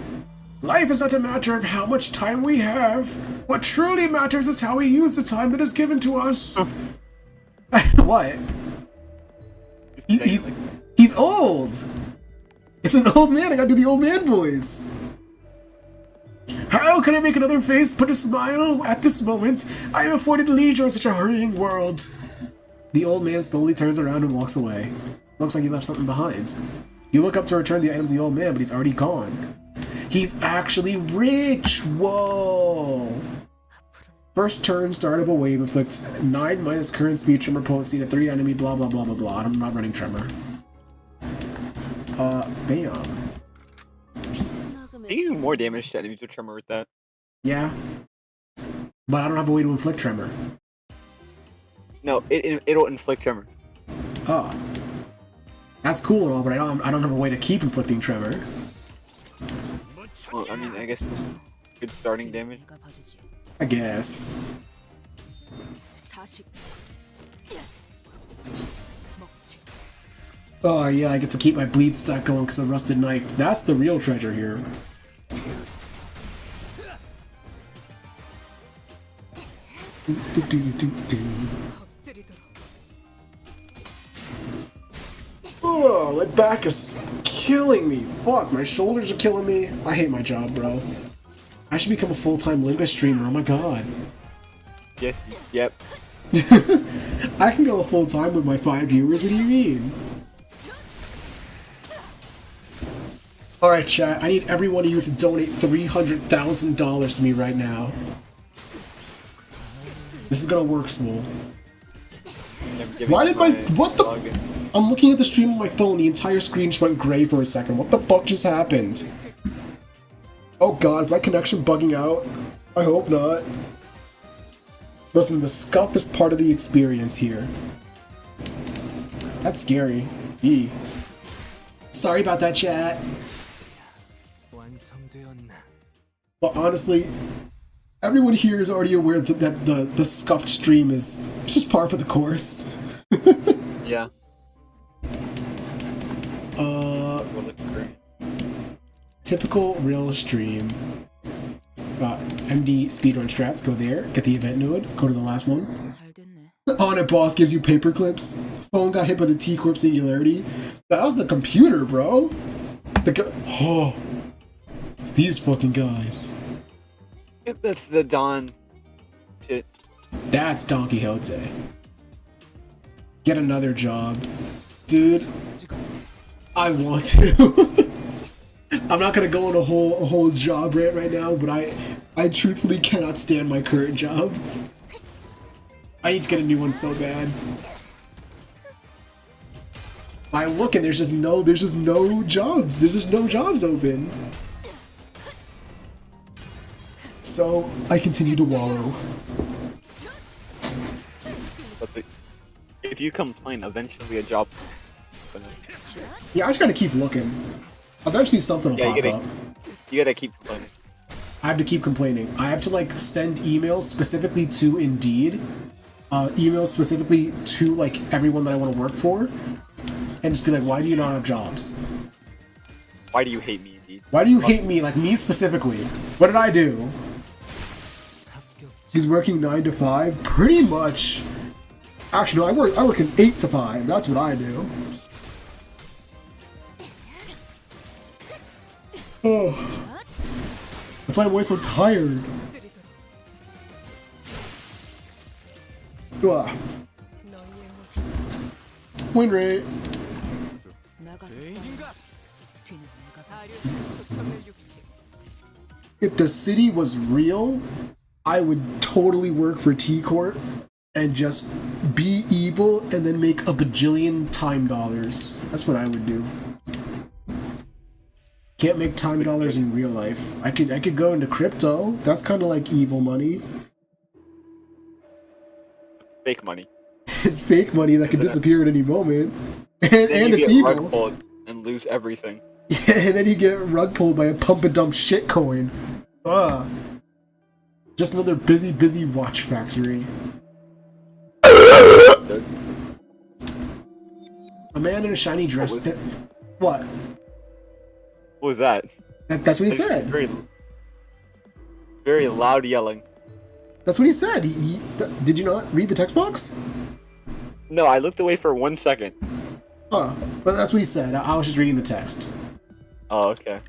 Speaker 1: Life is not a matter of how much time we have. What truly matters is how we use the time that is given to us. What? He's old! It's an old man, I gotta do the old man voice. How can I make another face put a smile at this moment? I am afforded leisure in such a hurrying world. The old man slowly turns around and walks away. Looks like he left something behind. You look up to return the item to the old man, but he's already gone. He's actually rich! Whoa! First turn, start of a wave, inflicts 9 minus current speed, tremor potency to 3 enemy, blah blah blah blah blah. I'm not running tremor. Bam.
Speaker 2: You do more damage to enemies with tremor with that.
Speaker 1: Yeah. But I don't have a way to inflict tremor.
Speaker 2: No, it'll inflict tremor.
Speaker 1: Oh. That's cool and all, but I don't have a way to keep inflicting tremor.
Speaker 2: Well, I mean, I guess it's good starting damage.
Speaker 1: I guess. Oh yeah, I get to keep my bleed stack going because of rusted knife. That's the real treasure here. Oh, my back is killing me. Fuck, my shoulders are killing me. I hate my job, bro. I should become a full-time Limbo streamer, oh my god.
Speaker 2: Yes, yep.
Speaker 1: I can go full-time with my 5 viewers, what do you mean? Alright chat, I need every one of you to donate $300,000 to me right now. This is gonna work, Small. Why did what the? I'm looking at the stream on my phone, the entire screen just went gray for a second. What the fuck just happened? Oh god, is my connection bugging out? I hope not. Listen, the scuff is part of the experience here. That's scary. Eee. Sorry about that, chat. But honestly, everyone here is already aware that the scuffed stream is just par for the course.
Speaker 2: Yeah.
Speaker 1: Typical real stream. MD speedrun strats, go there, get the event node, go to the last one. On it, boss gives you paper clips. Phone got hit by the T Corp singularity. That was the computer, bro. Oh, these fucking guys.
Speaker 2: Yep, that's the Don tit.
Speaker 1: That's Don Quixote. Get another job. Dude, I want to. I'm not gonna go on a whole job rant right now, but I truthfully cannot stand my current job. I need to get a new one so bad. I look and there's just no jobs. There's just no jobs open. So I continue to wallow.
Speaker 2: That's it. If you complain, eventually a job.
Speaker 1: Yeah, I just gotta keep looking. Eventually something will pop up.
Speaker 2: You gotta keep complaining.
Speaker 1: I have to keep complaining. I have to like send emails specifically to Indeed. Emails specifically to like everyone that I want to work for. And just be like, why do you not have jobs?
Speaker 2: Why do you hate me, Indeed?
Speaker 1: Why do you hate me? Like me specifically. What did I do? He's working 9 to 5? Pretty much. Actually, no, I work an 8 to 5. That's what I do. Oh. That's why I'm always so tired. Ugh. Win rate. If the city was real, I would totally work for T-Corp and just be evil and then make a bajillion time dollars. That's what I would do. Can't make time dollars in real life. I could go into crypto. That's kind of like evil money.
Speaker 2: Fake money.
Speaker 1: It's fake money that could disappear at any moment. And it's evil.
Speaker 2: Rug pulled and lose everything.
Speaker 1: Yeah, and then you get rug pulled by a pump and dump shit coin. Ugh. Just another busy watch factory. A man in a shiny dress. What?
Speaker 2: What was that?
Speaker 1: That's what he said.
Speaker 2: Very loud yelling.
Speaker 1: That's what he said. Did you not read the text box?
Speaker 2: No, I looked away for 1 second.
Speaker 1: Huh. But that's what he said. I was just reading the text.
Speaker 2: Oh, okay.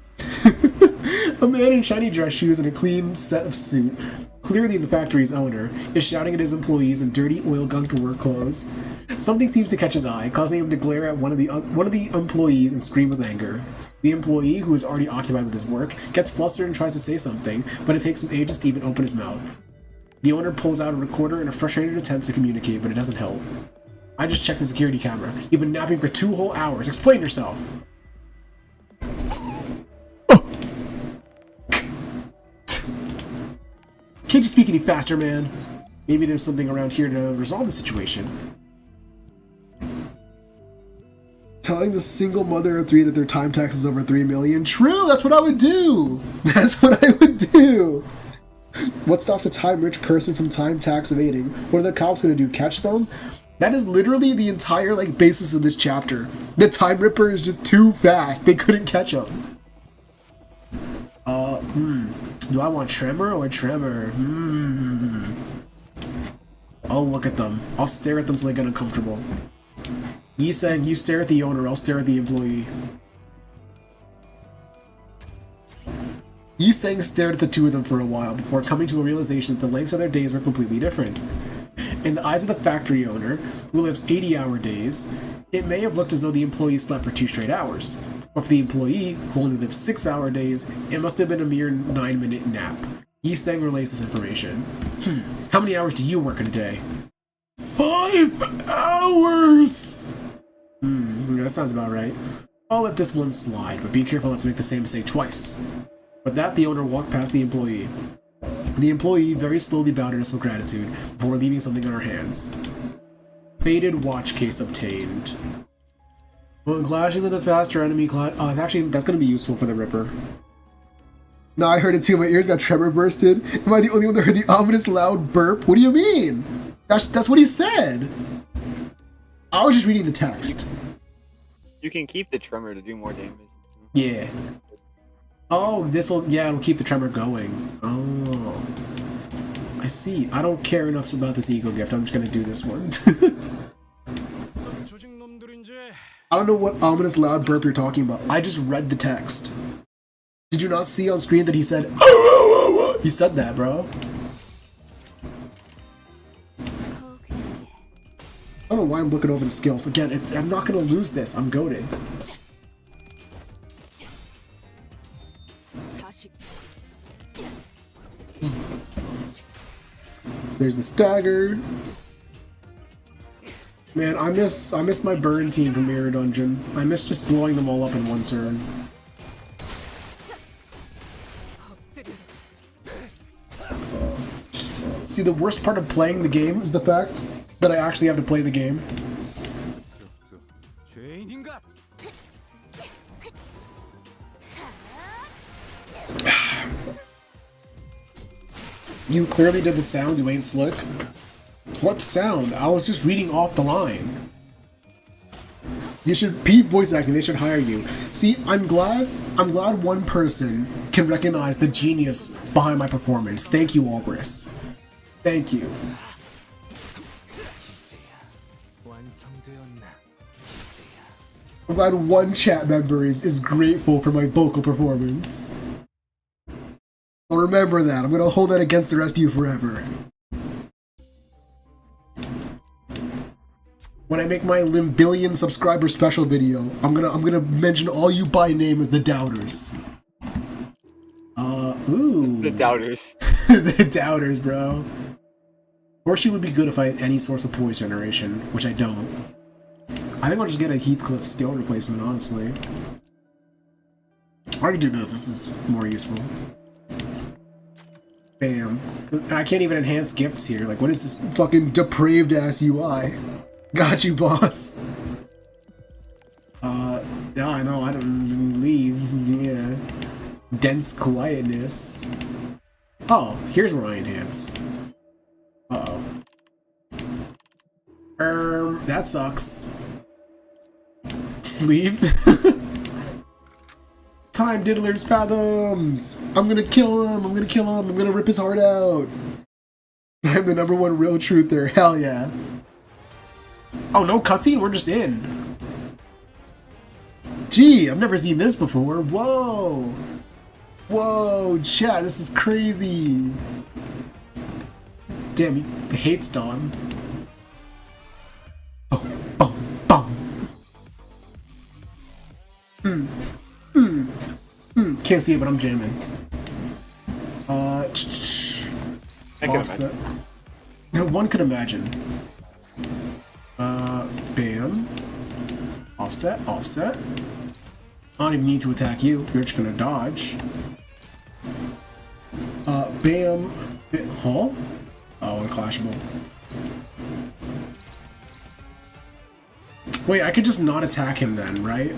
Speaker 1: A man in shiny dress shoes and a clean set of suit, clearly the factory's owner, is shouting at his employees in dirty, oil-gunked work clothes. Something seems to catch his eye, causing him to glare at one of the employees and scream with anger. The employee, who is already occupied with his work, gets flustered and tries to say something, but it takes him ages to even open his mouth. The owner pulls out a recorder in a frustrated attempt to communicate, but it doesn't help. I just checked the security camera. You've been napping for 2 whole hours. Explain yourself! Can't you speak any faster, man? Maybe there's something around here to resolve the situation. Telling the single mother of 3 that their time tax is over 3 million. True, that's what I would do! That's what I would do! What stops a time-rich person from time tax evading? What are the cops gonna do, catch them? That is literally the entire, like, basis of this chapter. The Time Ripper is just too fast. They couldn't catch him. Do I want Tremor or Tremor? I'll look at them. I'll stare at them till they get uncomfortable. Yi saying, you stare at the owner, I'll stare at the employee. Yi saying stared at the two of them for a while before coming to a realization that the lengths of their days were completely different. In the eyes of the factory owner, who lives 80-hour days, it may have looked as though the employee slept for 2 straight hours. But for the employee, who only lives 6-hour days, it must have been a mere 9-minute nap. Yi Sang relays this information. How many hours do you work in a day? 5 hours! That sounds about right. I'll let this one slide, but be careful not to make the same mistake twice. With that, the owner walked past the employee. The employee very slowly bowed in us with gratitude before leaving something in our hands. Faded watch case obtained. When clashing with a faster enemy that's gonna be useful for the Ripper. No, I heard it too. My ears got tremor bursted. Am I the only one that heard the ominous loud burp? What do you mean? That's what he said. I was just reading the text.
Speaker 2: You can keep the tremor to do more damage.
Speaker 1: Yeah. Oh, it'll keep the tremor going. Oh. I see. I don't care enough about this ego gift. I'm just gonna do this one. I don't know what ominous loud burp you're talking about. I just read the text. Did you not see on screen that he said, He said that, bro. I don't know why I'm looking over the skills. Again, I'm not gonna lose this. I'm goated. There's the stagger. Man, I miss my burn team from Mirror Dungeon. I miss just blowing them all up in one turn. See, the worst part of playing the game is the fact that I actually have to play the game. You clearly did the sound, you ain't slick. What sound? I was just reading off the line. You should Pete voice acting, they should hire you. See, I'm glad one person can recognize the genius behind my performance. Thank you, Albris. Thank you. I'm glad one chat member is grateful for my vocal performance. I'll remember that. I'm gonna hold that against the rest of you forever. When I make my Limbillion subscriber special video, I'm gonna mention all you by name as the doubters. Ooh.
Speaker 2: The doubters.
Speaker 1: The doubters, bro. Horseshoe would be good if I had any source of poise generation, which I don't. I think I'll just get a Heathcliff skill replacement, honestly. I already did this. This is more useful. Bam. I can't even enhance gifts here. Like, what is this fucking depraved ass UI? Got you, boss. Yeah, I know. I don't leave. Yeah. Dense quietness. Oh, here's where I enhance. Uh-oh. That sucks. Leave. Time Diddler's Fathoms! I'm gonna kill him! I'm gonna kill him! I'm gonna rip his heart out! I'm the #1 real truther, hell yeah. Oh, no cutscene? We're just in. Gee, I've never seen this before. Whoa! Whoa, chat, this is crazy. Damn, he hates Dawn. Oh, oh, oh. Can't see it, but I'm jamming. Offset. No, one could imagine. Bam. Offset, offset. I don't even need to attack you. You're just gonna dodge. Bam. Huh? Oh, unclashable. Wait, I could just not attack him then, right?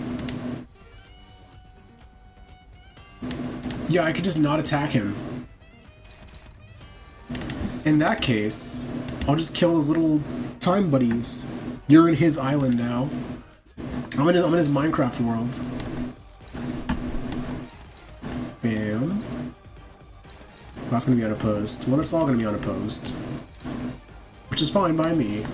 Speaker 1: Yeah, I could just not attack him. In that case, I'll just kill his little time buddies. You're in his island now. I'm in his Minecraft world. Bam. That's gonna be unopposed. Well, that's all gonna be unopposed. Which is fine by me.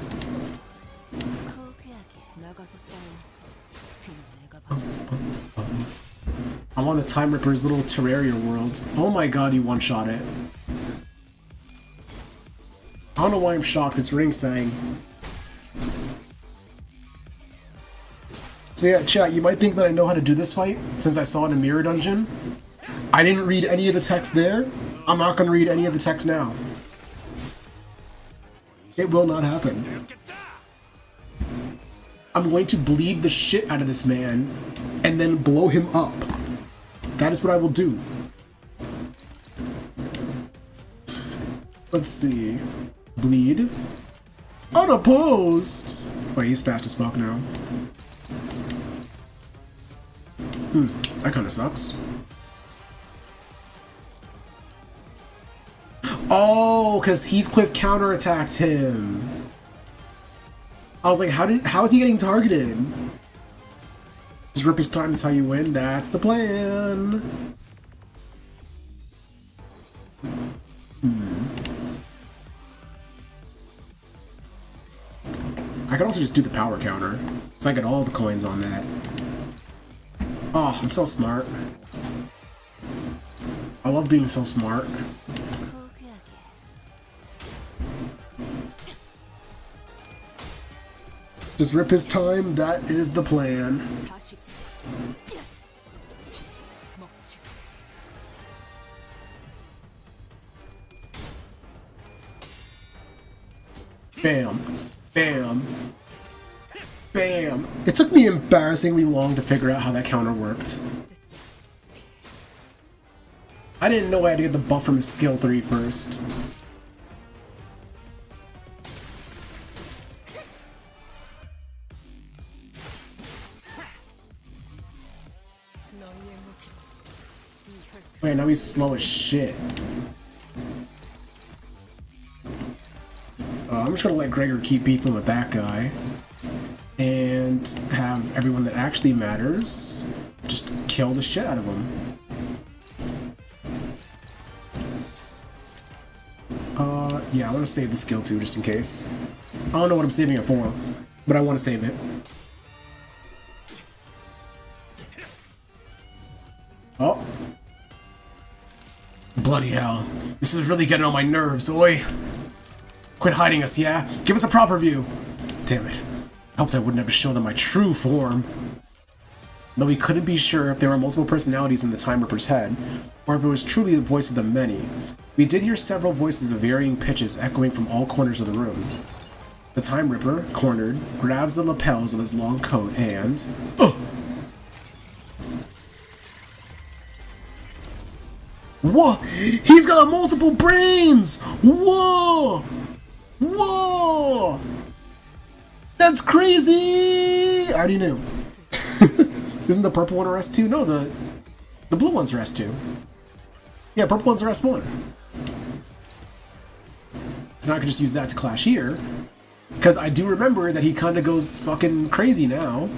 Speaker 1: I'm on the Time Ripper's little Terraria world. Oh my god, he one-shot it. I don't know why I'm shocked, it's Ring Sang. So yeah, chat, you might think that I know how to do this fight, since I saw it in Mirror Dungeon. I didn't read any of the text there. I'm not gonna read any of the text now. It will not happen. I'm going to bleed the shit out of this man, and then blow him up. That is what I will do. Let's see. Bleed. Unopposed! Wait, he's fast as fuck now. That kinda sucks. Oh, because Heathcliff counterattacked him. I was like, how is he getting targeted? Just rip his time is how you win. That's the plan. I could also just do the power counter. So I get all the coins on that. Oh, I'm so smart. I love being so smart. Just rip his time, that is the plan. Bam. Bam. Bam. It took me embarrassingly long to figure out how that counter worked. I didn't know I had to get the buff from his skill 3 first. Wait, now he's slow as shit. I'm just gonna let Gregor keep beefing with that guy. And have everyone that actually matters just kill the shit out of him. Yeah, I want to save the skill 2 just in case. I don't know what I'm saving it for, but I want to save it. Oh. Bloody hell. This is really getting on my nerves, oi. Quit hiding us, yeah? Give us a proper view. Damn it. I hoped I wouldn't have to show them my true form. Though we couldn't be sure if there were multiple personalities in the Time Ripper's head, or if it was truly the voice of the many. We did hear several voices of varying pitches echoing from all corners of the room. The Time Ripper, cornered, grabs the lapels of his long coat and... Whoa! He's got multiple brains! Whoa! Whoa! That's crazy! I already knew. Isn't the purple one a S2? No, the blue one's a S2. Yeah, purple one's a S1. So now I can just use that to clash here. Because I do remember that he kind of goes fucking crazy now.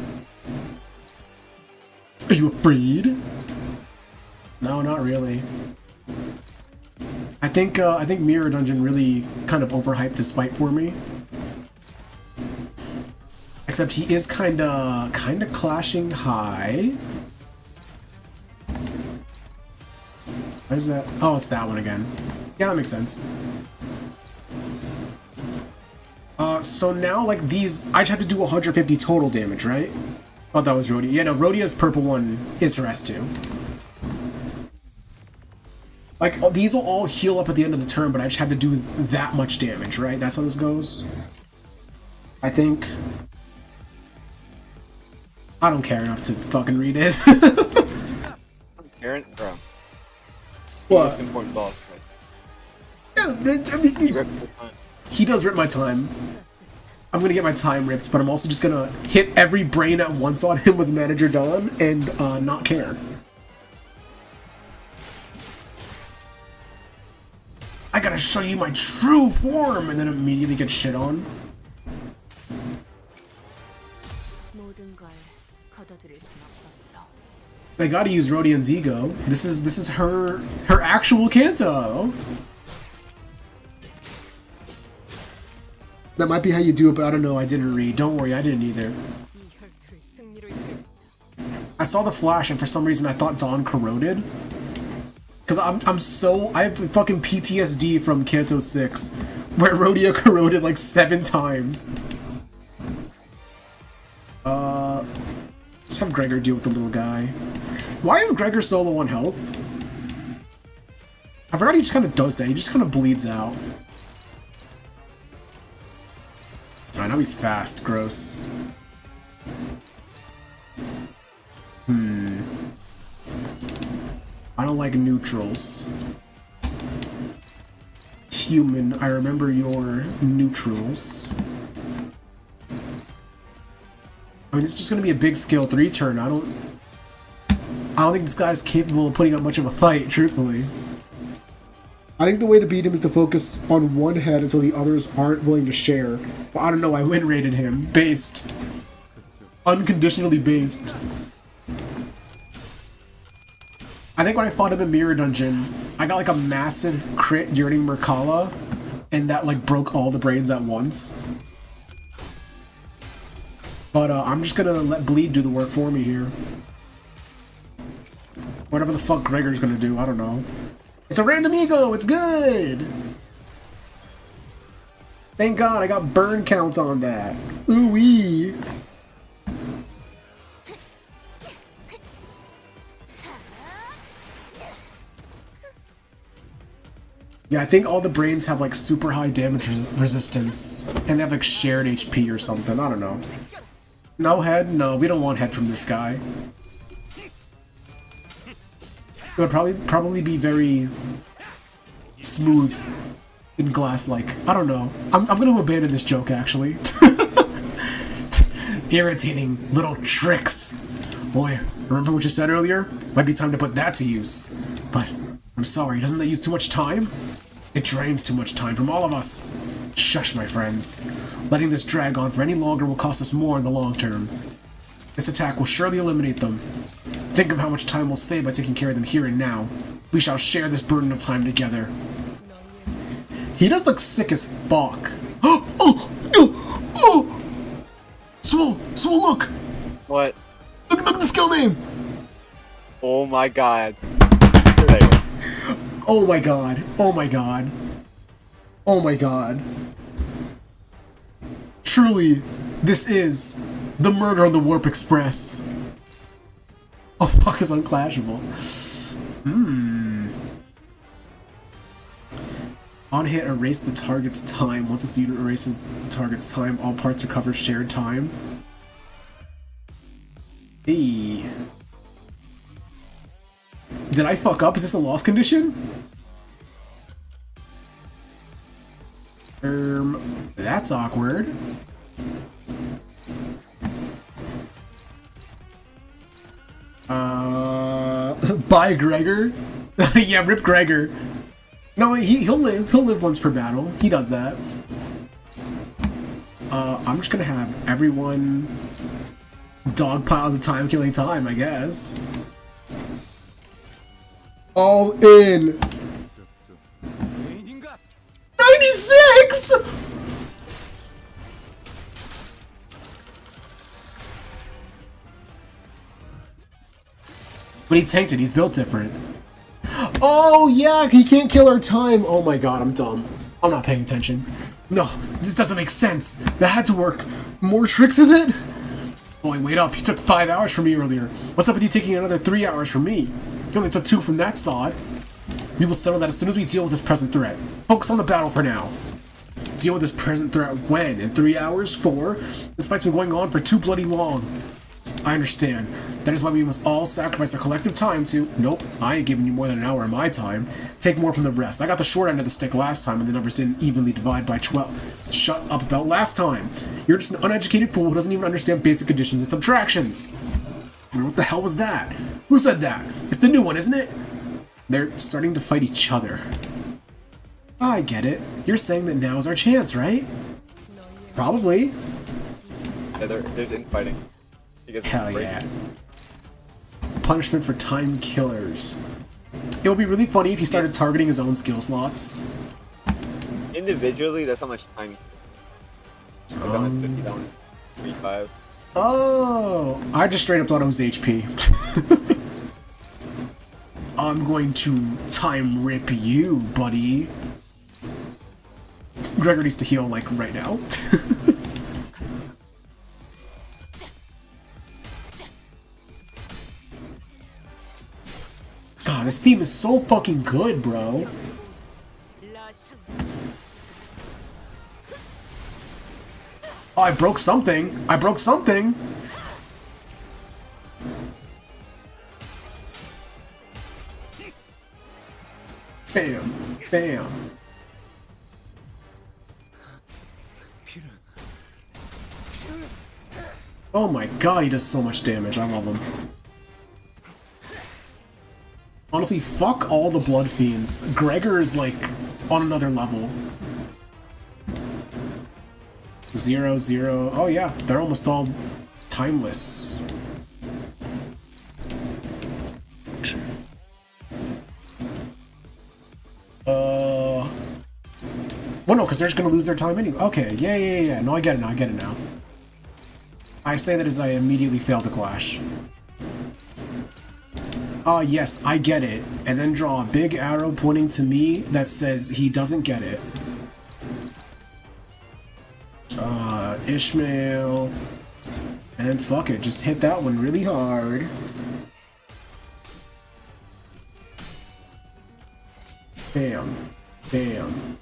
Speaker 1: Are you afraid? No, not really. I think Mirror Dungeon really kind of overhyped this fight for me. Except he is kinda clashing high. What is that? Oh, it's that one again. Yeah, that makes sense. So now, like, these... I just have to do 150 total damage, right? Oh, that was Rhodia. Yeah, no, Rhodia's purple one is her S2. Like, these will all heal up at the end of the turn, but I just have to do that much damage, right? That's how this goes? I think... I don't care enough to fucking read it.
Speaker 2: Aaron, bro.
Speaker 1: What?
Speaker 2: Most important boss, right?
Speaker 1: Yeah, I mean, he does rip my time. I'm gonna get my time ripped, but I'm also just gonna hit every brain at once on him with Manager Dawn and not care. I gotta show you my true form, and then immediately get shit on. I gotta use Rodian's ego. This is her actual Canto. That might be how you do it, but I don't know. I didn't read. Don't worry, I didn't either. I saw the flash, and for some reason I thought Dawn corroded. Cause I have fucking PTSD from Canto 6, where Rhodia corroded like 7 times. Just have Gregor deal with the little guy. Why is Gregor so low on health? I forgot he just kind of does that. He just kind of bleeds out. I know he's fast. Gross. I don't like neutrals. Human, I remember your neutrals. I mean, it's just gonna be a big skill 3 turn. I don't think this guy's capable of putting up much of a fight, truthfully. I think the way to beat him is to focus on one head until the others aren't willing to share. But I don't know, I win rated him. Based. Unconditionally based. I think when I fought him in Mirror Dungeon, I got like a massive crit Yearning Merkala, and that like broke all the brains at once. But I'm just gonna let Bleed do the work for me here. Whatever the fuck Gregor's gonna do, I don't know. It's a random ego, it's good! Thank God I got burn count on that. Ooh-wee. Yeah, I think all the brains have like super high damage resistance, and they have like shared HP or something. I don't know. No head? No, we don't want head from this guy. It would probably be very smooth and glass-like. I don't know. I'm gonna abandon this joke actually. Irritating little tricks. Boy, remember what you said earlier? Might be time to put that to use. But I'm sorry, doesn't that use too much time? It drains too much time from all of us. Shush, my friends. Letting this drag on for any longer will cost us more in the long term. This attack will surely eliminate them. Think of how much time we'll save by taking care of them here and now. We shall share this burden of time together. He does look sick as fuck. Oh! Swole, look!
Speaker 2: What?
Speaker 1: Look at the skill name!
Speaker 2: Oh my god.
Speaker 1: Oh my god. Oh my god. Oh my god. Truly, this is the murder on the Warp Express. Oh fuck, is unclashable. On hit, erase the target's time. Once this unit erases the target's time, all parts recover shared time. Hey. Did I fuck up? Is this a loss condition? That's awkward. Bye, Gregor. Yeah, rip Gregor. No, he'll live. He'll live once per battle. He does that. I'm just gonna have everyone dogpile the time killing time, I guess. All in. 96! But he tanked it. He's built different. Oh, yeah, he can't kill our time. Oh my god, I'm dumb. I'm not paying attention. No, this doesn't make sense. That had to work. More tricks, is it? Boy, wait up. You took 5 hours from me earlier. What's up with you taking another 3 hours from me? You only took 2 from that sod. We will settle that as soon as we deal with this present threat. Focus on the battle for now. Deal with this present threat when? In 3 hours? 4? This fight's been going on for too bloody long. I understand. That is why we must all sacrifice our collective time to... Nope, I ain't giving you more than an hour of my time. Take more from the rest. I got the short end of the stick last time and the numbers didn't evenly divide by 12. Shut up about last time. You're just an uneducated fool who doesn't even understand basic additions and subtractions. What the hell was that? Who said that? It's the new one, isn't it? They're starting to fight each other. I get it. You're saying that now is our chance, right? Probably.
Speaker 2: Yeah, there's infighting.
Speaker 1: Hell yeah. Punishment for time killers. It would be really funny if he started targeting his own skill slots.
Speaker 2: Individually, that's how much time. That one's 50, that one's 35.
Speaker 1: Oh, I just straight up thought it was HP. I'm going to time rip you, buddy. Gregor needs to heal, like, right now. God, this theme is so fucking good, bro. Oh, I broke something. I broke something. Bam. Bam. Oh my god, he does so much damage. I love him. Honestly, fuck all the Blood Fiends. Gregor is, like, on another level. 0, 0. Oh yeah, they're almost all timeless. Well, no, because they're just gonna lose their time anyway. Okay, yeah. No, I get it now. I say that as I immediately fail to clash. Yes, I get it. And then draw a big arrow pointing to me that says he doesn't get it. Ishmael. And then fuck it, just hit that one really hard. Bam. Bam.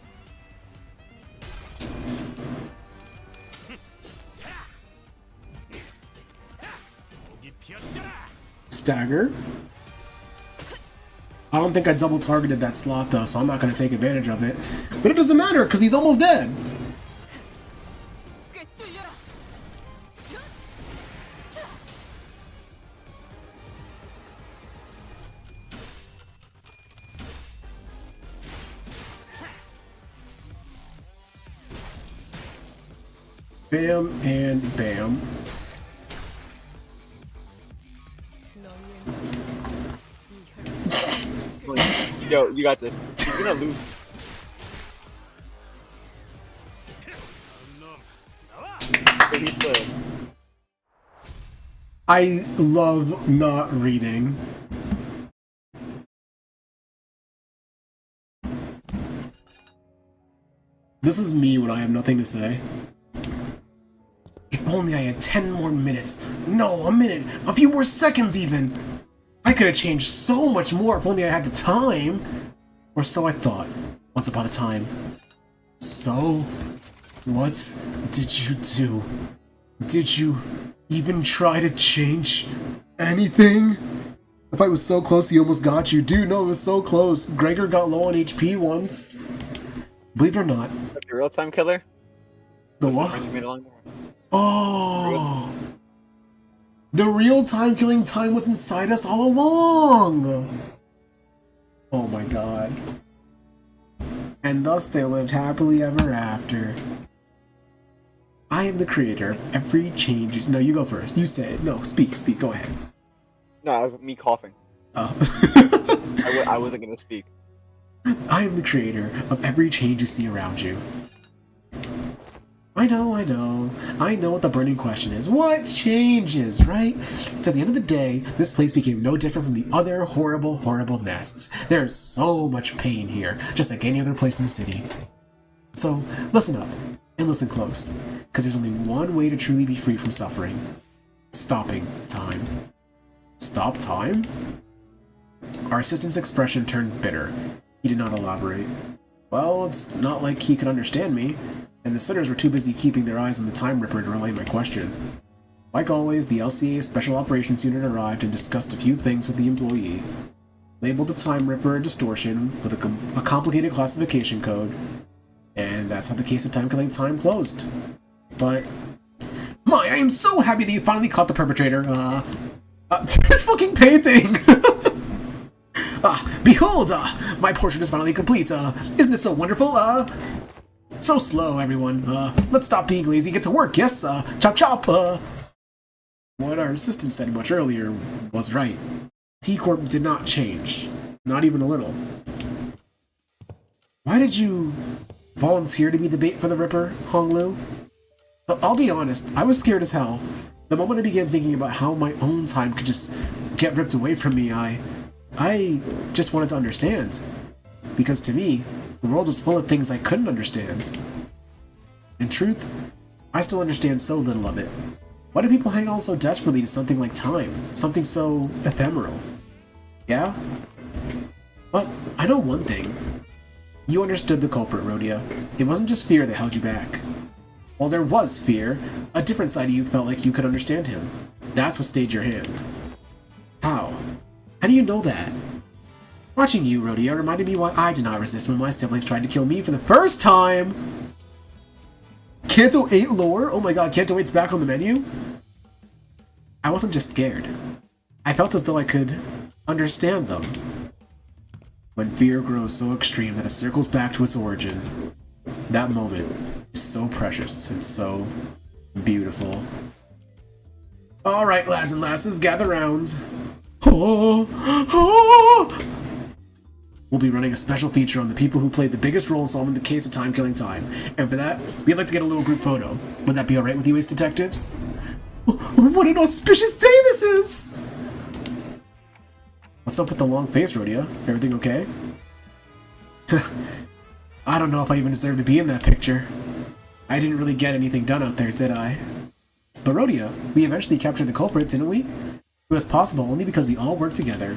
Speaker 1: Stagger. I don't think I double targeted that slot though, so I'm not going to take advantage of it. But it doesn't matter, because he's almost dead. Bam and bam.
Speaker 2: Yo, you got this. You're gonna lose.
Speaker 1: I love not reading. This is me when I have nothing to say. If only I had 10 more minutes. No, a minute. A few more seconds even. I could have changed so much more if only I had the time. Or so I thought, once upon a time. So, what did you do? Did you even try to change anything? The fight was so close he almost got you. Dude, no, it was so close. Gregor got low on HP once. Believe it or not.
Speaker 2: The real-time killer?
Speaker 1: The what? Oh! The real-time killing time was inside us all along! Oh my god. And thus they lived happily ever after. I am the creator of every change. No, you go first. You say it. No, speak, go ahead.
Speaker 2: No, that was me coughing.
Speaker 1: Oh.
Speaker 2: I wasn't gonna speak.
Speaker 1: I am the creator of every change you see around you. I know what the burning question is. What changes, right? So at the end of the day, this place became no different from the other horrible, horrible nests. There's so much pain here, just like any other place in the city. So, listen up, and listen close, because there's only one way to truly be free from suffering. Stopping time. Stop time? Our assistant's expression turned bitter. He did not elaborate. Well, it's not like he could understand me, and the sitters were too busy keeping their eyes on the Time Ripper to relay my question. Like always, the LCA's Special Operations Unit arrived and discussed a few things with the employee. Labeled the Time Ripper a distortion with a complicated classification code, and that's how the case of Timekilling Time closed. But, I am so happy that you finally caught the perpetrator. This fucking painting! Behold, my portrait is finally complete. Isn't it so wonderful? So slow, everyone. Let's stop being lazy and get to work, yes? Chop chop, What our assistant said much earlier was right. T-Corp did not change. Not even a little. Why did you volunteer to be the bait for the Ripper, Honglu? I'll be honest, I was scared as hell. The moment I began thinking about how my own time could just get ripped away from me, I just wanted to understand. Because to me, the world was full of things I couldn't understand. In truth, I still understand so little of it. Why do people hang on so desperately to something like time? Something so ephemeral? Yeah? But I know one thing. You understood the culprit, Rhodia. It wasn't just fear that held you back. While there was fear, a different side of you felt like you could understand him. That's what stayed your hand. How? How do you know that? Watching you, Rhodia, reminded me why I did not resist when my siblings tried to kill me for the first time! Canto 8 lore? Oh my god, Canto 8's back on the menu? I wasn't just scared. I felt as though I could understand them. When fear grows so extreme that it circles back to its origin, that moment is so precious and so beautiful. Alright, lads and lasses, gather round. We'll be running a special feature on the people who played the biggest role in solving the case of Timekilling Time, and for that, we'd like to get a little group photo. Would that be alright with you, Ace Detectives? What an auspicious day this is! What's up with the long face, Rhodia? Everything okay? I don't know if I even deserve to be in that picture. I didn't really get anything done out there, did I? But Rhodia, we eventually captured the culprit, didn't we? It was possible only because we all worked together.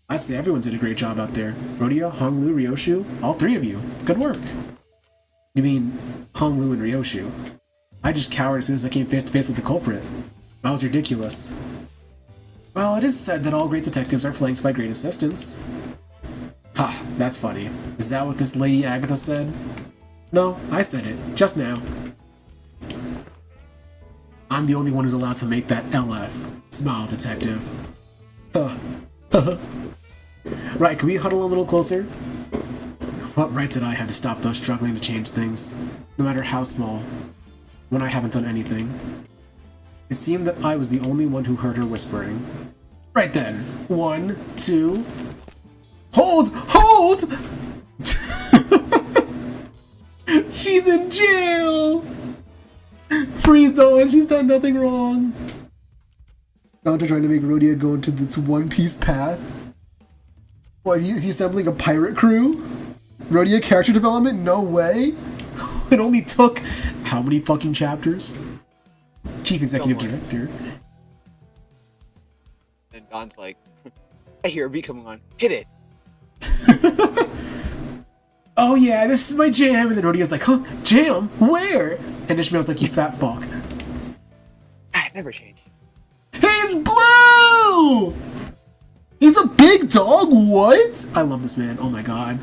Speaker 1: I'd say everyone did a great job out there. Rhodia, Honglu, Ryoshu, all three of you. Good work. You mean Honglu and Ryoshu? I just cowered as soon as I came face to face with the culprit. That was ridiculous. Well, it is said that all great detectives are flanked by great assistants. Ha, that's funny. Is that what this Lady Agatha said? No, I said it, just now. I'm the only one who's allowed to make that LF. Smile, detective. Right, can we huddle a little closer? What right did I have to stop those struggling to change things, no matter how small, when I haven't done anything? It seemed that I was the only one who heard her whispering. Right then. 1, 2... Hold! Hold! She's in jail! Free Dawn, she's done nothing wrong. Canto trying to make Rhodia go into this one-piece path. What, is he assembling a pirate crew? Rhodia character development? No way! It only took how many fucking chapters? Chief Executive Director.
Speaker 2: And Don's like, I hear a beat coming on. Hit it!
Speaker 1: Oh yeah, this is my jam! And then Rhodia's like, huh? Jam? Where? And Ishmael's like, you fat fuck.
Speaker 2: I never change.
Speaker 1: He's blue! He's a big dog? What? I love this man. Oh my god.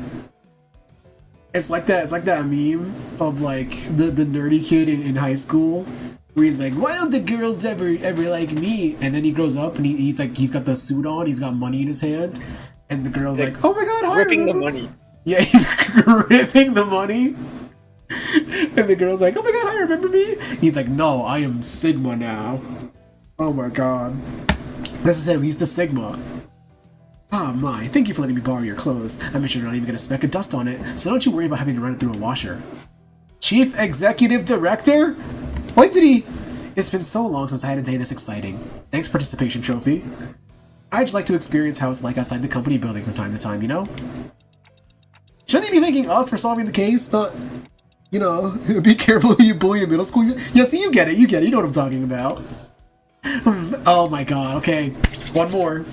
Speaker 1: It's like that meme of like the nerdy kid in high school where he's like, why don't the girls ever like me? And then he grows up and he's got the suit on, he's got money in his hand, and the girl's like, oh my god, hi,
Speaker 2: ripping the money.
Speaker 1: Yeah, he's ripping the money. And the girl's like, oh my god, hi, remember me? He's like, no, I am Sigma now. Oh my god. This is him, he's the Sigma. Ah, my, thank you for letting me borrow your clothes. I made sure you're not even gonna speck of dust on it, so don't you worry about having to run it through a washer. Chief Executive Director? What did he... It's been so long since I had a day this exciting. Thanks, participation trophy. I'd just like to experience how it's like outside the company building from time to time, you know? Shouldn't he be thanking us for solving the case? You know, be careful who you bully in middle school. Yeah, see, you get it, you know what I'm talking about. Oh my god, okay. One more.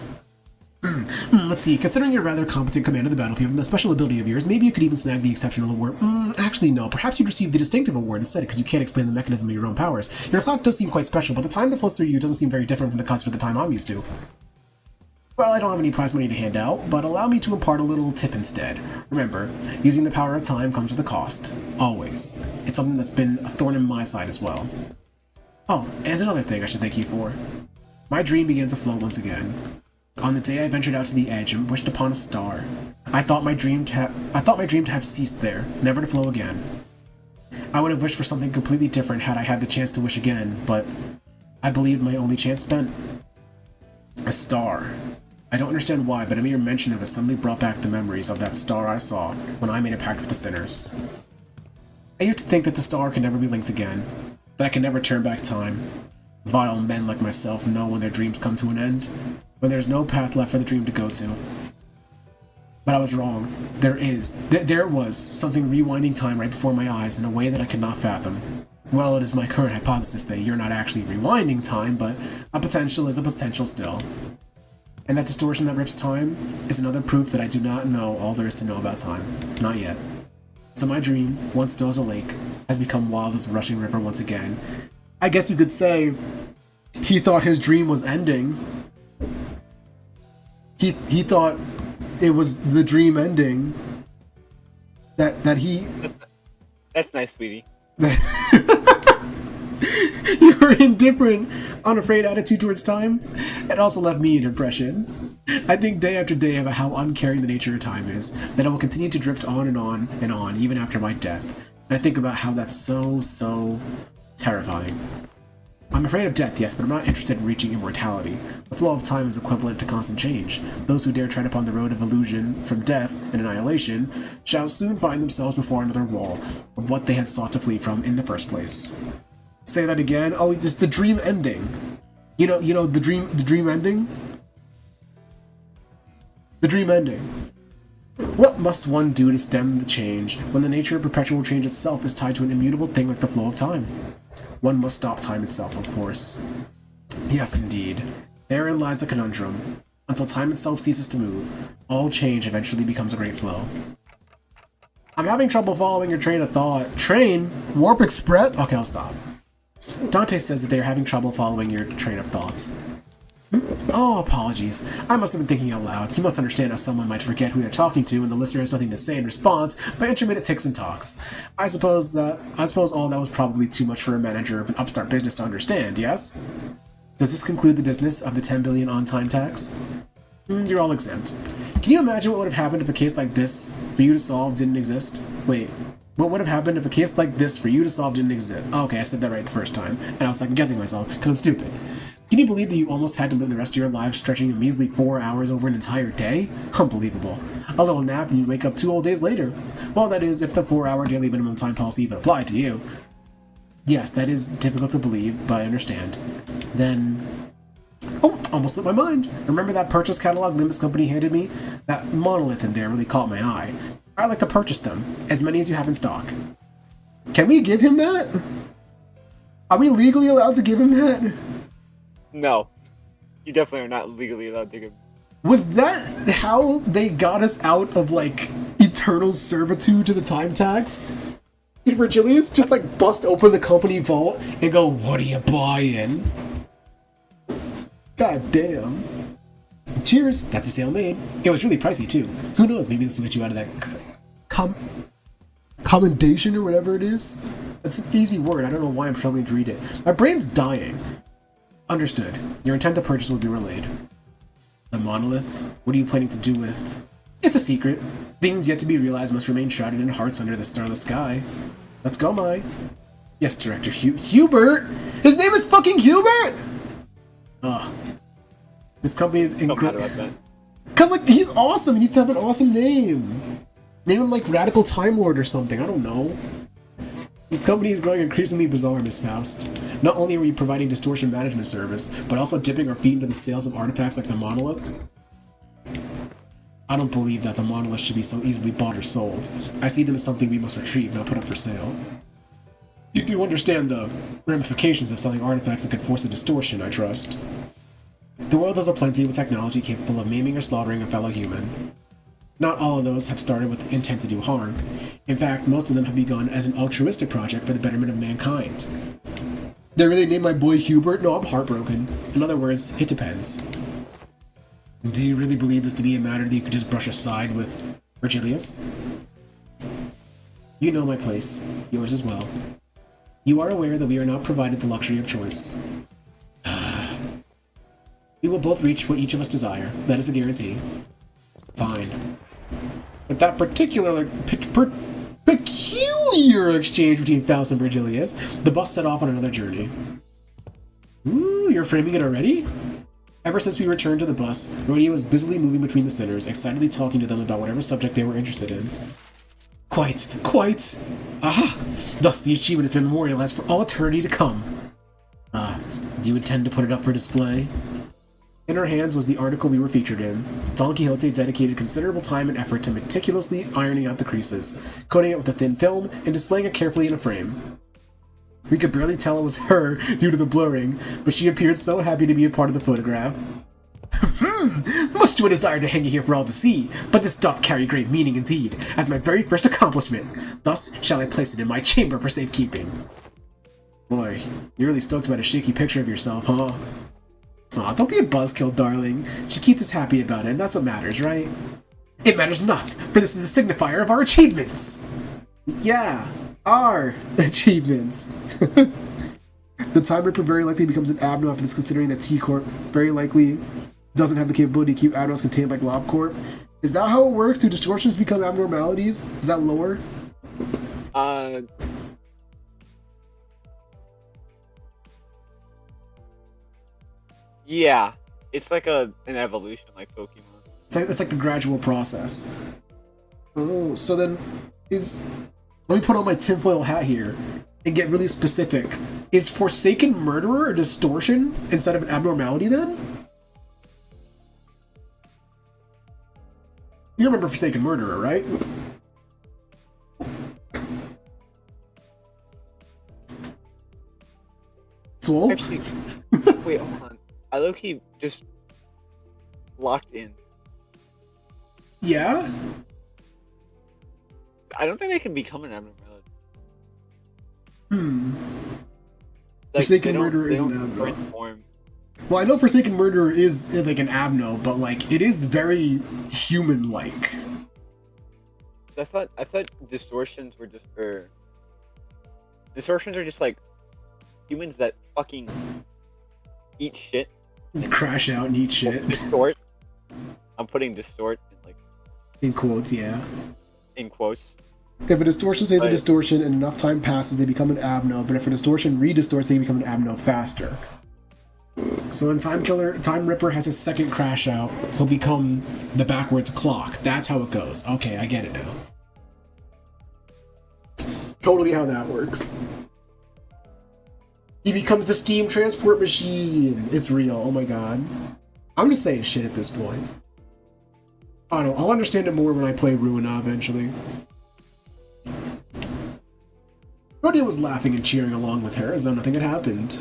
Speaker 1: Let's see, considering your rather competent command of the battlefield and the special ability of yours, maybe you could even snag the exceptional award. Actually no, perhaps you'd receive the distinctive award instead because you can't explain the mechanism of your own powers. Your clock does seem quite special, but the time that flows through you doesn't seem very different from the cusp of the time I'm used to. Well, I don't have any prize money to hand out, but allow me to impart a little tip instead. Remember, using the power of time comes with a cost. Always. It's something that's been a thorn in my side as well. Oh, and another thing I should thank you for. My dream began to flow once again. On the day I ventured out to the edge and wished upon a star, I thought my dream to have ceased there, never to flow again. I would have wished for something completely different had I had the chance to wish again, but I believed my only chance spent. A star. I don't understand why, but a mere mention of it suddenly brought back the memories of that star I saw when I made a pact with the sinners. I used to think that the star can never be linked again, that I can never turn back time. Vile men like myself know when their dreams come to an end, when there's no path left for the dream to go to. But I was wrong. There was something rewinding time right before my eyes in a way that I could not fathom. Well, it is my current hypothesis that you're not actually rewinding time, but a potential is a potential still. And that distortion that rips time is another proof that I do not know all there is to know about time. Not yet. So my dream, once still as a lake, has become wild as a rushing river once again. I guess you could say he thought his dream was ending. He thought it was the dream ending. That he...
Speaker 2: That's nice, sweetie.
Speaker 1: Your indifferent, unafraid attitude towards time, it also left me an impression. I think day after day about how uncaring the nature of time is, that it will continue to drift on and on and on, even after my death. And I think about how that's so terrifying. I'm afraid of death, yes, but I'm not interested in reaching immortality. The flow of time is equivalent to constant change. Those who dare tread upon the road of illusion from death and annihilation shall soon find themselves before another wall of what they had sought to flee from in the first place. Say that again. Oh, it's the dream ending. You know the dream ending? The dream ending. What must one do to stem the change when the nature of perpetual change itself is tied to an immutable thing like the flow of time? One must stop time itself, of course. Yes, indeed. Therein lies the conundrum. Until time itself ceases to move, all change eventually becomes a great flow. I'm having trouble following your train of thought. Train? Warp Express? Okay, I'll stop. Dante says that they are having trouble following your train of thoughts. Oh, apologies. I must have been thinking out loud. You must understand how someone might forget who they're talking to and the listener has nothing to say in response by intermittent ticks and talks. I suppose all that was probably too much for a manager of an upstart business to understand, yes? Does this conclude the business of the 10 billion on-time tax? You're all exempt. Can you imagine what would have happened if a case like this for you to solve didn't exist? Wait, what would have happened if a case like this for you to solve didn't exist? Oh, okay, I said that right the first time, and I was second guessing myself because I'm stupid. Can you believe that you almost had to live the rest of your life stretching a measly 4 hours over an entire day? Unbelievable. A little nap and you wake up 2 whole days later. Well, that is, if the 4-hour daily minimum time policy even applied to you. Yes, that is difficult to believe, but I understand. Then... Oh, almost slipped my mind. Remember that purchase catalog Limbus Company handed me? That monolith in there really caught my eye. I'd like to purchase them, as many as you have in stock. Can we give him that? Are we legally allowed to give him that?
Speaker 2: No. You definitely are not legally allowed to give.
Speaker 1: Was that how they got us out of, like, eternal servitude to the time tax? Did Virgilius just, like, bust open the company vault and go, what are you buying? God damn. Cheers. That's a sale made. It was really pricey, too. Who knows, maybe this will get you out of that commendation or whatever it is. It's an easy word. I don't know why I'm struggling to read it. My brain's dying. Understood. Your intent to purchase will be relayed. The monolith? What are you planning to do with... It's a secret. Things yet to be realized must remain shrouded in hearts under the starless sky. Let's go, Mai. Yes, Director Hubert! His name is fucking Hubert! Ugh. This company is incredible. Cause, like, he's awesome. He needs to have an awesome name. Name him, like, Radical Time Lord or something. I don't know. This company is growing increasingly bizarre, Miss Faust. Not only are we providing distortion management service, but also dipping our feet into the sales of artifacts like the monolith. I don't believe that the monolith should be so easily bought or sold. I see them as something we must retrieve, not put up for sale. You do understand the ramifications of selling artifacts that could force a distortion, I trust. The world has a plenty of technology capable of maiming or slaughtering a fellow human. Not all of those have started with intent to do harm. In fact, most of them have begun as an altruistic project for the betterment of mankind. They really named my boy Hubert? No, I'm heartbroken. In other words, it depends. Do you really believe this to be a matter that you could just brush aside with Virgilius? You know my place. Yours as well. You are aware that we are not provided the luxury of choice. We will both reach what each of us desire. That is a guarantee. Fine. But that peculiar exchange between Faust and Virgilius, the bus set off on another journey. Ooh, you're framing it already? Ever since we returned to the bus, Rodeo was busily moving between the sitters, excitedly talking to them about whatever subject they were interested in. Quite. Aha! Thus the achievement has been memorialized for all eternity to come. Do you intend to put it up for display? In our hands was the article we were featured in. Don Quixote dedicated considerable time and effort to meticulously ironing out the creases, coating it with a thin film, and displaying it carefully in a frame. We could barely tell it was her due to the blurring, but she appeared so happy to be a part of the photograph. Much to a desire to hang it here for all to see, but this doth carry great meaning indeed, as my very first accomplishment. Thus shall I place it in my chamber for safekeeping. Boy, you're really stoked about a shaky picture of yourself, huh? Aw, don't be a buzzkill, darling. Just keep us happy about it, and that's what matters, right? It matters not, for this is a signifier of our achievements! Yeah, our achievements. The Time Ripper very likely becomes an Abno after this, considering that T-Corp very likely doesn't have the capability to keep Abnos contained like LobCorp. Is that how it works? Do distortions become abnormalities? Is that lore?
Speaker 2: Yeah, it's like an evolution, like Pokemon.
Speaker 1: It's like the gradual process. Oh, so then let me put on my tinfoil hat here and get really specific. Is Forsaken Murderer a distortion instead of an abnormality then? You remember Forsaken Murderer, right? Swole?
Speaker 2: Actually, wait, hold on. I low-key just locked in.
Speaker 1: Yeah?
Speaker 2: I don't think they can become an abnormality. Like,
Speaker 1: Forsaken Murderer is an abno.
Speaker 2: transform.
Speaker 1: Well, I know Forsaken Murderer is like an abno, but like it is very human-like.
Speaker 2: So I thought distortions were just distortions are just like humans that fucking eat shit.
Speaker 1: Crash out and eat shit.
Speaker 2: Distort. I'm putting distort
Speaker 1: In quotes, yeah.
Speaker 2: in quotes.
Speaker 1: If a distortion stays a
Speaker 2: Right.
Speaker 1: distortion and enough time passes, they become an abno, but if a distortion redistorts, they become an abno faster. So when Time Ripper has his second crash out, he'll become the backwards clock. That's how it goes. Okay, I get it now. Totally how that works. He becomes the steam transport machine. It's real. Oh my god. I'm just saying shit at this point. I don't know. I'll understand it more when I play Ruina eventually. Rodia was laughing and cheering along with her as though nothing had happened.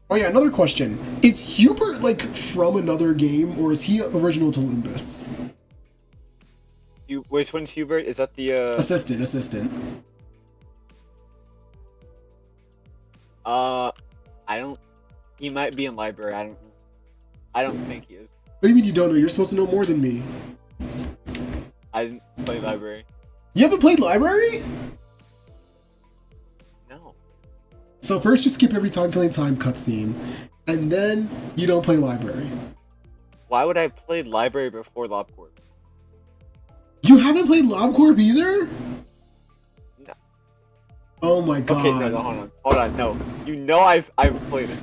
Speaker 1: Oh yeah, another question. Is Hubert, like, from another game, or is he original to Limbus?
Speaker 2: Which one's Hubert? Is that the
Speaker 1: Assistant.
Speaker 2: I don't. He might be in library. I don't know. I don't think he is.
Speaker 1: What do you mean you don't know? You're supposed to know more than me.
Speaker 2: I didn't play library.
Speaker 1: You haven't played Library?
Speaker 2: No.
Speaker 1: So first you skip every Timekilling time cutscene, and then you don't play Library.
Speaker 2: Why would I play library before LobCorp?
Speaker 1: You haven't played LobCorp either?
Speaker 2: No.
Speaker 1: Oh my god.
Speaker 2: Okay, no, hold on, no. You know I've played it.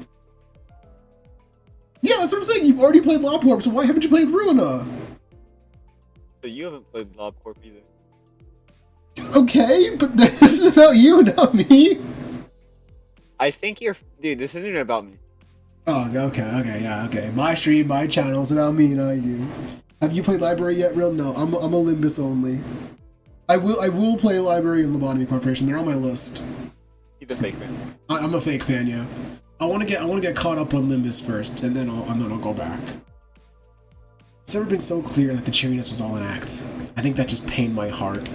Speaker 1: Yeah, that's what I'm saying. You've already played LobCorp, so why haven't you played Ruina?
Speaker 2: So you haven't played LobCorp either.
Speaker 1: Okay, but this is about you, not me.
Speaker 2: I think dude. This isn't even about me.
Speaker 1: Oh, okay. My stream, my channel, it's about me, not you. Have you played Library yet, Real? No, I'm a Limbus only. I will play Library and Lobotomy Corporation. They're on my list.
Speaker 2: He's a fake fan.
Speaker 1: I'm a fake fan, yeah. I want to get caught up on Limbus first, and then I'll go back. It's never been so clear that the cheeriness was all an act. I think that just pained my heart.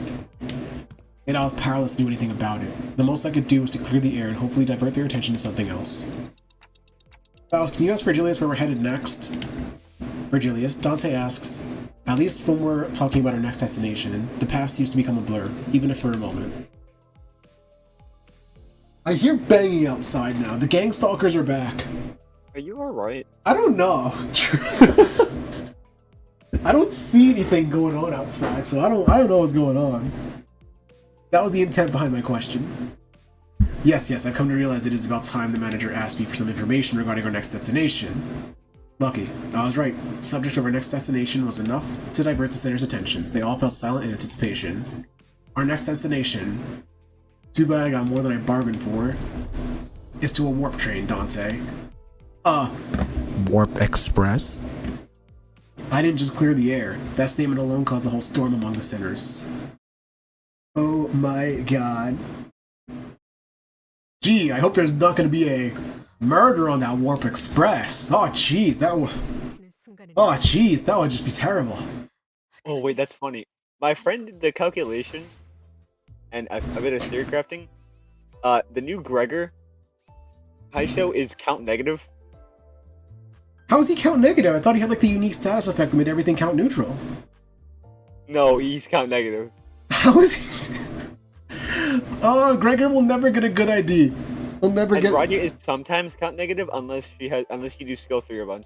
Speaker 1: And I was powerless to do anything about it. The most I could do was to clear the air and hopefully divert their attention to something else. Faust, can you ask Virgilius where we're headed next? Virgilius, Dante asks, at least when we're talking about our next destination, the past used to become a blur, even if for a moment. I hear banging outside now. The gang stalkers are back.
Speaker 2: Are you alright?
Speaker 1: I don't know. I don't see anything going on outside, so I don't know what's going on. That was the intent behind my question. Yes, I've come to realize it is about time the manager asked me for some information regarding our next destination. Lucky, I was right. The subject of our next destination was enough to divert the center's attentions. They all fell silent in anticipation. Our next destination, too bad I got more than I bargained for, is to a warp train, Dante. Warp Express? I didn't just clear the air. That statement alone caused a whole storm among the sinners. Oh my god. Gee, I hope there's not gonna be a murder on that Warp Express. Oh jeez, that would just be terrible.
Speaker 2: Oh wait, that's funny. My friend did the calculation, and a bit of theory crafting. The new Gregor Kaisho is count negative.
Speaker 1: How is he count negative? I thought he had like the unique status effect that made everything count neutral.
Speaker 2: No, he's count negative.
Speaker 1: How is he? Oh, Gregor will never get a good ID. He'll never get.
Speaker 2: Radia is sometimes count negative unless you do skill 3 a bunch.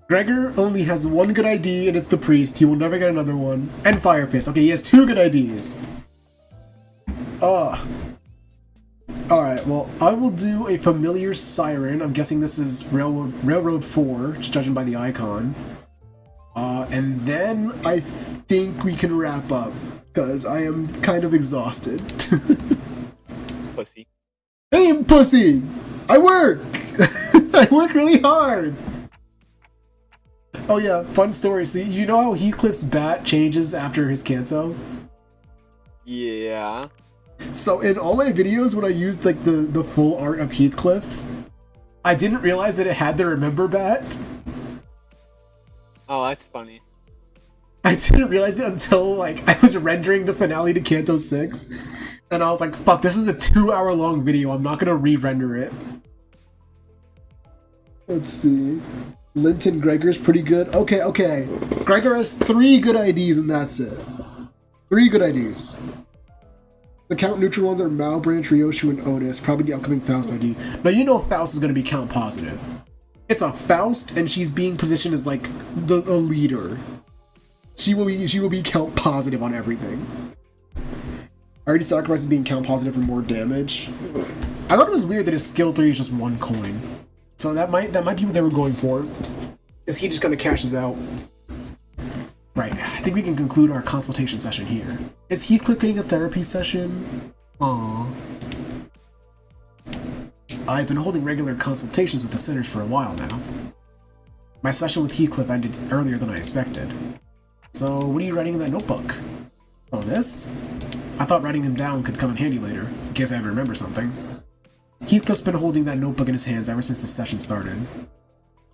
Speaker 1: Gregor only has one good ID and it's the priest. He will never get another one. And Fire Fist. Okay, he has 2 good IDs. Alright, well, I will do a familiar siren. I'm guessing this is Railroad 4, just judging by the icon. And then I think we can wrap up, because I am kind of exhausted.
Speaker 2: Pussy.
Speaker 1: Hey, pussy! I work! I work really hard! Oh yeah, fun story. See, you know how Heathcliff's bat changes after his Canto?
Speaker 2: Yeah.
Speaker 1: So in all my videos, when I used like the full art of Heathcliff, I didn't realize that it had the Remember bat.
Speaker 2: Oh, that's funny.
Speaker 1: I didn't realize it until like I was rendering the finale to Canto 6, and I was like, "Fuck! This is a 2-hour long video. I'm not gonna re-render it." Let's see. Linton Gregor's pretty good. Okay. Gregor has 3 good IDs, and that's it. 3 good IDs. The Count neutral ones are Malbranch, Ryoshu, and Otis. Probably the upcoming Faust ID. Now you know Faust is gonna be Count positive. It's a Faust, and she's being positioned as like the leader. She will be count positive on everything. I already sacrificed being count positive for more damage. I thought it was weird that his skill 3 is just 1 coin. So that might be what they were going for. Is he just gonna cash his out? Right, I think we can conclude our consultation session here. Is Heathcliff getting a therapy session? Aww. I've been holding regular consultations with the sinners for a while now. My session with Heathcliff ended earlier than I expected. So, what are you writing in that notebook? Oh, this? I thought writing them down could come in handy later, in case I ever remember something. Heathcliff's been holding that notebook in his hands ever since the session started.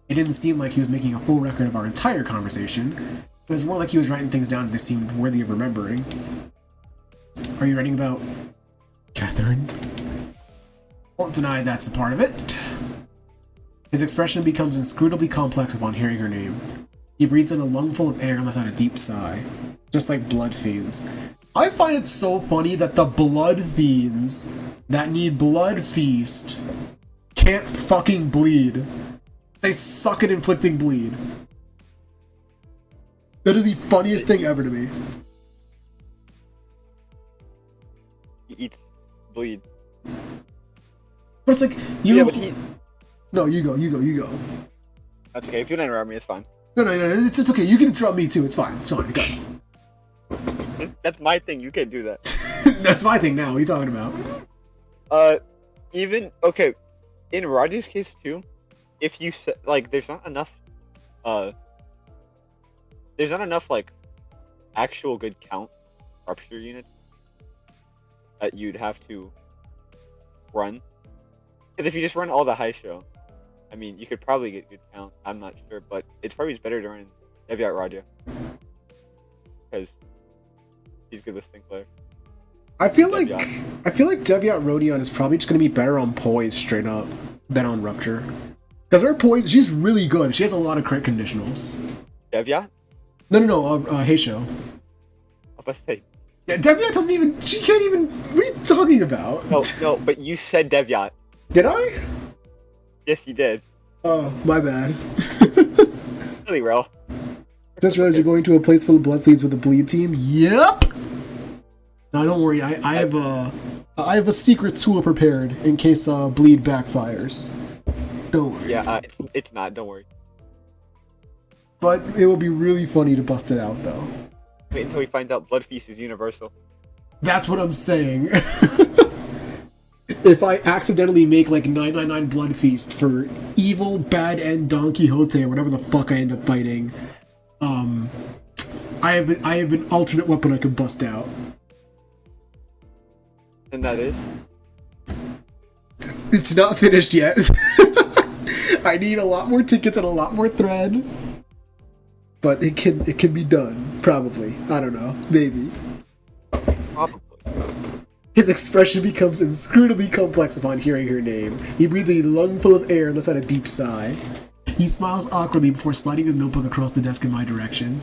Speaker 1: It didn't seem like he was making a full record of our entire conversation. It was more like he was writing things down that seemed worthy of remembering. Are you writing about Catherine? Won't deny that's a part of it. His expression becomes inscrutably complex upon hearing her name. He breathes in a lungful of air and lets out a deep sigh, just like blood fiends. I find it so funny that the blood fiends that need Blood Feast can't fucking bleed. They suck at inflicting bleed. That is the funniest thing ever to me.
Speaker 2: He eats bleed.
Speaker 1: But it's like, No, you go.
Speaker 2: That's okay. If you don't interrupt me, it's fine.
Speaker 1: No, it's okay. You can interrupt me too. It's fine. Go.
Speaker 2: That's my thing. You can't do that.
Speaker 1: That's my thing now. What are you talking about?
Speaker 2: Okay. In Raji's case too, if you like, there's not enough like actual good count rupture units that you'd have to run. Because if you just run all the high show, I mean, you could probably get good count. I'm not sure, but it's probably just better to run Devyat Raja because he's good with Sinclair.
Speaker 1: I feel like Devyat Rodion is probably just gonna be better on poise straight up than on rupture. Because her poise, she's really good. She has a lot of crit conditionals.
Speaker 2: Devyat?
Speaker 1: No, Heisho.
Speaker 2: I was about to say.
Speaker 1: Yeah, Devyat doesn't even. She can't even. What are you talking about?
Speaker 2: No, but you said Devyat.
Speaker 1: Did I?
Speaker 2: Yes, you did.
Speaker 1: Oh, my bad.
Speaker 2: Really, Rel.
Speaker 1: Just realized you're going to a place full of blood feeds with a bleed team? Yep! No, don't worry. I have a secret tool prepared in case bleed backfires. Don't worry.
Speaker 2: Yeah, it's not. Don't worry.
Speaker 1: But it will be really funny to bust it out, though.
Speaker 2: Wait until he finds out Blood Feast is universal.
Speaker 1: That's what I'm saying. If I accidentally make like 999 Blood Feast for Evil, Bad, and Don Quixote, or whatever the fuck I end up fighting, I have an alternate weapon I could bust out.
Speaker 2: And that is?
Speaker 1: It's not finished yet. I need a lot more tickets and a lot more thread. But it can be done, probably. I don't know, maybe.
Speaker 2: Probably.
Speaker 1: His expression becomes inscrutably complex upon hearing her name. He breathes a lungful of air and lets out a deep sigh. He smiles awkwardly before sliding his notebook across the desk in my direction.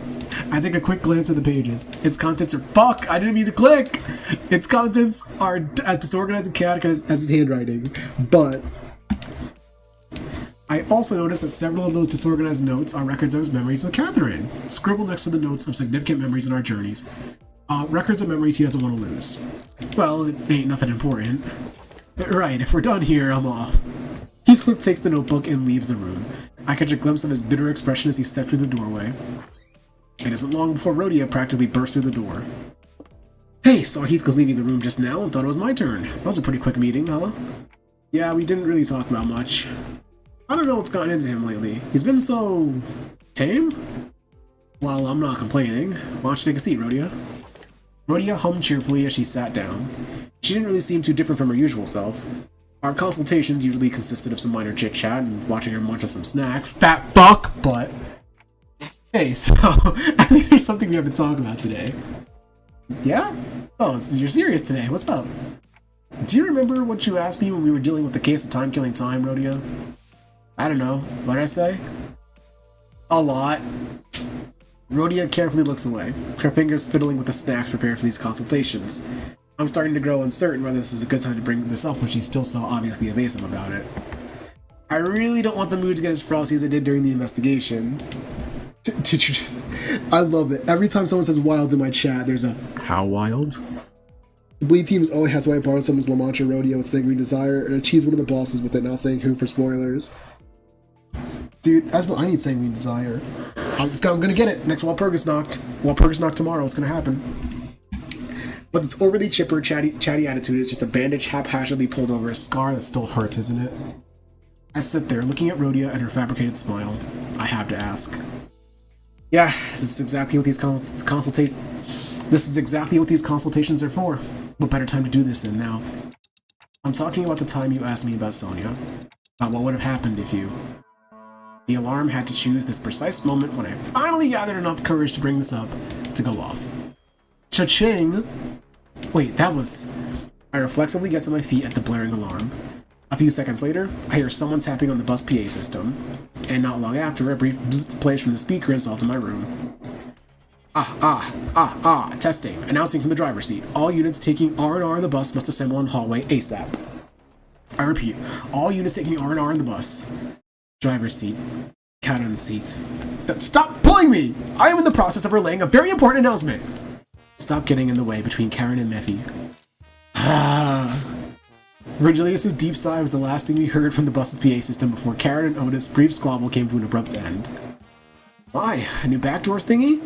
Speaker 1: I take a quick glance at the pages. Its contents are— fuck! I didn't mean to click! Its contents are as disorganized and chaotic as his handwriting. But I also noticed that several of those disorganized notes are records of his memories with Catherine, scribbled next to the notes of significant memories in our journeys. Records of memories he doesn't want to lose. Well, it ain't nothing important. Right, if we're done here, I'm off. Heathcliff takes the notebook and leaves the room. I catch a glimpse of his bitter expression as he steps through the doorway. It isn't long before Rhodia practically bursts through the door. Hey, saw Heathcliff leaving the room just now and thought it was my turn. That was a pretty quick meeting, huh? Yeah, we didn't really talk about much. I don't know what's gotten into him lately. He's been so Tame? Well, I'm not complaining. Why don't you take a seat, Rhodia? Rhodia hummed cheerfully as she sat down. She didn't really seem too different from her usual self. Our consultations usually consisted of some minor chit-chat and watching her munch on some snacks. Fat fuck! But... Hey, so, I think there's something we have to talk about today. Yeah? Oh, you're serious today. What's up? Do you remember what you asked me when we were dealing with the case of time-killing time, Rhodia? I don't know. What did I say? A lot. Rhodia carefully looks away, her fingers fiddling with the snacks prepared for these consultations. I'm starting to grow uncertain whether this is a good time to bring this up when she's still so obviously evasive about it. I really don't want the mood to get as frosty as it did during the investigation. I love it. Every time someone says wild in my chat, there's a how wild? The Bleed team is always has why I borrowed someone's La Mancha rodeo with Sanguine Desire, and I cheese one of the bosses with it, not saying who for spoilers. Dude, I need Sanguine Desire. I'm gonna get it next Walpurgis Knocked. Walpurgis Knocked tomorrow, it's gonna happen. But its overly chipper, chatty attitude is just a bandage haphazardly pulled over a scar that still hurts, isn't it? I sit there, looking at Rhodia and her fabricated smile. I have to ask. Yeah, this is exactly what these consultations are for. What better time to do this than now? I'm talking about the time you asked me about Sonia. About what would have happened if you... The alarm had to choose this precise moment when I finally gathered enough courage to bring this up to go off. Cha-ching! Wait, that was... I reflexively get to my feet at the blaring alarm. A few seconds later, I hear someone tapping on the bus PA system, and not long after, a brief bzzz plays from the speaker installed in my room. Testing. Announcing from the driver's seat. All units taking R&R on the bus must assemble in hallway ASAP. I repeat, all units taking R&R on the bus. Driver's seat. Cat on the seat. Stop pulling me! I am in the process of relaying a very important announcement! Stop getting in the way between Karen and Meffy. Virgilius' deep sigh was the last thing we heard from the bus's PA system before Karen and Otis' brief squabble came to an abrupt end. Why? A new backdoors thingy?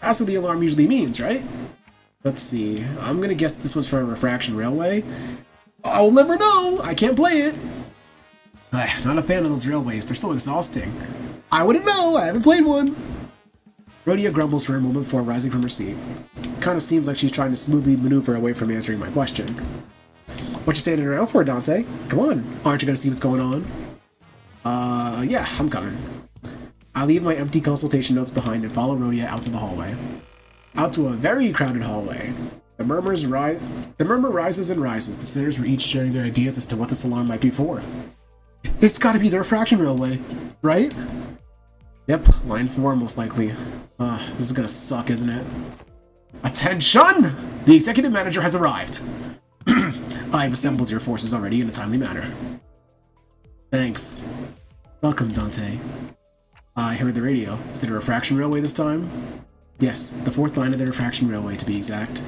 Speaker 1: That's what the alarm usually means, right? Let's see. I'm gonna guess this one's for a refraction railway. I'll never know! I can't play it! Not a fan of those railways. They're so exhausting. I wouldn't know! I haven't played one! Rhodia grumbles for a moment before rising from her seat. Kinda seems like she's trying to smoothly maneuver away from answering my question. What you standing around for, Dante? Come on, aren't you gonna see what's going on? Yeah, I'm coming. I leave my empty consultation notes behind and follow Rhodia out to the hallway. Out to a very crowded hallway. The murmur rises and rises. The sinners were each sharing their ideas as to what this alarm might be for. It's gotta be the refraction railway, right? Yep, line 4 most likely. This is gonna suck, isn't it? Attention! The executive manager has arrived. I've assembled your forces already in a timely manner. Thanks. Welcome, Dante. I heard the radio. Is it a refraction railway this time? Yes, the 4th line of the refraction railway, to be exact.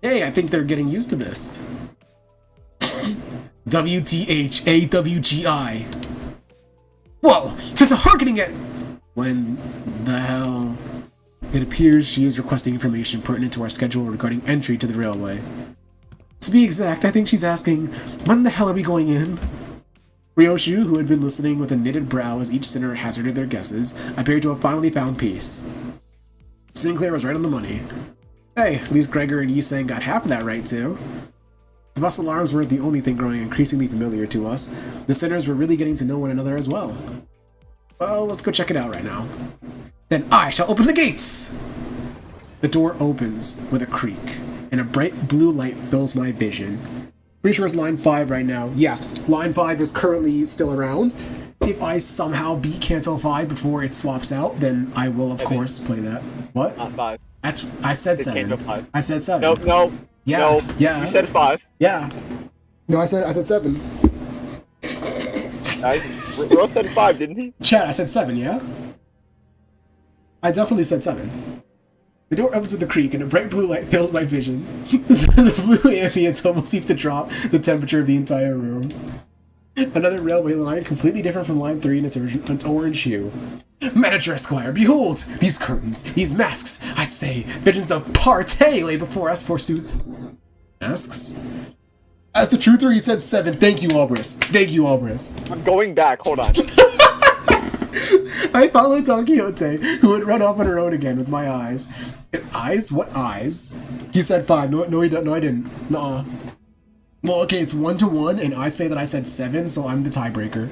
Speaker 1: Hey, I think they're getting used to this. WTHAWGI. Whoa! 'Tis a hearkening at... When the hell... It appears she is requesting information pertinent to our schedule regarding entry to the railway. To be exact, I think she's asking, when the hell are we going in? Ryoshu, who had been listening with a knitted brow as each sinner hazarded their guesses, appeared to have finally found peace. Sinclair was right on the money. Hey, at least Gregor and Yisang got half of that right, too. The bus alarms weren't the only thing growing increasingly familiar to us. The sinners were really getting to know one another as well. Well, let's go check it out right now. Then I shall open the gates! The door opens with a creak, and a bright blue light fills my vision. Pretty sure it's line 5 right now. Yeah, line 5 is currently still around. If I somehow beat Canto 5 before it swaps out, then I will, of course, play that. What?
Speaker 2: Not 5.
Speaker 1: I said 7.
Speaker 2: Canto 5.
Speaker 1: I said 7.
Speaker 2: No.
Speaker 1: Yeah.
Speaker 2: No.
Speaker 1: Yeah.
Speaker 2: You said 5.
Speaker 1: Yeah. No, I said 7.
Speaker 2: Rose said 5, didn't he?
Speaker 1: Chad, I said 7, yeah? I definitely said 7. The door opens with a creak, and a bright blue light fills my vision. The blue ambience almost seems to drop the temperature of the entire room. Another railway line, completely different from line 3 in its orange hue. Manager Esquire, behold! These curtains, these masks, I say, visions of party lay before us, forsooth. Masks? As the truther, he said 7. Thank you, Albris. Thank you, Albris.
Speaker 2: I'm going back, hold on.
Speaker 1: I followed Don Quixote, who would run off on her own again with my eyes. Eyes? What eyes? He said 5. No, he didn't. No, I didn't. Nuh-uh. Well, okay, it's 1-1, and I say that I said 7, so I'm the tiebreaker.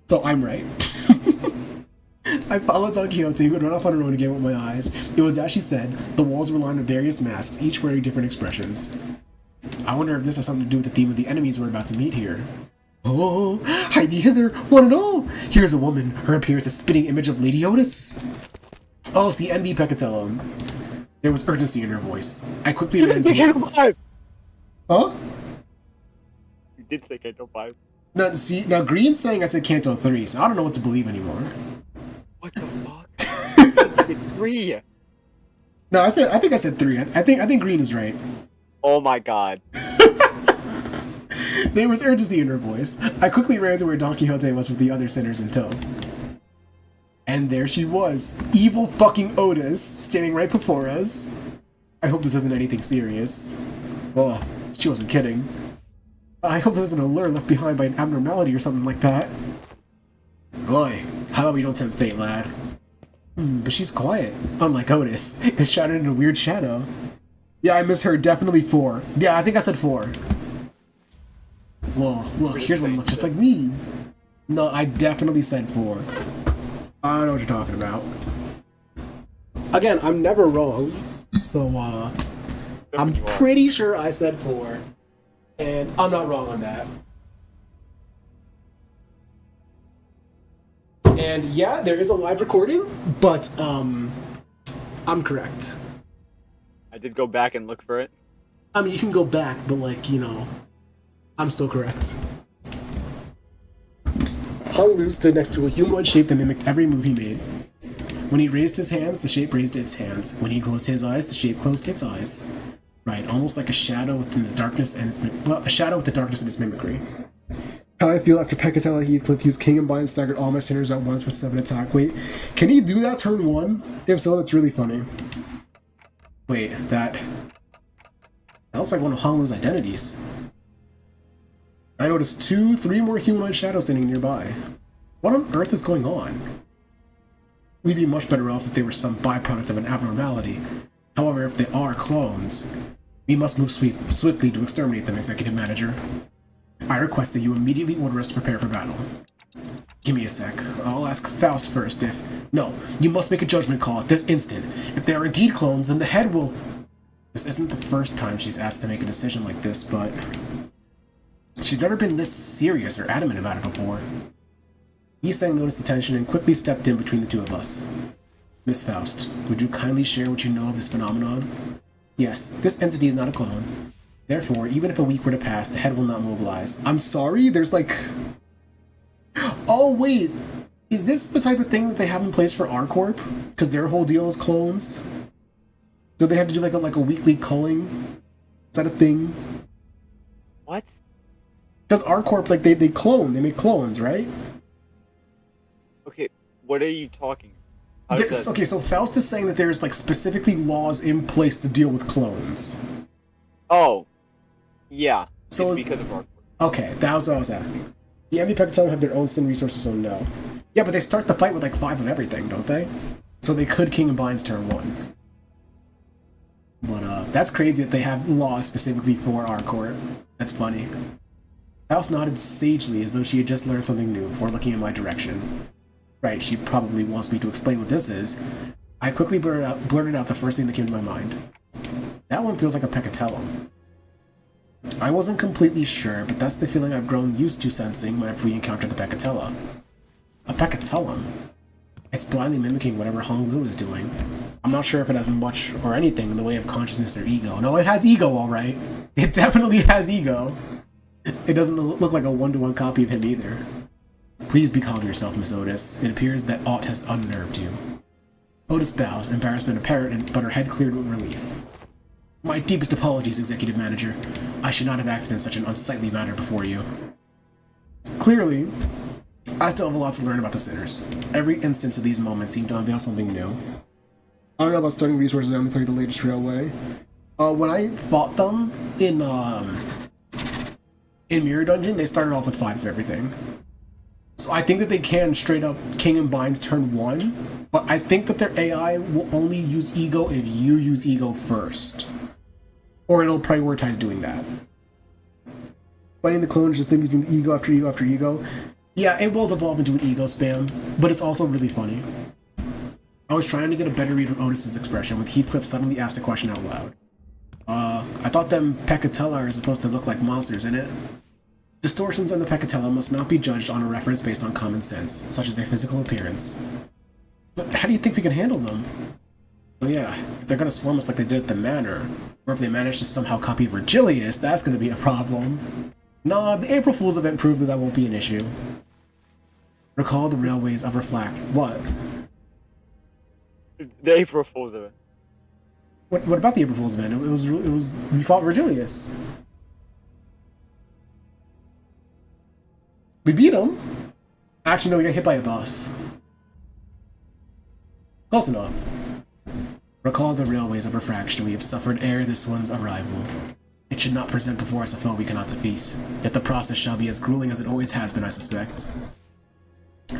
Speaker 1: So I'm right. I followed Don Quixote, who would run off on her own again with my eyes. It was as she said, the walls were lined with various masks, each wearing different expressions. I wonder if this has something to do with the theme of the enemies we're about to meet here. Oh, hide thee hither, one and all! Here's a woman, her appearance a spitting image of Lady Otis. Oh, it's the Envy Peccatello. There was urgency in her voice. I quickly ran to... Huh?
Speaker 2: You did say Canto 5.
Speaker 1: Now, see, now Green's saying I said Canto 3, so I don't know what to believe anymore.
Speaker 2: What the fuck? I said 3!
Speaker 1: No, I think I said 3. I think Green is right.
Speaker 2: Oh my god.
Speaker 1: There was urgency in her voice. I quickly ran to where Don Quixote was with the other sinners in tow. And there she was, evil fucking Otis, standing right before us. I hope this isn't anything serious. Oh, she wasn't kidding. I hope this isn't a lure left behind by an abnormality or something like that. Oi, how about we don't tempt fate, lad? But she's quiet, unlike Otis. It shadowed in a weird shadow. Yeah, I misheard, definitely 4. Yeah, I think I said 4. Well, look, here's one that looks just like me. No, I definitely said 4. I don't know what you're talking about. Again, I'm never wrong, so, I'm pretty sure I said 4. And I'm not wrong on that. And yeah, there is a live recording, but, I'm correct.
Speaker 2: I did go back and look for it.
Speaker 1: I mean, you can go back, but, like, you know, I'm still correct. Honolulu stood next to a humanoid shape that mimicked every move he made. When he raised his hands, the shape raised its hands. When he closed his eyes, the shape closed its eyes. Right, almost like a shadow within the darkness and its a shadow with the darkness in its mimicry. How I feel after Peccatella Heathcliff used King and Bind staggered all my sinners at once with 7 attack. Wait, can he do that turn 1? If so, that's really funny. Wait, that looks like one of Honolulu's identities. I noticed 3 more humanoid shadows standing nearby. What on earth is going on? We'd be much better off if they were some byproduct of an abnormality. However, if they are clones, we must move swiftly to exterminate them, Executive Manager. I request that you immediately order us to prepare for battle. Give me a sec. I'll ask Faust first if... No, you must make a judgment call at this instant. If they are indeed clones, then the head will... This isn't the first time she's asked to make a decision like this, but... She's never been this serious or adamant about it before. Yiseng noticed the tension and quickly stepped in between the two of us. Miss Faust, would you kindly share what you know of this phenomenon? Yes, this entity is not a clone. Therefore, even if a week were to pass, the head will not mobilize. I'm sorry? There's like... Oh, wait. Is this the type of thing that they have in place for R-Corp? Because their whole deal is clones? So they have to do like a weekly culling? Is that a thing?
Speaker 2: What?
Speaker 1: Because R-Corp, like, they clone. They make clones, right?
Speaker 2: Okay, what are you talking about?
Speaker 1: Okay, so Faust is saying that there's, like, specifically laws in place to deal with clones.
Speaker 2: Oh. Yeah.
Speaker 1: So
Speaker 2: it's because of our...
Speaker 1: Okay, that was what I was asking. The Envy Peccatello have their own sin resources, so no. Yeah, but they start the fight with, like, 5 of everything, don't they? So they could King and Bind's turn 1. But, that's crazy that they have laws specifically for R-Corp. That's funny. Faust nodded sagely as though she had just learned something new before looking in my direction. Right, she probably wants me to explain what this is. I quickly blurted out the first thing that came to my mind. That one feels like a Peccatello. I wasn't completely sure, but that's the feeling I've grown used to sensing whenever we encounter the Peccatello. A Peccatellum? It's blindly mimicking whatever Hong Lu is doing. I'm not sure if it has much or anything in the way of consciousness or ego. No, it has ego, alright. It definitely has ego. It doesn't look like a one-to-one copy of him either. Please be calm yourself, Miss Otis. It appears that aught has unnerved you. Otis bowed, embarrassment apparent, but her head cleared with relief. My deepest apologies, Executive Manager. I should not have acted in such an unsightly manner before you. Clearly, I still have a lot to learn about the sinners. Every instance of these moments seemed to unveil something new. I don't know about starting resources, I only played the latest Railway. When I fought them in Mirror Dungeon, they started off with 5 of everything. So I think that they can straight up King and Binds turn 1, but I think that their AI will only use Ego if you use Ego first. Or it'll prioritize doing that. Fighting the clone is just them using the Ego after Ego after Ego. Yeah, it will evolve into an Ego spam, but it's also really funny. I was trying to get a better read on Otis's expression when Heathcliff suddenly asked a question out loud. I thought them Peccatella are supposed to look like monsters, innit? Distortions on the Peccatella must not be judged on a reference based on common sense, such as their physical appearance. But how do you think we can handle them? Oh yeah, if they're gonna swarm us like they did at the Manor, or if they manage to somehow copy Virgilius, that's gonna be a problem. Nah, the April Fool's event proved that won't be an issue. Recall the railways of Reflact. What?
Speaker 2: The April Fool's event.
Speaker 1: What about the April Fool's event? It was we fought Virgilius. We beat him. Actually, no, we got hit by a bus. Close enough. Recall the railways of refraction we have suffered ere this one's arrival. It should not present before us a foe we cannot defeat, yet the process shall be as grueling as it always has been, I suspect.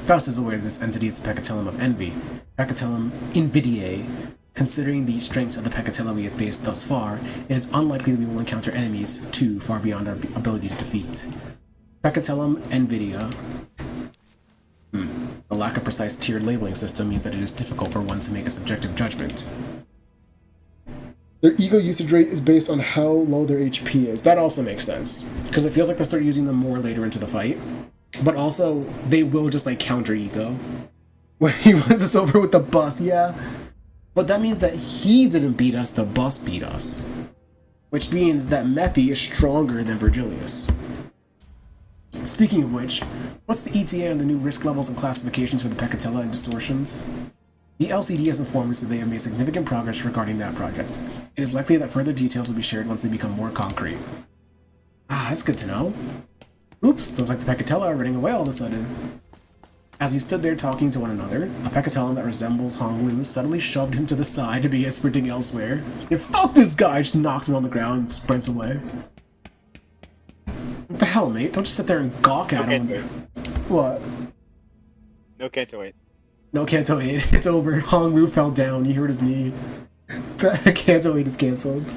Speaker 1: Faust is aware that this entity is the Peccatellum of Envy, Peccatellum Invidiae. Considering the strengths of the Peccatella we have faced thus far, it is unlikely that we will encounter enemies too far beyond our ability to defeat. Peccatellum Nvidia. The lack of precise tiered labeling system means that it is difficult for one to make a subjective judgment. Their ego usage rate is based on how low their HP is. That also makes sense, because it feels like they'll start using them more later into the fight. But also, they will just like counter ego. When he runs us over with the bus, yeah. But that means that he didn't beat us, the bus beat us. Which means that Mephi is stronger than Virgilius. Speaking of which, what's the ETA on the new risk levels and classifications for the Peccatella and distortions? The LCD has informed us that they have made significant progress regarding that project. It is likely that further details will be shared once they become more concrete. Ah, that's good to know. Oops, looks like the Peccatella are running away all of a sudden. As we stood there talking to one another, a Peccatella that resembles Honglu suddenly shoved him to the side to begin sprinting elsewhere. And fuck this guy! Just knocks him on the ground and sprints away. What the hell, mate? Don't just sit there and gawk at him. What?
Speaker 2: No Canto 8.
Speaker 1: No Canto 8. It's over. Honglu fell down. He hurt his knee. Canto 8 is cancelled.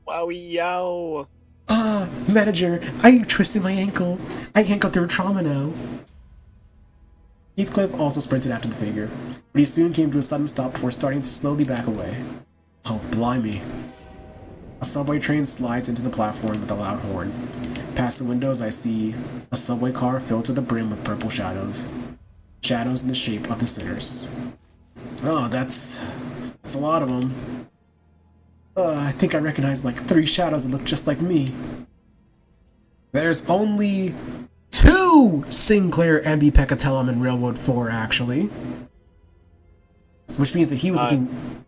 Speaker 2: Wowie yow.
Speaker 1: Manager, I twisted my ankle. I can't go through trauma now. Heathcliff also sprinted after the figure, but he soon came to a sudden stop before starting to slowly back away. Oh, blimey. A subway train slides into the platform with a loud horn. Past the windows, I see a subway car filled to the brim with purple shadows. Shadows in the shape of the sinners. Oh, that's a lot of them. I think I recognize like 3 shadows that look just like me. There's only 2 Sinclair MB Peccatellum in Railroad 4, actually. Which means that he was looking...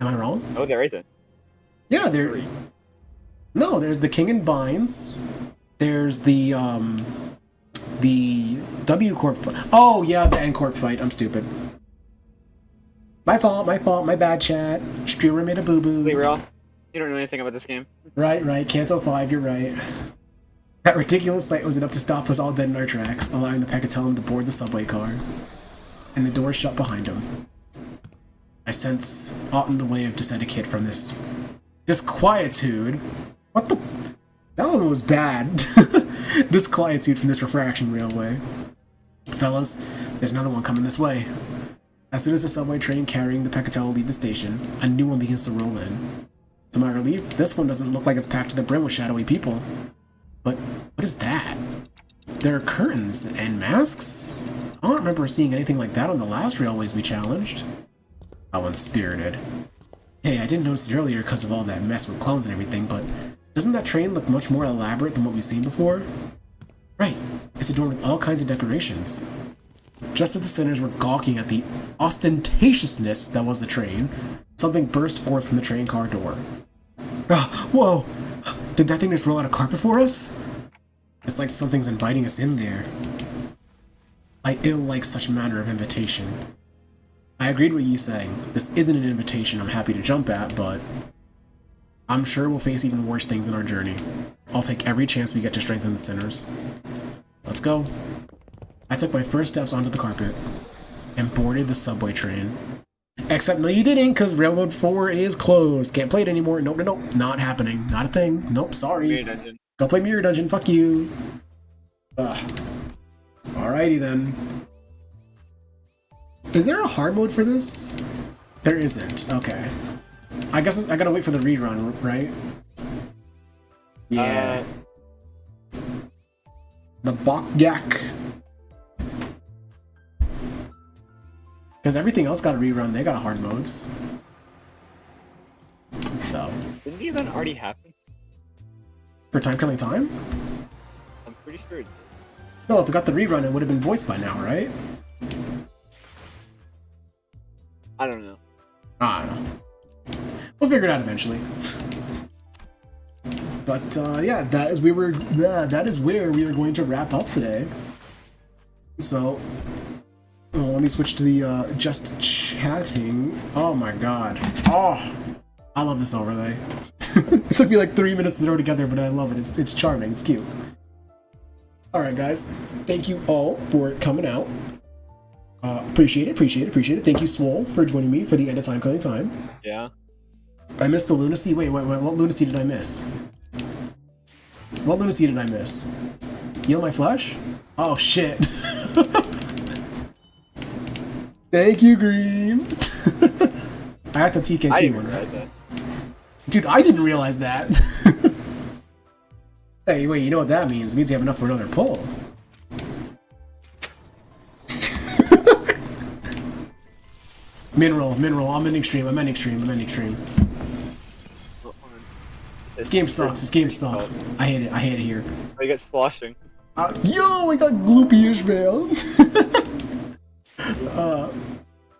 Speaker 1: Am I wrong?
Speaker 2: Oh, there isn't.
Speaker 1: Yeah, there... No, there's the King and Binds. There's the W Corp fight. Oh, yeah, the N Corp fight. I'm stupid. My fault, my bad, chat. Streamer made a boo-boo.
Speaker 2: Wait, Raw, you don't know anything about this game.
Speaker 1: Right, Canto 5, you're right. That ridiculous sight was enough to stop us all dead in our tracks, allowing the Peccatellum to board the subway car. And the door shut behind him. I sense aught in the way of disetiquette from this disquietude. What the? That one was bad. Disquietude from this refraction railway. Fellas, there's another one coming this way. As soon as the subway train carrying the Peccatella leaves the station, a new one begins to roll in. To my relief, this one doesn't look like it's packed to the brim with shadowy people. But what is that? There are curtains and masks? I don't remember seeing anything like that on the last railways we challenged. That one's spirited. Hey, I didn't notice it earlier because of all that mess with clones and everything, but doesn't that train look much more elaborate than what we've seen before? Right, it's adorned with all kinds of decorations. Just as the sinners were gawking at the ostentatiousness that was the train, something burst forth from the train car door. Whoa! Did that thing just roll out a carpet for us? It's like something's inviting us in there. I ill like such manner of invitation. I agreed with you saying, this isn't an invitation I'm happy to jump at, but I'm sure we'll face even worse things in our journey. I'll take every chance we get to strengthen the sinners. Let's go. I took my first steps onto the carpet and boarded the subway train. Except, no, you didn't, because Railroad 4 is closed. Can't play it anymore. Nope, nope, nope. Not happening. Not a thing. Nope, sorry.
Speaker 2: Mirror Dungeon.
Speaker 1: Go play Mirror Dungeon. Fuck you. Ugh. Alrighty then. Is there a hard mode for this? There isn't. Okay. I guess I gotta wait for the rerun, right? Yeah. The Bokyak. Because everything else got a rerun. They got a hard modes. So.
Speaker 2: Didn't the event already happen?
Speaker 1: For Timekilling Time?
Speaker 2: I'm pretty sure it did.
Speaker 1: No, if it got the rerun, it would have been voiced by now, right?
Speaker 2: I don't know.
Speaker 1: I don't know. We'll figure it out eventually. But yeah, that is where we are going to wrap up today. So, let me switch to the just chatting. Oh my god. Oh, I love this overlay. It took me like 3 minutes to throw together, but I love it. It's charming. It's cute. All right, guys. Thank you all for coming out. Appreciate it. Thank you, Swole, for joining me for the end of Timekilling Time.
Speaker 2: Yeah.
Speaker 1: I missed the lunacy. Wait, what lunacy did I miss? What lunacy did I miss? Heal my flesh? Oh shit. Thank you, Green. I had the TKT one, right?
Speaker 2: That.
Speaker 1: Dude, I didn't realize that. Hey, wait, you know what that means? It means you have enough for another pull. Mineral, I'm ending stream. This game sucks. I hate it here.
Speaker 2: I get sloshing.
Speaker 1: Yo, I got Gloopy Ishmael.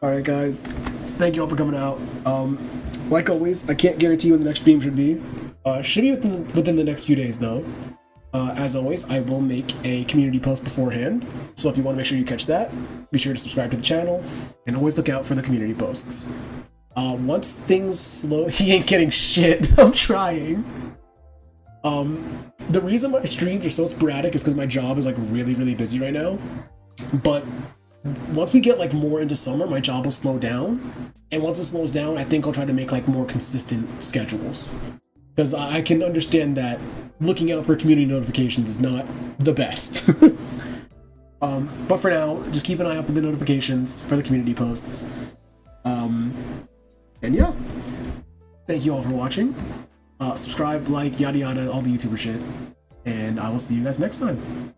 Speaker 1: Alright guys, thank you all for coming out. Like always, I can't guarantee when the next stream should be. Should be within the next few days though. As always, I will make a community post beforehand, so if you want to make sure you catch that, be sure to subscribe to the channel, and always look out for the community posts. Once things slow, he ain't getting shit, I'm trying. The reason my streams are so sporadic is because my job is like really busy right now, but once we get like more into summer, my job will slow down, and once it slows down, I think I'll try to make like more consistent schedules. Because I can understand that looking out for community notifications is not the best. But for now, just keep an eye out for the notifications for the community posts. And yeah, thank you all for watching. Subscribe, like, yada yada, all the YouTuber shit. And I will see you guys next time.